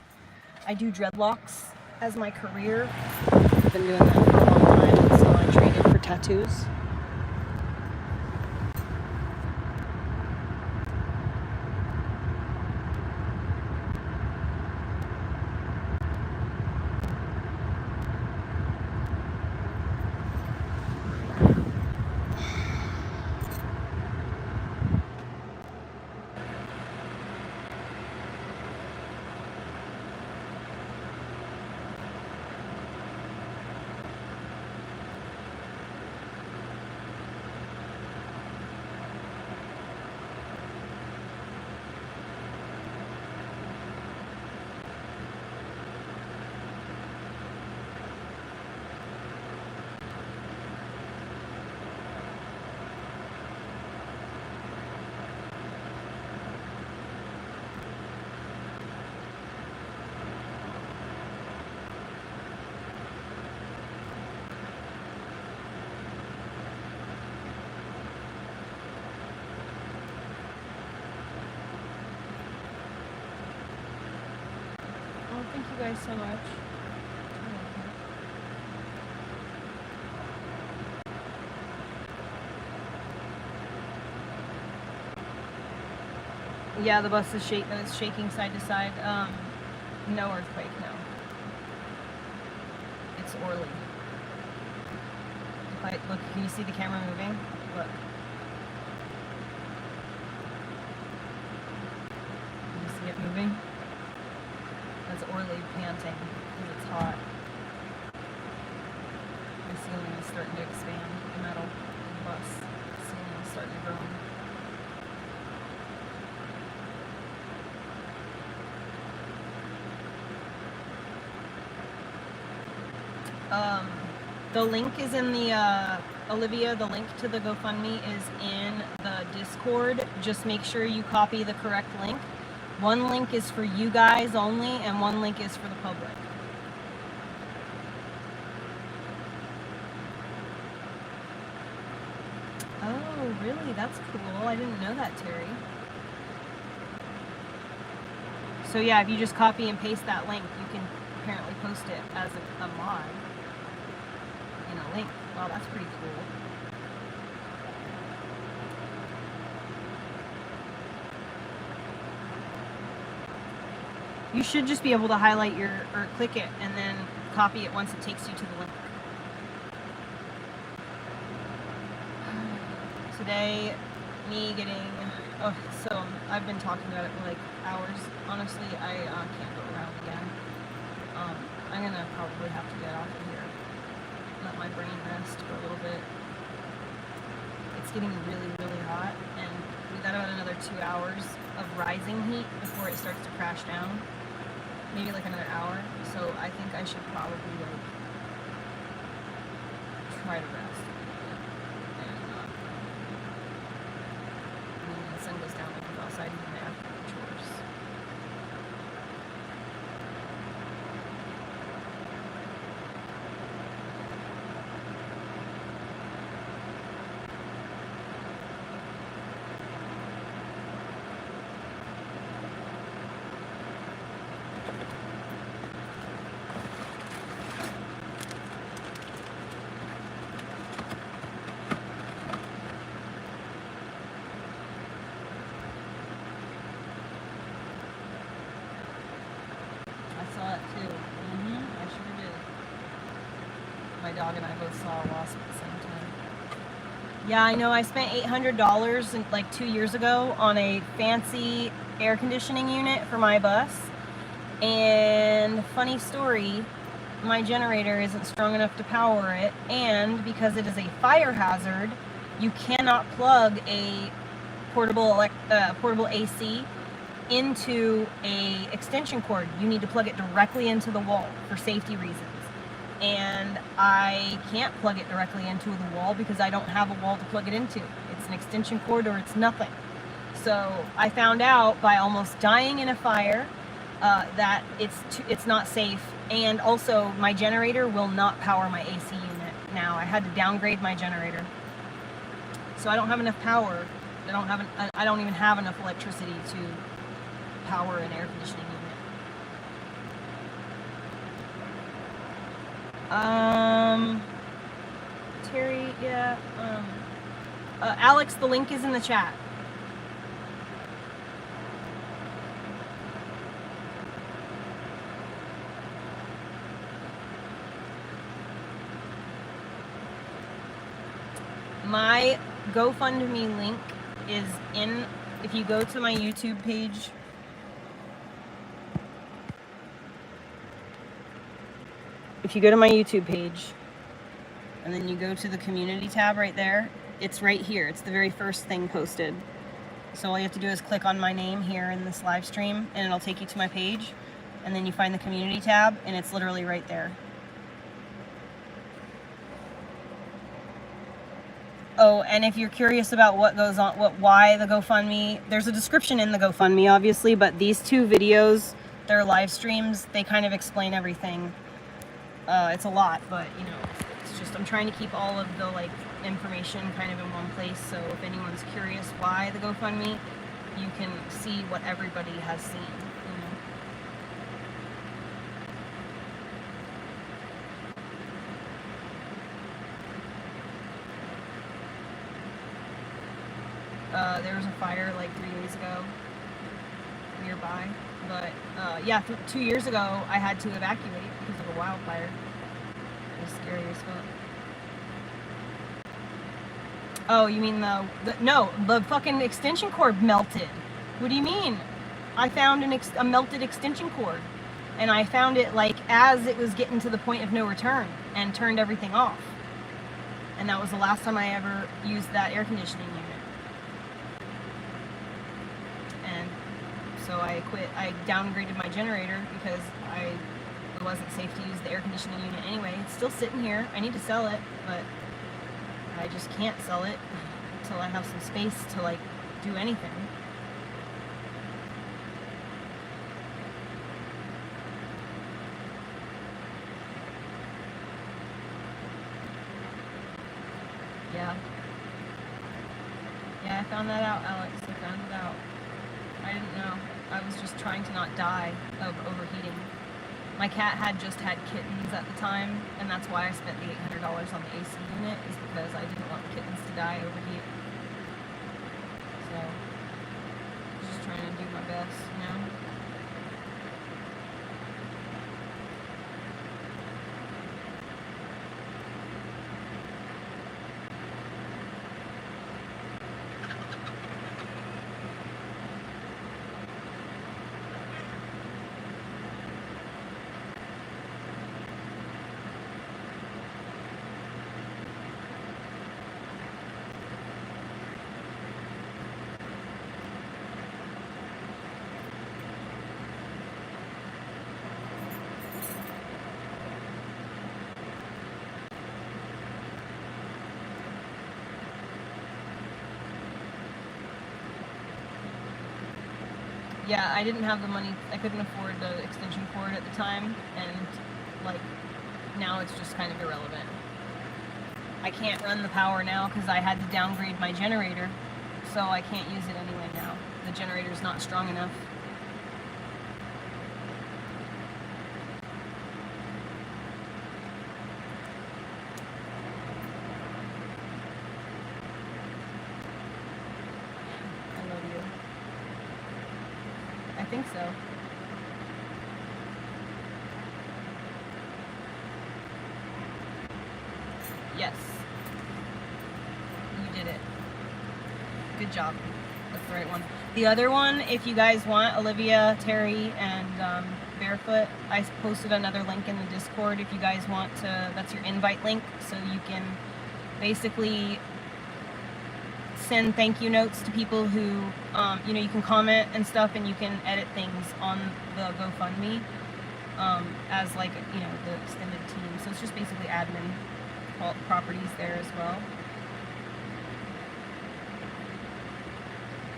I do dreadlocks as my career. I've been doing that for a long time, so I traded for tattoos. Thank you guys so much. Yeah, the bus is it's shaking side to side. No earthquake, no. It's Orly. If I look, can you see the camera moving? Look. Can you see it moving? That's Orly panting because it's hot. The ceiling is starting to expand. The metal in the bus ceiling is starting to grow. The link is in the, Olivia, the link to the GoFundMe is in the Discord. Just make sure you copy the correct link. One link is for you guys only, and one link is for the public. Oh, really? That's cool. I didn't know that, Terry. So yeah, if you just copy and paste that link, you can apparently post it as a mod. A link. Wow, that's pretty cool. You should just be able to highlight or click it and then copy it once it takes you to the link. Today, me getting, so I've been talking about it for like hours. Honestly, I can't go around again. I'm gonna probably have to get off of here. Let my brain rest for a little bit. It's getting really, really hot, and we got about another 2 hours of rising heat before it starts to crash down. Maybe like another hour. So I think I should probably like try to rest. And when the sun goes down, I can go outside and do my afternoon chores. Dog and I both saw a wasp at the same time. Yeah, I know. I spent $800 like 2 years ago on a fancy air conditioning unit for my bus. And funny story, my generator isn't strong enough to power it, and because it is a fire hazard, you cannot plug a portable AC into a extension cord. You need to plug it directly into the wall for safety reasons. And I can't plug it directly into the wall because I don't have a wall to plug it into. It's an extension cord or it's nothing. So I found out by almost dying in a fire that it's not safe, and also my generator will not power my AC unit now. I had to downgrade my generator, so I don't have enough power. I don't even have enough electricity to power an air conditioning unit. Terry, yeah, Alex, the link is in the chat. My GoFundMe link is in, if you go to my YouTube page, if you go to my YouTube page and then you go to the community tab right there, it's right here. It's the very first thing posted. So all you have to do is click on my name here in this live stream and it'll take you to my page, and then you find the community tab and it's literally right there. Oh, and if you're curious about what goes on, why the GoFundMe, there's a description in the GoFundMe obviously, but these two videos, they're live streams, they kind of explain everything. It's a lot, but you know, it's just, I'm trying to keep all of the like information kind of in one place, so if anyone's curious why the GoFundMe, you can see what everybody has seen, you know. There was a fire like 3 days ago nearby. But yeah, 2 years ago, I had to evacuate because of a wildfire. It was scary as fuck. Oh, you mean the fucking extension cord melted. What do you mean? I found a melted extension cord, and I found it like as it was getting to the point of no return, and turned everything off. And that was the last time I ever used that air conditioning unit. And so I quit. I downgraded my generator because it wasn't safe to use the air conditioning unit anyway. It's still sitting here. I need to sell it, but I just can't sell it until I have some space to like do anything. Yeah, I found that out, Alex. I found it out. I didn't know. I was just trying to not die of overheating. My cat had just had kittens at the time, and that's why I spent the $800 on the AC unit, is because I didn't want the kittens to die overheat. So, just trying to do my best, you know? Yeah, I didn't have the money. I couldn't afford the extension cord at the time, and like now it's just kind of irrelevant. I can't run the power now because I had to downgrade my generator, so I can't use it anyway now. The generator's not strong enough. I think so. Yes. You did it. Good job. That's the right one. The other one, if you guys want, Olivia, Terry, and Barefoot, I posted another link in the Discord if you guys want to. That's your invite link, so you can basically send thank you notes to people who, you can comment and stuff, and you can edit things on the GoFundMe as like, the extended team. So it's just basically admin properties there as well.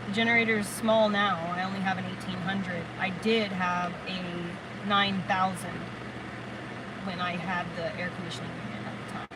The generator is small now. I only have an 1800. I did have a 9000 when I had the air conditioning unit at the time.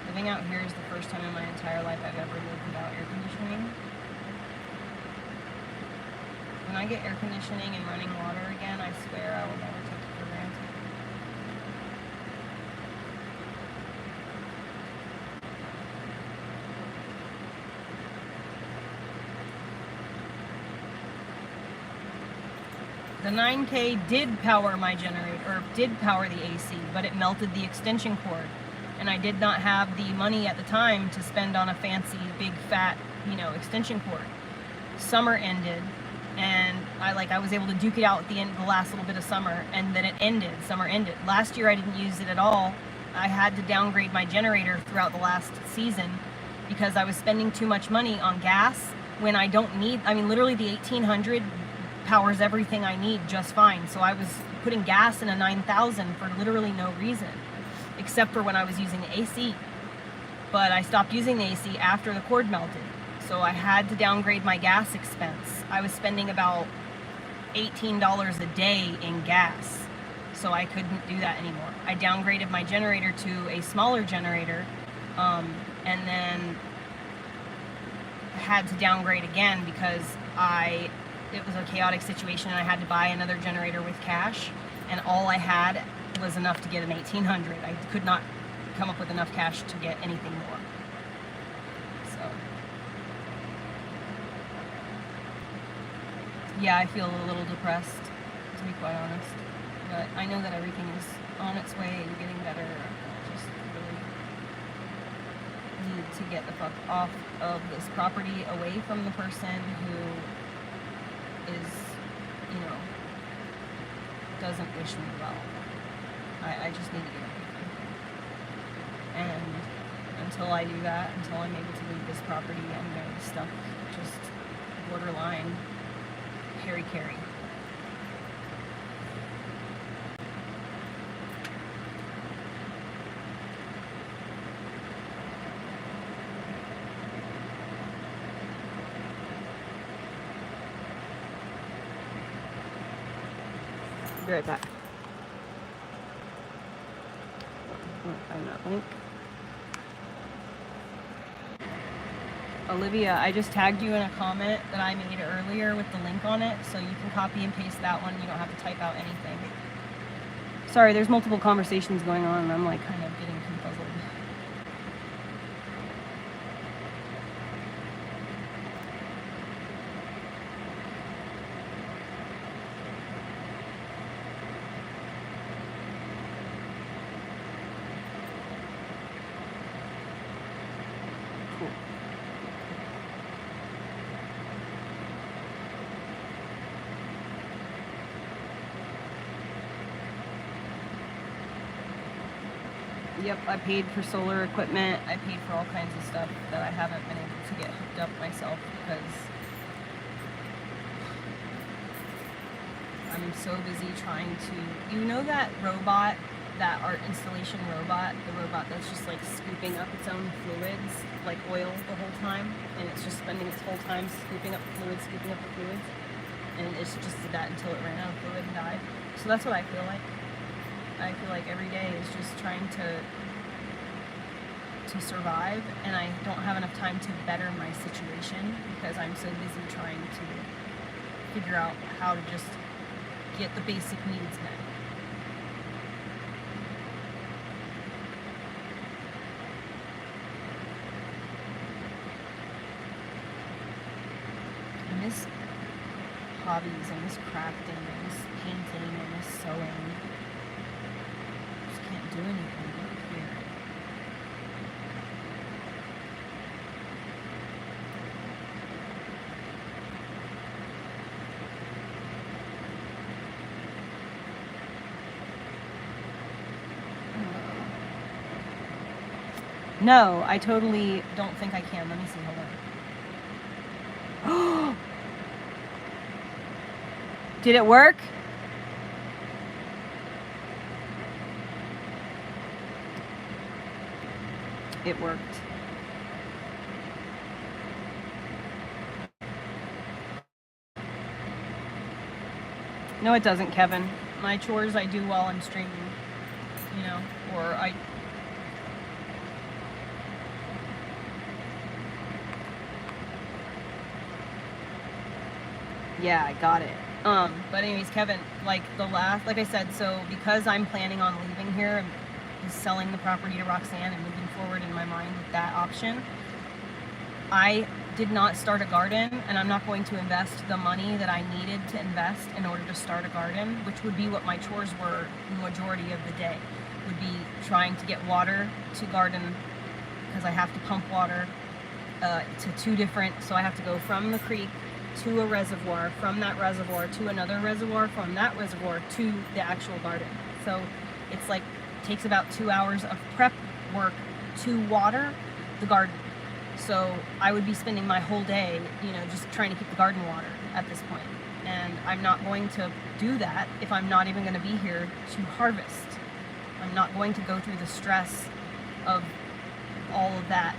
Living out here is the first time in my entire life I've ever lived without air conditioning. When I get air conditioning and running water again, I swear I will never take it for granted. The 9K did power my generator, or did power the AC, but it melted the extension cord. And I did not have the money at the time to spend on a fancy, big, fat, extension cord. Summer ended, and I was able to duke it out at the end of the last little bit of summer, and then it ended. Summer ended. Last year I didn't use it at all. I had to downgrade my generator throughout the last season because I was spending too much money on gas when I don't need. Literally the 1800 powers everything I need just fine. So I was putting gas in a 9000 for literally no reason, except for when I was using the AC. but I stopped using the AC after the cord melted. So I had to downgrade my gas expense. I was spending about $18 a day in gas, so I couldn't do that anymore. I downgraded my generator to a smaller generator, and then had to downgrade again because it was a chaotic situation and I had to buy another generator with cash, and all I had was enough to get an 1800. I could not come up with enough cash to get anything more. So yeah, I feel a little depressed, to be quite honest, but I know that everything is on its way and getting better. I just really need to get the fuck off of this property, away from the person who is, you know, doesn't wish me well. I just need to get away from him. And until I do that, until I'm able to leave this property, I'm going to be stuck just borderline Harry Carey. Be right back. Find that link. Olivia, I just tagged you in a comment that I made earlier with the link on it, so you can copy and paste that one. You don't have to type out anything. Sorry, there's multiple conversations going on, and I'm like kind of getting confuzzled. Yep, I paid for solar equipment. I paid for all kinds of stuff that I haven't been able to get hooked up myself because I'm so busy trying to, you know, that robot, that art installation robot, the robot that's just like scooping up its own fluids, like oil the whole time, and it's just spending its whole time scooping up the fluids, and it's just did that until it ran out of fluid and died. So that's what I feel like. I feel like every day is just trying to survive, and I don't have enough time to better my situation because I'm so busy trying to figure out how to just get the basic needs met. I miss hobbies, I miss crafting, I miss painting, I miss sewing. Can't do anything here. No, I totally don't think I can. Let me see, hold on. Did it work? It worked. No, it doesn't, Kevin. My chores I do while I'm streaming, you know, or yeah, I got it. But anyways, Kevin, like I said, so because I'm planning on leaving here and selling the property to Roxanne and moving forward in my mind with that option, I did not start a garden, and I'm not going to invest the money that I needed to invest in order to start a garden, which would be what my chores were the majority of the day, would be trying to get water to garden, because I have to pump water to two different, so I have to go from the creek to a reservoir, from that reservoir to another reservoir, from that reservoir to the actual garden. So it's like, takes about 2 hours of prep work to water the garden. So I would be spending my whole day, you know, just trying to keep the garden watered at this point. And I'm not going to do that if I'm not even going to be here to harvest. I'm not going to go through the stress of all of that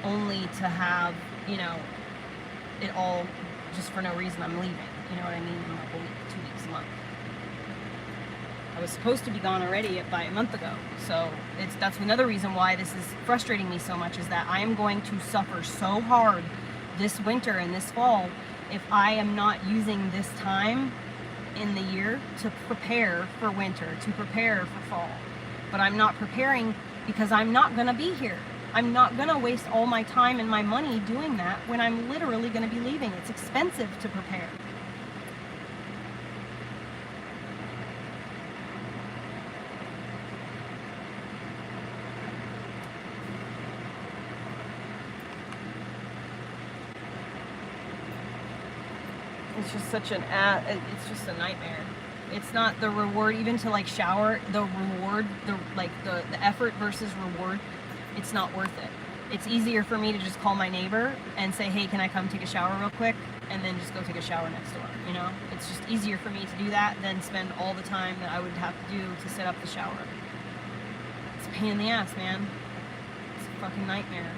only to have, you know, it all just for no reason. I'm leaving, you know what I mean, in like a week, 2 weeks, a month. I was supposed to be gone already by a month ago, so that's another reason why this is frustrating me so much, is that I am going to suffer so hard this winter and this fall if I am not using this time in the year to prepare for winter, to prepare for fall. But I'm not preparing because I'm not gonna be here. I'm not gonna waste all my time and my money doing that when I'm literally gonna be leaving. It's expensive to prepare. It's just such it's just a nightmare. It's not the reward, even to like shower, the reward, the effort versus reward, it's not worth it. It's easier for me to just call my neighbor and say, hey, can I come take a shower real quick? And then just go take a shower next door, you know? It's just easier for me to do that than spend all the time that I would have to do to set up the shower. It's a pain in the ass, man. It's a fucking nightmare.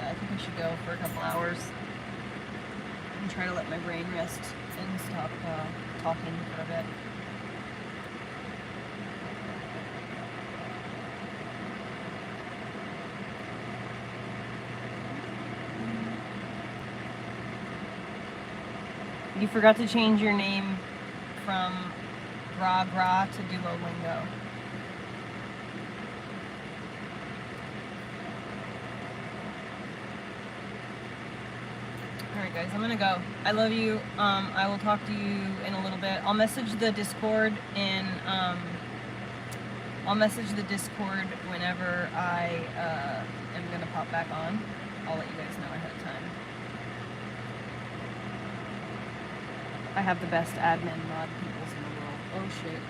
I should go for a couple hours and try to let my brain rest and stop talking for a bit. You forgot to change your name from Gra Gra to Duolingo. Alright guys, I'm gonna go. I love you. I will talk to you in a little bit. I'll message the Discord whenever I am gonna pop back on. I'll let you guys know ahead of time. I have the best admin mod peoples in the world. Oh shit.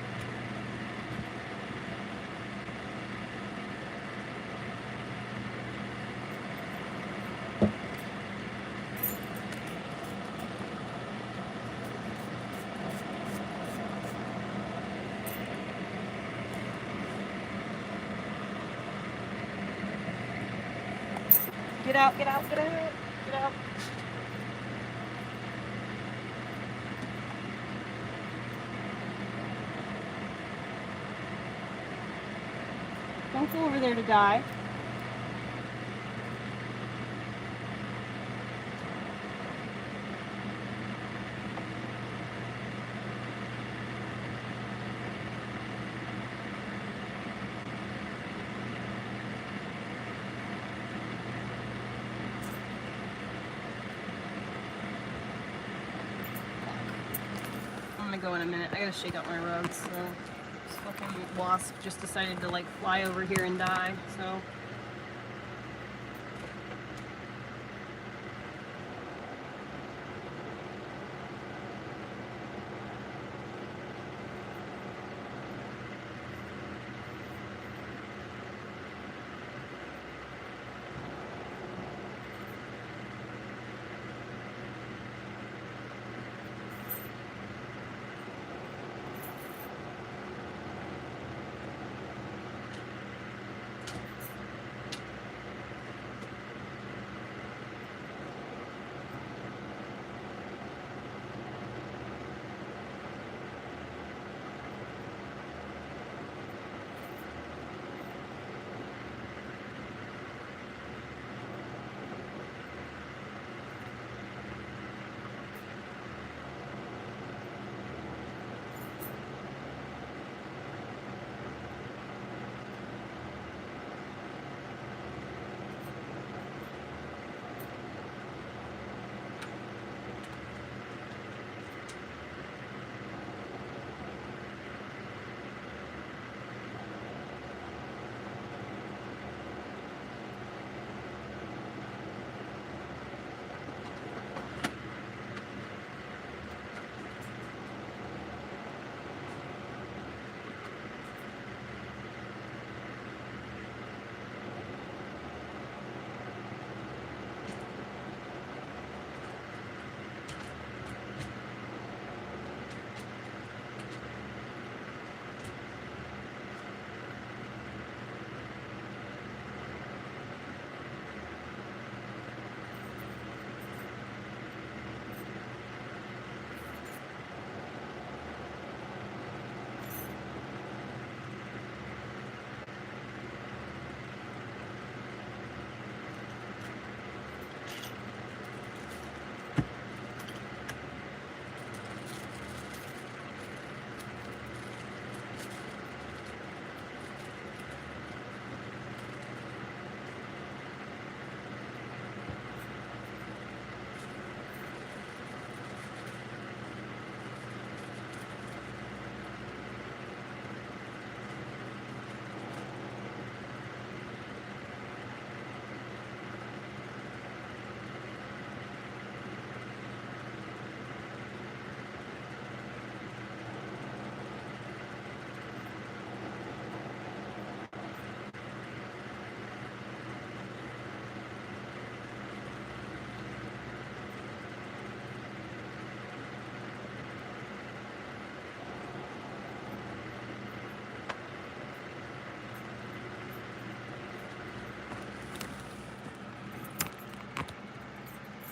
Get out, get out, get out, get out. Don't go over there to die. I'm gonna go in a minute. I gotta shake out my rugs. So this fucking wasp just decided to like fly over here and die. So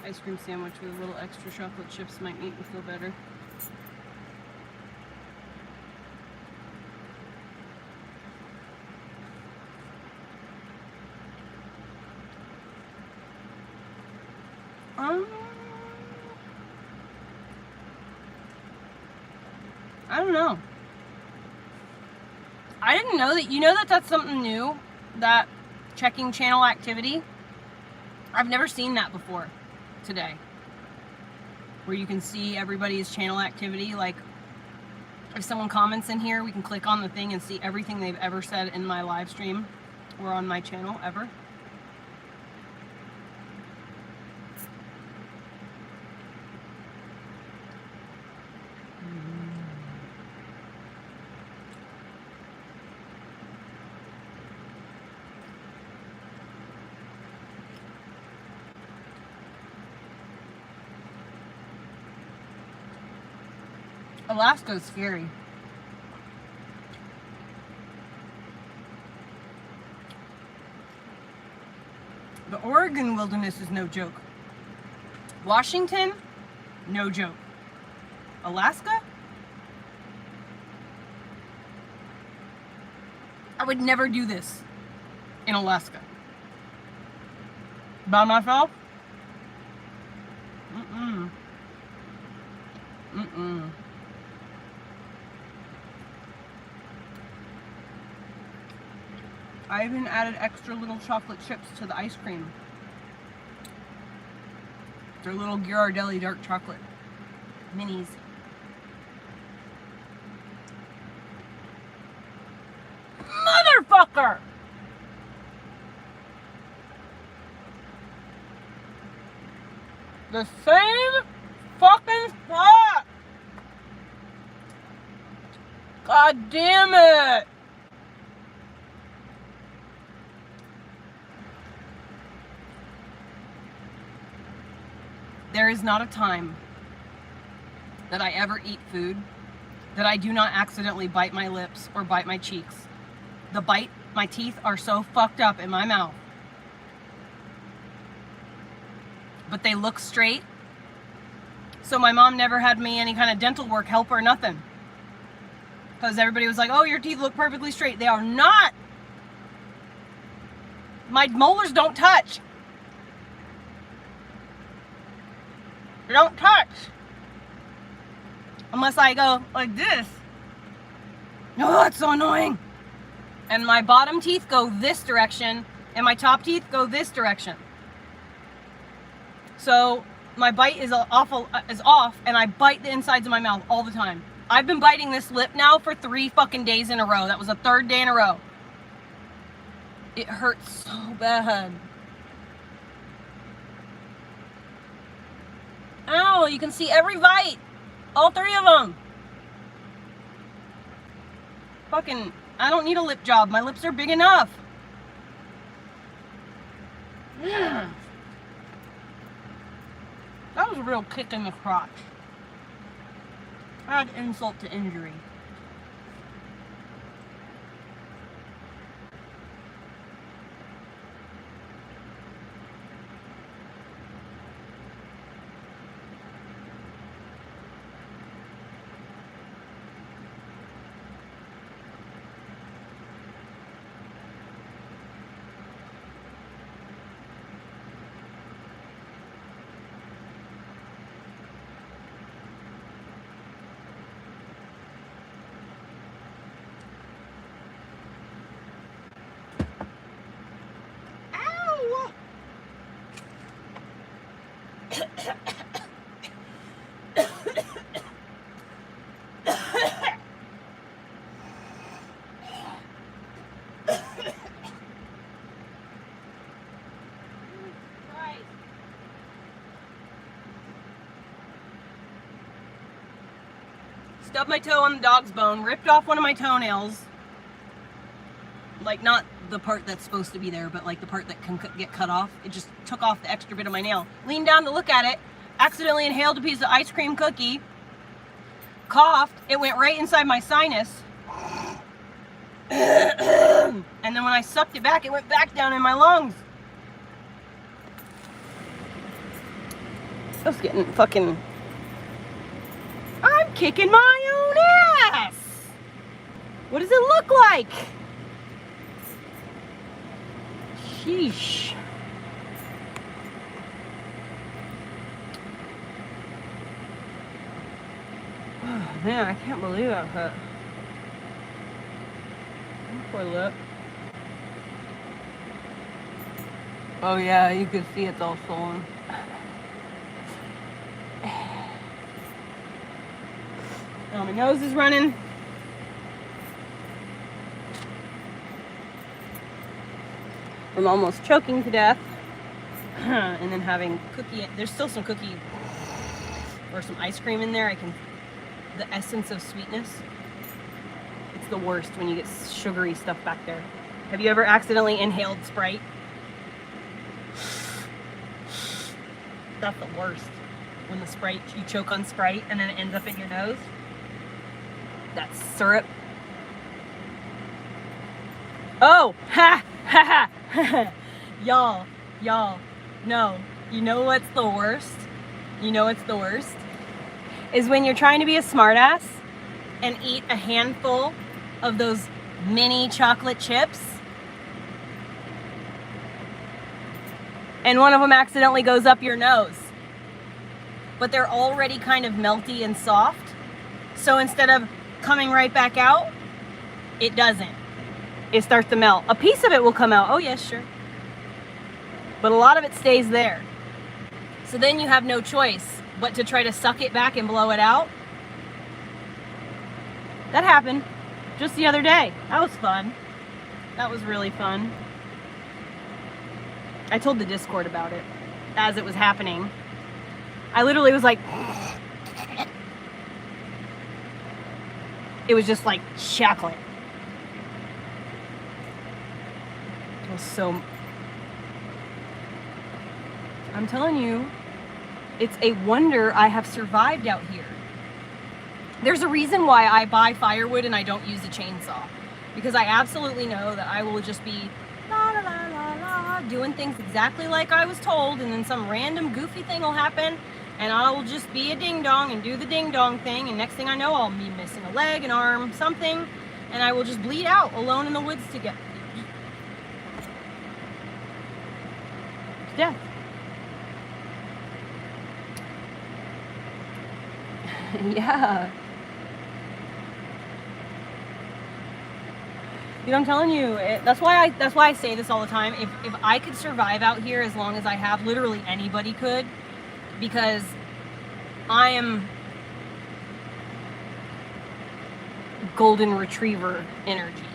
Ice cream sandwich with a little extra chocolate chips might make me feel better. I don't know. I didn't know that. You know that that's something new, that checking channel activity? I've never seen that before today, where you can see everybody's channel activity. Like, if someone comments in here, we can click on the thing and see everything they've ever said in my live stream or on my channel ever. Alaska's scary. The Oregon wilderness is no joke. Washington, no joke. Alaska? I would never do this in Alaska. By myself? Mm-mm. Mm-mm. I even added extra little chocolate chips to the ice cream. They're little Ghirardelli dark chocolate minis. Motherfucker! The same fucking spot! God damn it! There is not a time that I ever eat food that I do not accidentally bite my lips or bite my cheeks. My teeth are so fucked up in my mouth. But they look straight. So my mom never had me any kind of dental work help or nothing. Because everybody was like, oh, your teeth look perfectly straight. They are not. My molars don't touch. They don't touch. Unless I go like this. Oh, it's so annoying. And my bottom teeth go this direction, and my top teeth go this direction. So my bite is off, and I bite the insides of my mouth all the time. I've been biting this lip now for 3 fucking days in a row. That was the 3rd day in a row. It hurts so bad. Ow, you can see every bite. All 3 of them. Fucking, I don't need a lip job. My lips are big enough. Yeah. That was a real kick in the crotch. Add insult to injury. Stubbed my toe on the dog's bone, ripped off one of my toenails. Like, not the part that's supposed to be there, but like the part that can get cut off. It just took off the extra bit of my nail. Leaned down to look at it, accidentally inhaled a piece of ice cream cookie, coughed, it went right inside my sinus. And then when I sucked it back, it went back down in my lungs. I was getting fucking... I'm kicking my own ass! What does it look like? Sheesh. Oh, man, I can't believe that hurt. Poor lip. Oh yeah, you can see it's all swollen. Oh, my nose is running. I'm almost choking to death. And then having cookie, there's still some cookie or some ice cream in there. The essence of sweetness. It's the worst when you get sugary stuff back there. Have you ever accidentally inhaled Sprite? That's the worst. When the Sprite, you choke on Sprite and then it ends up in your nose. That's syrup. Oh, ha, ha, ha. Y'all, no. You know what's the worst? Is when you're trying to be a smartass and eat a handful of those mini chocolate chips and one of them accidentally goes up your nose. But they're already kind of melty and soft. So instead of coming right back out, it doesn't. It starts to melt. A piece of it will come out. Oh yes, sure. But a lot of it stays there. So then you have no choice but to try to suck it back and blow it out. That happened just the other day. That was fun. That was really fun. I told the Discord about it as it was happening. I literally was like, it was just like chocolate. It was so, I'm telling you, it's a wonder I have survived out here. There's a reason why I buy firewood and I don't use a chainsaw. Because I absolutely know that I will just be la la la la la doing things exactly like I was told, and then some random goofy thing will happen and I will just be a ding dong and do the ding dong thing, and next thing I know I'll be missing a leg, an arm, something, and I will just bleed out alone in the woods to death. Yeah. You know, I'm telling you, that's why I say this all the time. If I could survive out here as long as I have, literally anybody could, because I am golden retriever energy.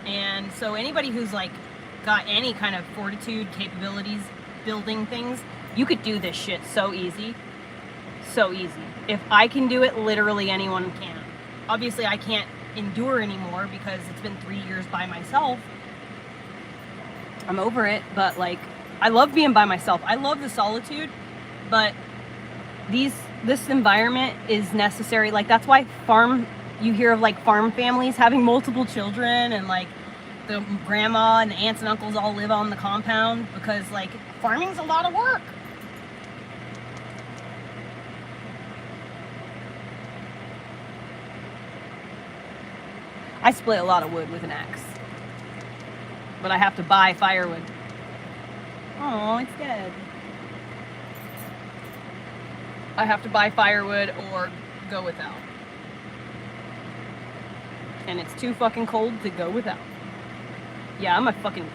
And so anybody who's like got any kind of fortitude, capabilities, building things, you could do this shit so easy. So easy. If I can do it, literally anyone can. Obviously I can't endure anymore because it's been 3 years by myself. I'm over it, but like, I love being by myself. I love the solitude, but this environment is necessary. Like, that's why you hear of like farm families having multiple children, and like the grandma and the aunts and uncles all live on the compound, because like farming's a lot of work. I split a lot of wood with an axe, but I have to buy firewood. Oh, it's dead. I have to buy firewood or go without. And it's too fucking cold to go without. Yeah, I'm a fucking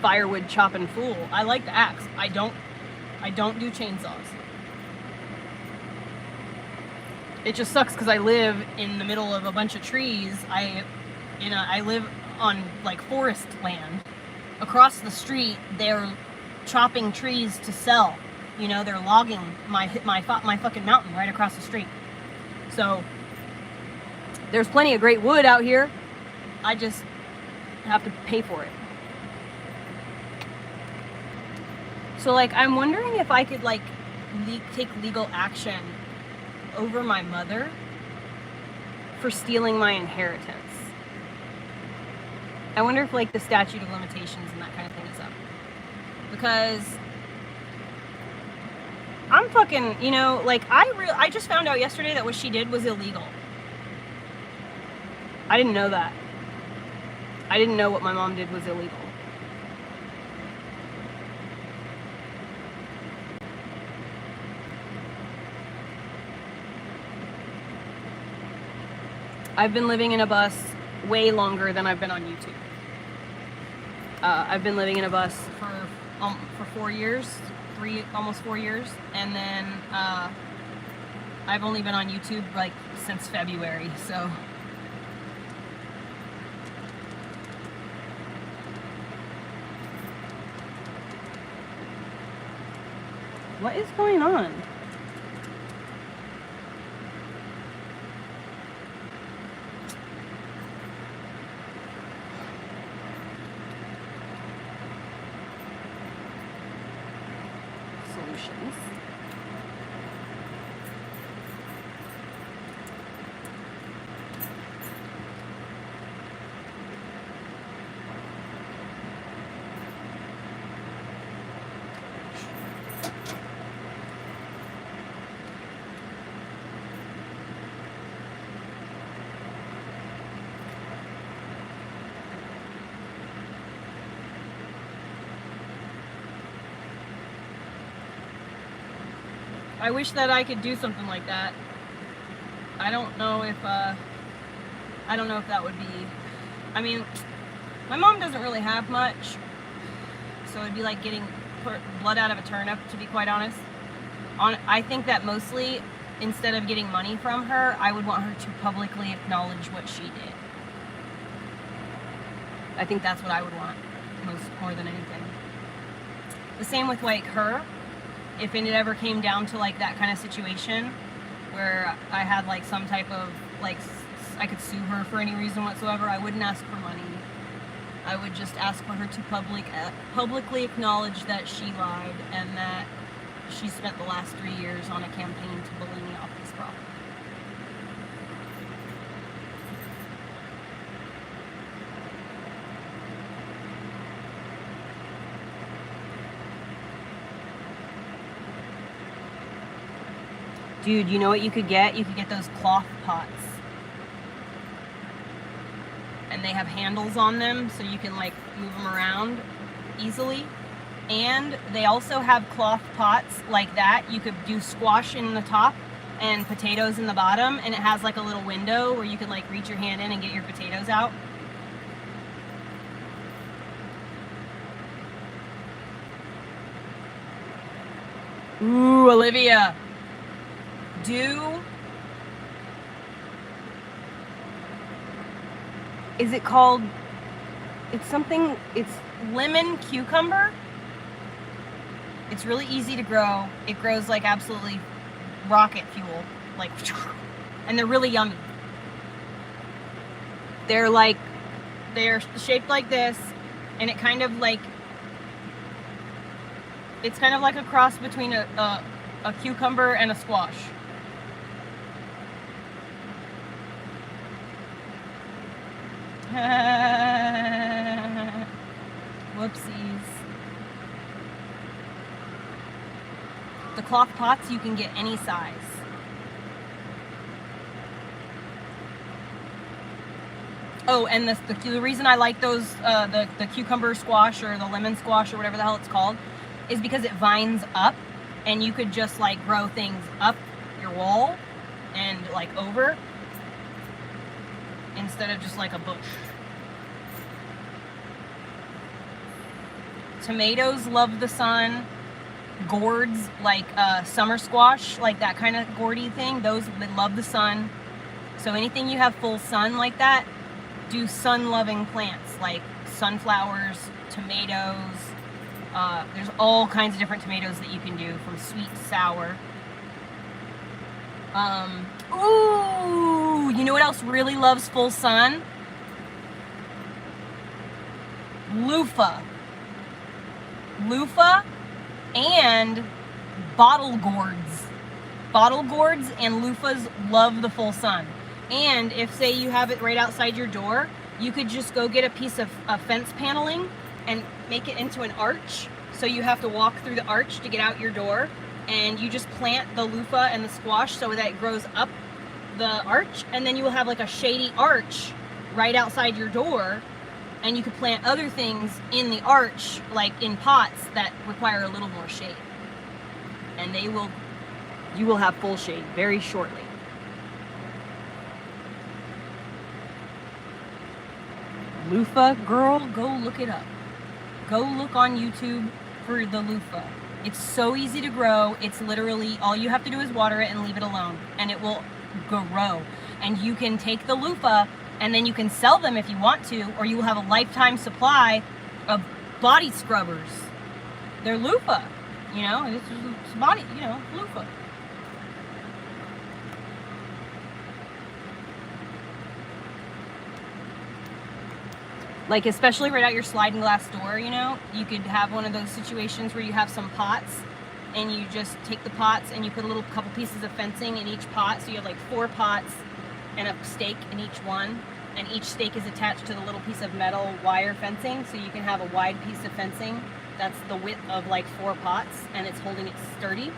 firewood chopping fool. I like the axe. I don't do chainsaws. It just sucks because I live in the middle of a bunch of trees. I live on like forest land. Across the street, they're chopping trees to sell. You know, they're logging my fucking mountain right across the street. So there's plenty of great wood out here. I just have to pay for it. So like, I'm wondering if I could like take legal action over my mother for stealing my inheritance. I wonder if like the statute of limitations and that kind of thing is up. Because I'm fucking, you know, like, I just found out yesterday that what she did was illegal. I didn't know that. I didn't know what my mom did was illegal. I've been living in a bus way longer than I've been on YouTube. I've been living in a bus for 4 years, almost 4 years, and then I've only been on YouTube like since February, so. What is going on? Solutions. I wish that I could do something like that. I don't know if that would be, I mean, my mom doesn't really have much, so it'd be like getting blood out of a turnip, to be quite honest. I think that mostly, instead of getting money from her, I would want her to publicly acknowledge what she did. I think that's what I would want more than anything. The same with like her. If it ever came down to like that kind of situation where I had like some type of like I could sue her for any reason whatsoever, I wouldn't ask for money. I would just ask for her to publicly acknowledge that she lied and that she spent the last 3 years on a campaign to bully me off this property. Dude, you know what you could get? You could get those cloth pots. And they have handles on them so you can like move them around easily. And they also have cloth pots like that. You could do squash in the top and potatoes in the bottom, and it has like a little window where you could like reach your hand in and get your potatoes out. Ooh, Olivia. Is it called, it's lemon cucumber. It's really easy to grow. It grows like absolutely rocket fuel, like, and they're really yummy. They're shaped like this, and it's kind of like a cross between a cucumber and a squash. Whoopsies. The cloth pots, you can get any size. Oh, and the reason I like those, the cucumber squash or the lemon squash or whatever the hell it's called, is because it vines up, and you could just like grow things up your wall and like over, instead of just like a bush. Tomatoes love the sun. Gourds, like summer squash, like that kind of gourdy thing, they love the sun. So anything you have full sun like that, do sun-loving plants like sunflowers, tomatoes. There's all kinds of different tomatoes that you can do, from sweet to sour. Ooh, you know what else really loves full sun? Loofah and bottle gourds. Bottle gourds and loofahs love the full sun. And if, say, you have it right outside your door, you could just go get a piece of fence paneling and make it into an arch. So you have to walk through the arch to get out your door. and you just plant the loofah and the squash so that it grows up the arch, and then you will have like a shady arch right outside your door, and you could plant other things in the arch, like in pots that require a little more shade, and you will have full shade very shortly. Loofah girl, go look it up. Go look on YouTube for the loofah. It's so easy to grow. It's literally, all you have to do is water it and leave it alone, and it will grow. And you can take the loofah and then you can sell them if you want to, or you will have a lifetime supply of body scrubbers. They're loofah, you know, it's body, you know, loofah. Like, especially right out your sliding glass door, you know, you could have one of those situations where you have some pots and you just take the pots and you put a little couple pieces of fencing in each pot. So you have like 4 pots and a stake in each one. And each stake is attached to the little piece of metal wire fencing. So you can have a wide piece of fencing that's the width of like 4 pots and it's holding it sturdy.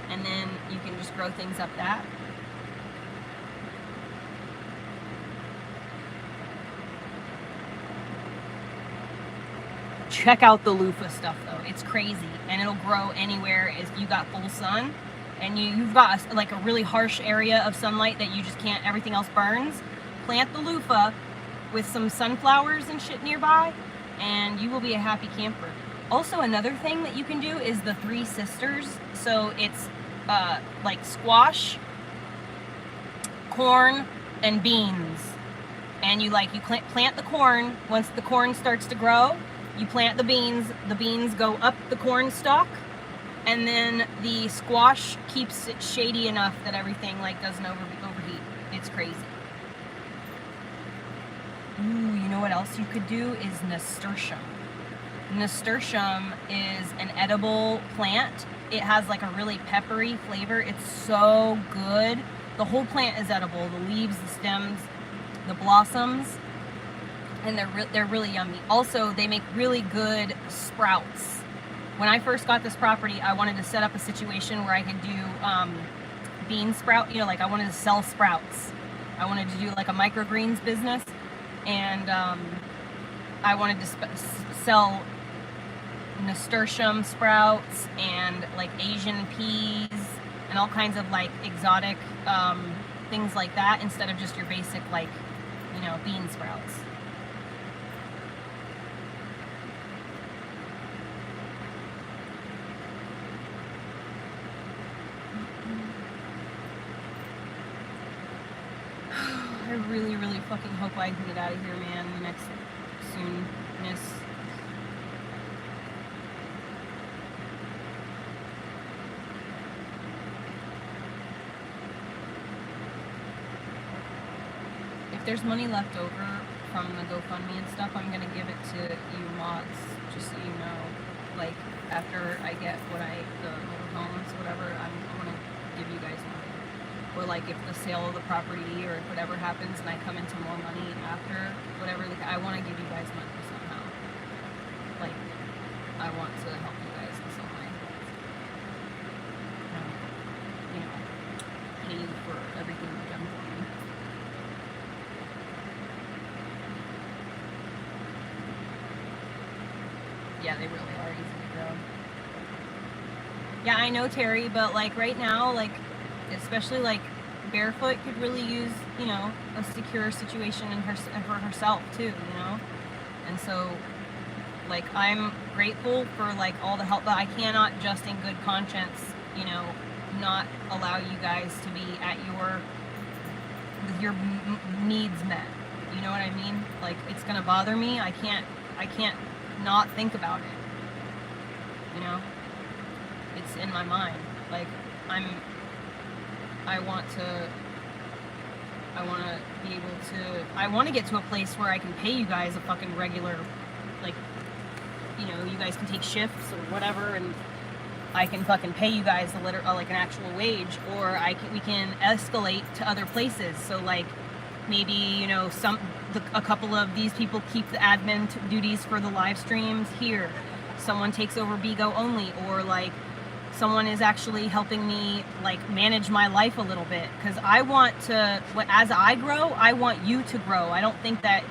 And then you can just grow things up that. Check out the loofah stuff though. It's crazy, and it'll grow anywhere if you got full sun and you've got like a really harsh area of sunlight that you just can't, everything else burns. Plant the loofah with some sunflowers and shit nearby and you will be a happy camper. Also, another thing that you can do is the 3 sisters. So it's like squash, corn, and beans. And you plant the corn. Once the corn starts to grow, you plant the beans go up the corn stalk, and then the squash keeps it shady enough that everything like doesn't overheat. It's crazy. Ooh, you know what else you could do is nasturtium. Nasturtium is an edible plant. It has like a really peppery flavor. It's so good. The whole plant is edible. The leaves, the stems, the blossoms. And they're really yummy. Also, they make really good sprouts. When I first got this property, I wanted to set up a situation where I could do bean sprout, you know, like I wanted to sell sprouts. I wanted to do like a microgreens business, and I wanted to sell nasturtium sprouts and like Asian peas and all kinds of like exotic things like that, instead of just your basic like, you know, bean sprouts. I really, really fucking hope I can get out of here, man, the next soonness. If there's money left over from the GoFundMe and stuff, I'm gonna give it to you mods, just so you know. Like, after I get the motorhomes, whatever, I'm gonna give you guys money. Or like if the sale of the property or if whatever happens and I come into more money after, whatever, like I want to give you guys money somehow. Like, I want to help you guys in some way. You know, pay you for everything you've done for me. Yeah, they really are easy to grow. Yeah, I know, Terry, but like right now, like, especially like Barefoot could really use, you know, a secure situation for herself too, you know. And so like I'm grateful for like all the help, but I cannot just in good conscience, you know, not allow you guys to be at with your needs met. You know what I mean? Like, it's gonna bother me. I can't not think about it. You know, it's in my mind. Like, I want to be able to, I want to get to a place where I can pay you guys a fucking regular, like, you know, you guys can take shifts or whatever, and I can fucking pay you guys like an actual wage, or we can escalate to other places. So like, maybe, you know, a couple of these people keep the admin duties for the live streams here. Someone takes over Bigo only, or like, someone is actually helping me like manage my life a little bit, because I want to, as I grow, I want you to grow. I don't think that,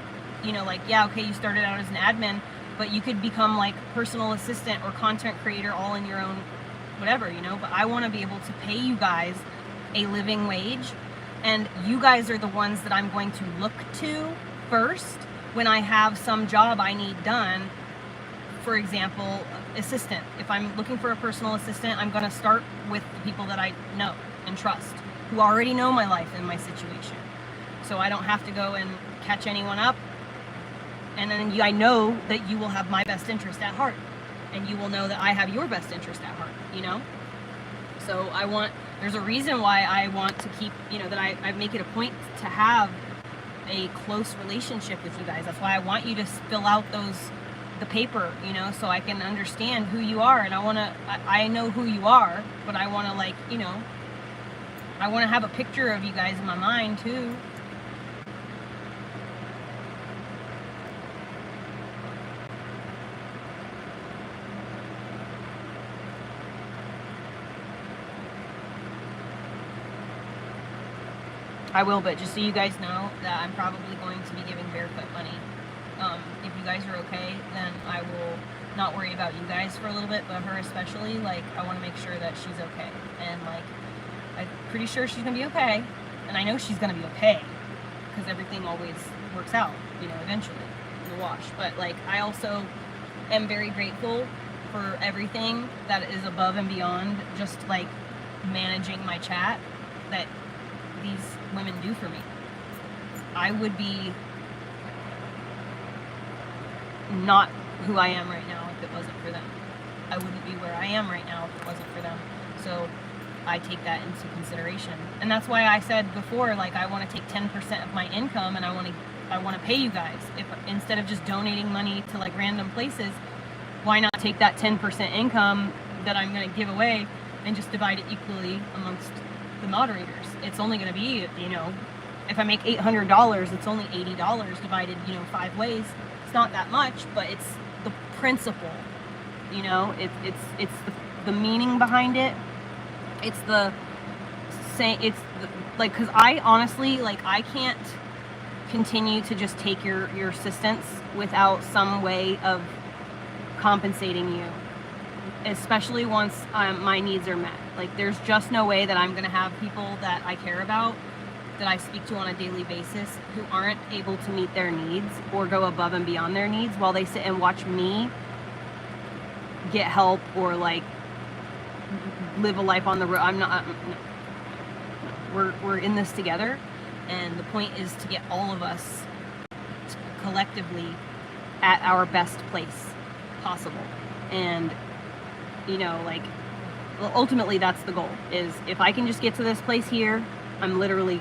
you know, like, yeah, okay, you started out as an admin, but you could become like personal assistant or content creator all in your own whatever, you know. But I want to be able to pay you guys a living wage, and you guys are the ones that I'm going to look to first when I have some job I need done. For example, assistant. If I'm looking for a personal assistant, I'm going to start with the people that I know and trust, who already know my life and my situation, so I don't have to go and catch anyone up. And then I know that you will have my best interest at heart, and you will know that I have your best interest at heart, you know? So there's a reason why I want to keep, you know, that I make it a point to have a close relationship with you guys. That's why I want you to fill out the paper, you know, so I can understand who you are. And I know who you are, but I want to, like, you know, I want to have a picture of you guys in my mind too. I will, but just so you guys know that I'm probably going to be giving Barefoot money. If you guys are okay, then I will not worry about you guys for a little bit, but her especially, like, I want to make sure that she's okay. And, like, I'm pretty sure she's going to be okay. And I know she's going to be okay, because everything always works out, you know, eventually in the wash. But, like, I also am very grateful for everything that is above and beyond just, like, managing my chat that these women do for me. I would be not who I am right now if it wasn't for them. I wouldn't be where I am right now if it wasn't for them. So I take that into consideration. And that's why I said before, like, I want to take 10% of my income and I want to pay you guys. If instead of just donating money to like random places, why not take that 10% income that I'm going to give away and just divide it equally amongst the moderators? It's only going to be, you know, if I make $800, it's only $80 divided, you know, 5 ways. It's not that much, but it's the principle, you know. It's the meaning behind it. It's the same. It's like, because I honestly, like, I can't continue to just take your assistance without some way of compensating you, especially once my needs are met. Like, there's just no way that I'm going to have people that I care about, that I speak to on a daily basis, who aren't able to meet their needs or go above and beyond their needs while they sit and watch me get help or, like, live a life on the road. I'm not, no. We're in this together, and the point is to get all of us collectively at our best place possible. And, you know, like, ultimately that's the goal, is if I can just get to this place here, I'm literally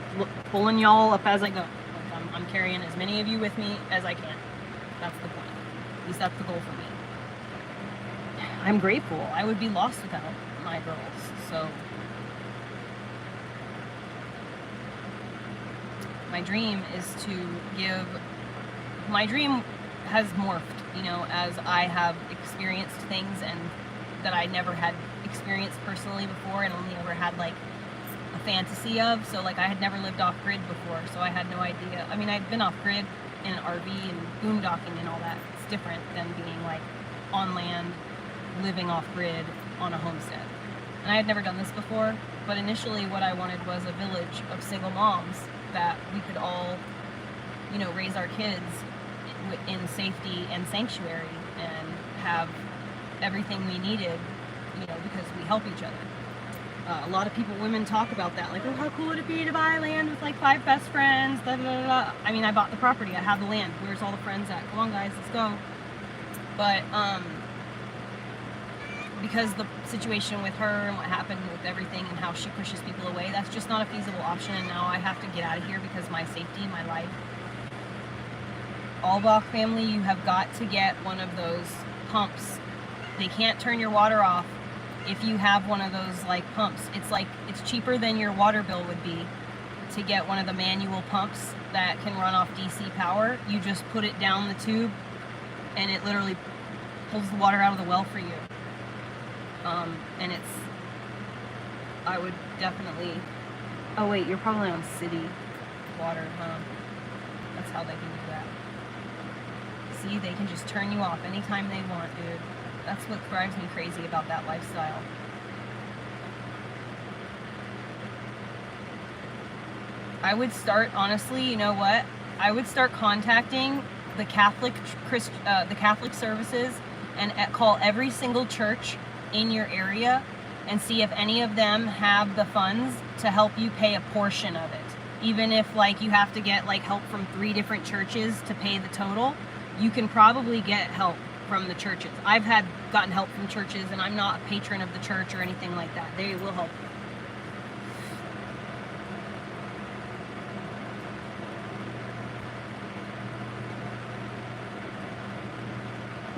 pulling y'all up as I go. Like, I'm carrying as many of you with me as I can. That's the point. At least that's the goal for me. I'm grateful. I would be lost without my girls. So my dream has morphed, you know, as I have experienced things and that I never had experienced personally before, and only ever had like a fantasy of. So like, I had never lived off grid before, so I had no idea. I mean, I'd been off grid in an RV and boondocking and all that. It's different than being like on land, living off grid on a homestead. And I had never done this before, but initially what I wanted was a village of single moms that we could all, you know, raise our kids in safety and sanctuary and have everything we needed, you know, because we help each other. A lot of women talk about that, like, oh, how cool would it be to buy land with like 5 best friends, da, da, da, da. I mean, I bought the property, I have the land, where's all the friends at? Come on guys, let's go. But because the situation with her and what happened with everything and how she pushes people away, that's just not a feasible option, and now I have to get out of here because my safety, my life. Allbach family, you have got to get one of those pumps. They can't turn your water off if you have one of those like pumps. It's cheaper than your water bill would be to get one of the manual pumps that can run off DC power. You just put it down the tube and it literally pulls the water out of the well for you. And I would definitely, oh wait, you're probably on city water, huh? That's how they can do that. See, they can just turn you off anytime they want, dude. That's what drives me crazy about that lifestyle. I would start, honestly, you know what? I would start contacting the Catholic services and call every single church in your area and see if any of them have the funds to help you pay a portion of it. Even if like you have to get like help from 3 different churches to pay the total, you can probably get help from the churches. I've gotten help from churches, and I'm not a patron of the church or anything like that. They will help you.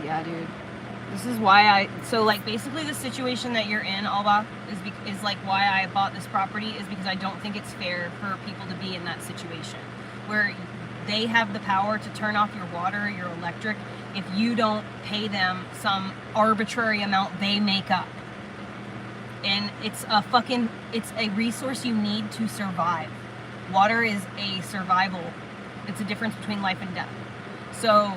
Yeah, dude. This is why so like basically the situation that you're in, Alba, is like why I bought this property, is because I don't think it's fair for people to be in that situation where they have the power to turn off your water, your electric, if you don't pay them some arbitrary amount they make up. And it's a resource you need to survive. Water is a survival. It's a difference between life and death. So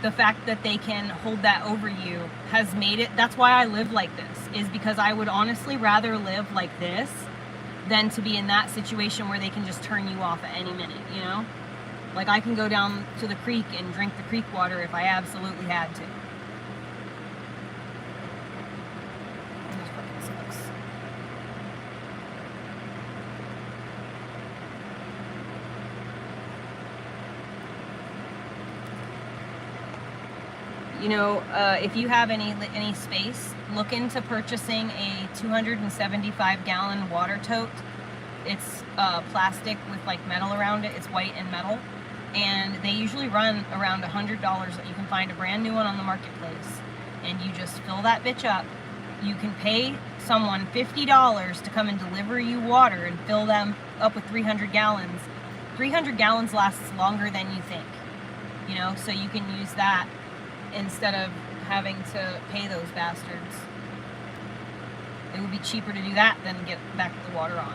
the fact that they can hold that over you has made it, that's why I live like this, is because I would honestly rather live like this than to be in that situation where they can just turn you off at any minute, you know? Like I can go down to the creek and drink the creek water if I absolutely had to. This fucking sucks. You know, if you have any space, look into purchasing a 275-gallon water tote. It's plastic with like metal around it. It's white and metal, and they usually run around $100. You can find a brand new one on the marketplace, and you just fill that bitch up. You can pay someone $50 to come and deliver you water and fill them up with 300 gallons. 300 gallons lasts longer than you think, you know, so you can use that instead of having to pay those bastards. It would be cheaper to do that than get back the water on.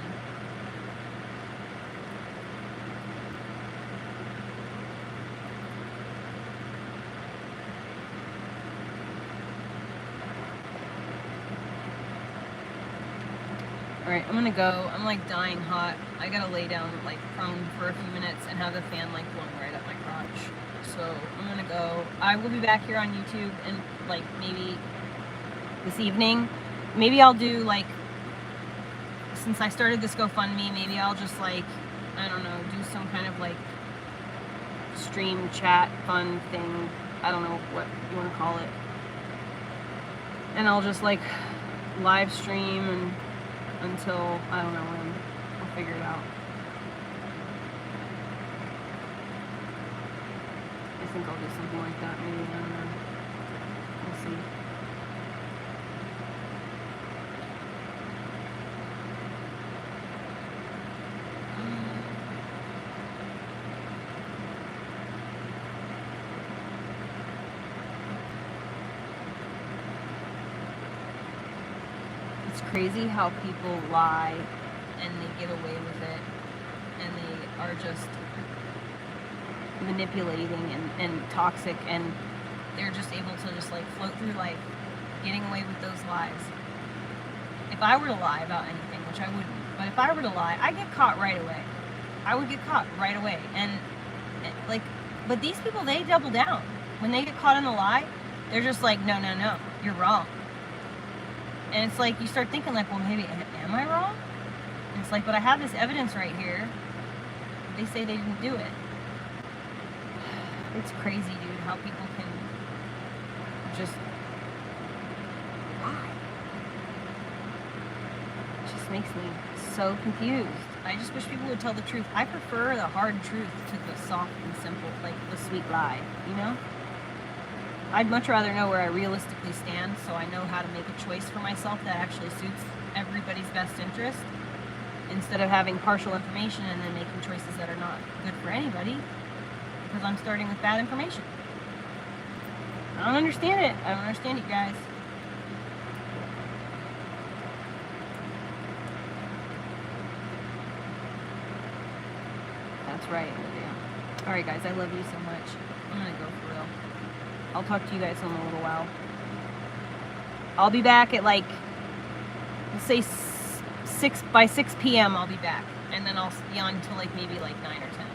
Alright, I'm gonna go. I'm like dying hot. I gotta lay down like prone for a few minutes and have the fan like blowing right up my crotch. So I'm gonna go. I will be back here on YouTube and like maybe this evening. Maybe I'll do like, since I started this GoFundMe, maybe I'll just like, I don't know, do some kind of like stream chat fun thing. I don't know what you want to call it. And I'll just like live stream and until I don't know when. I'll figure it out. I think I'll do something like that, maybe, I don't know. We'll see. It's crazy how people lie and they get away with it, and they are just manipulating and toxic, and they're just able to just like float through life getting away with those lies. If I were to lie about anything, which I wouldn't, but if I were to lie, I'd get caught right away. I would get caught right away. And like, but these people, they double down. When they get caught in the lie, they're just like, no, you're wrong. And it's like, you start thinking like, well, maybe, am I wrong? And it's like, but I have this evidence right here. They say they didn't do it. It's crazy, dude, how people can just lie. It just makes me so confused. I just wish people would tell the truth. I prefer the hard truth to the soft and simple, like the sweet lie, you know? I'd much rather know where I realistically stand, so I know how to make a choice for myself that actually suits everybody's best interest, instead of having partial information and then making choices that are not good for anybody, because I'm starting with bad information. I don't understand it. I don't understand it, guys. That's right, Olivia. All right, guys, I love you so much. I'm gonna go for real. I'll talk to you guys in a little while. I'll be back at like, let's say 6 p.m. I'll be back, and then I'll be on until like maybe like 9 or 10.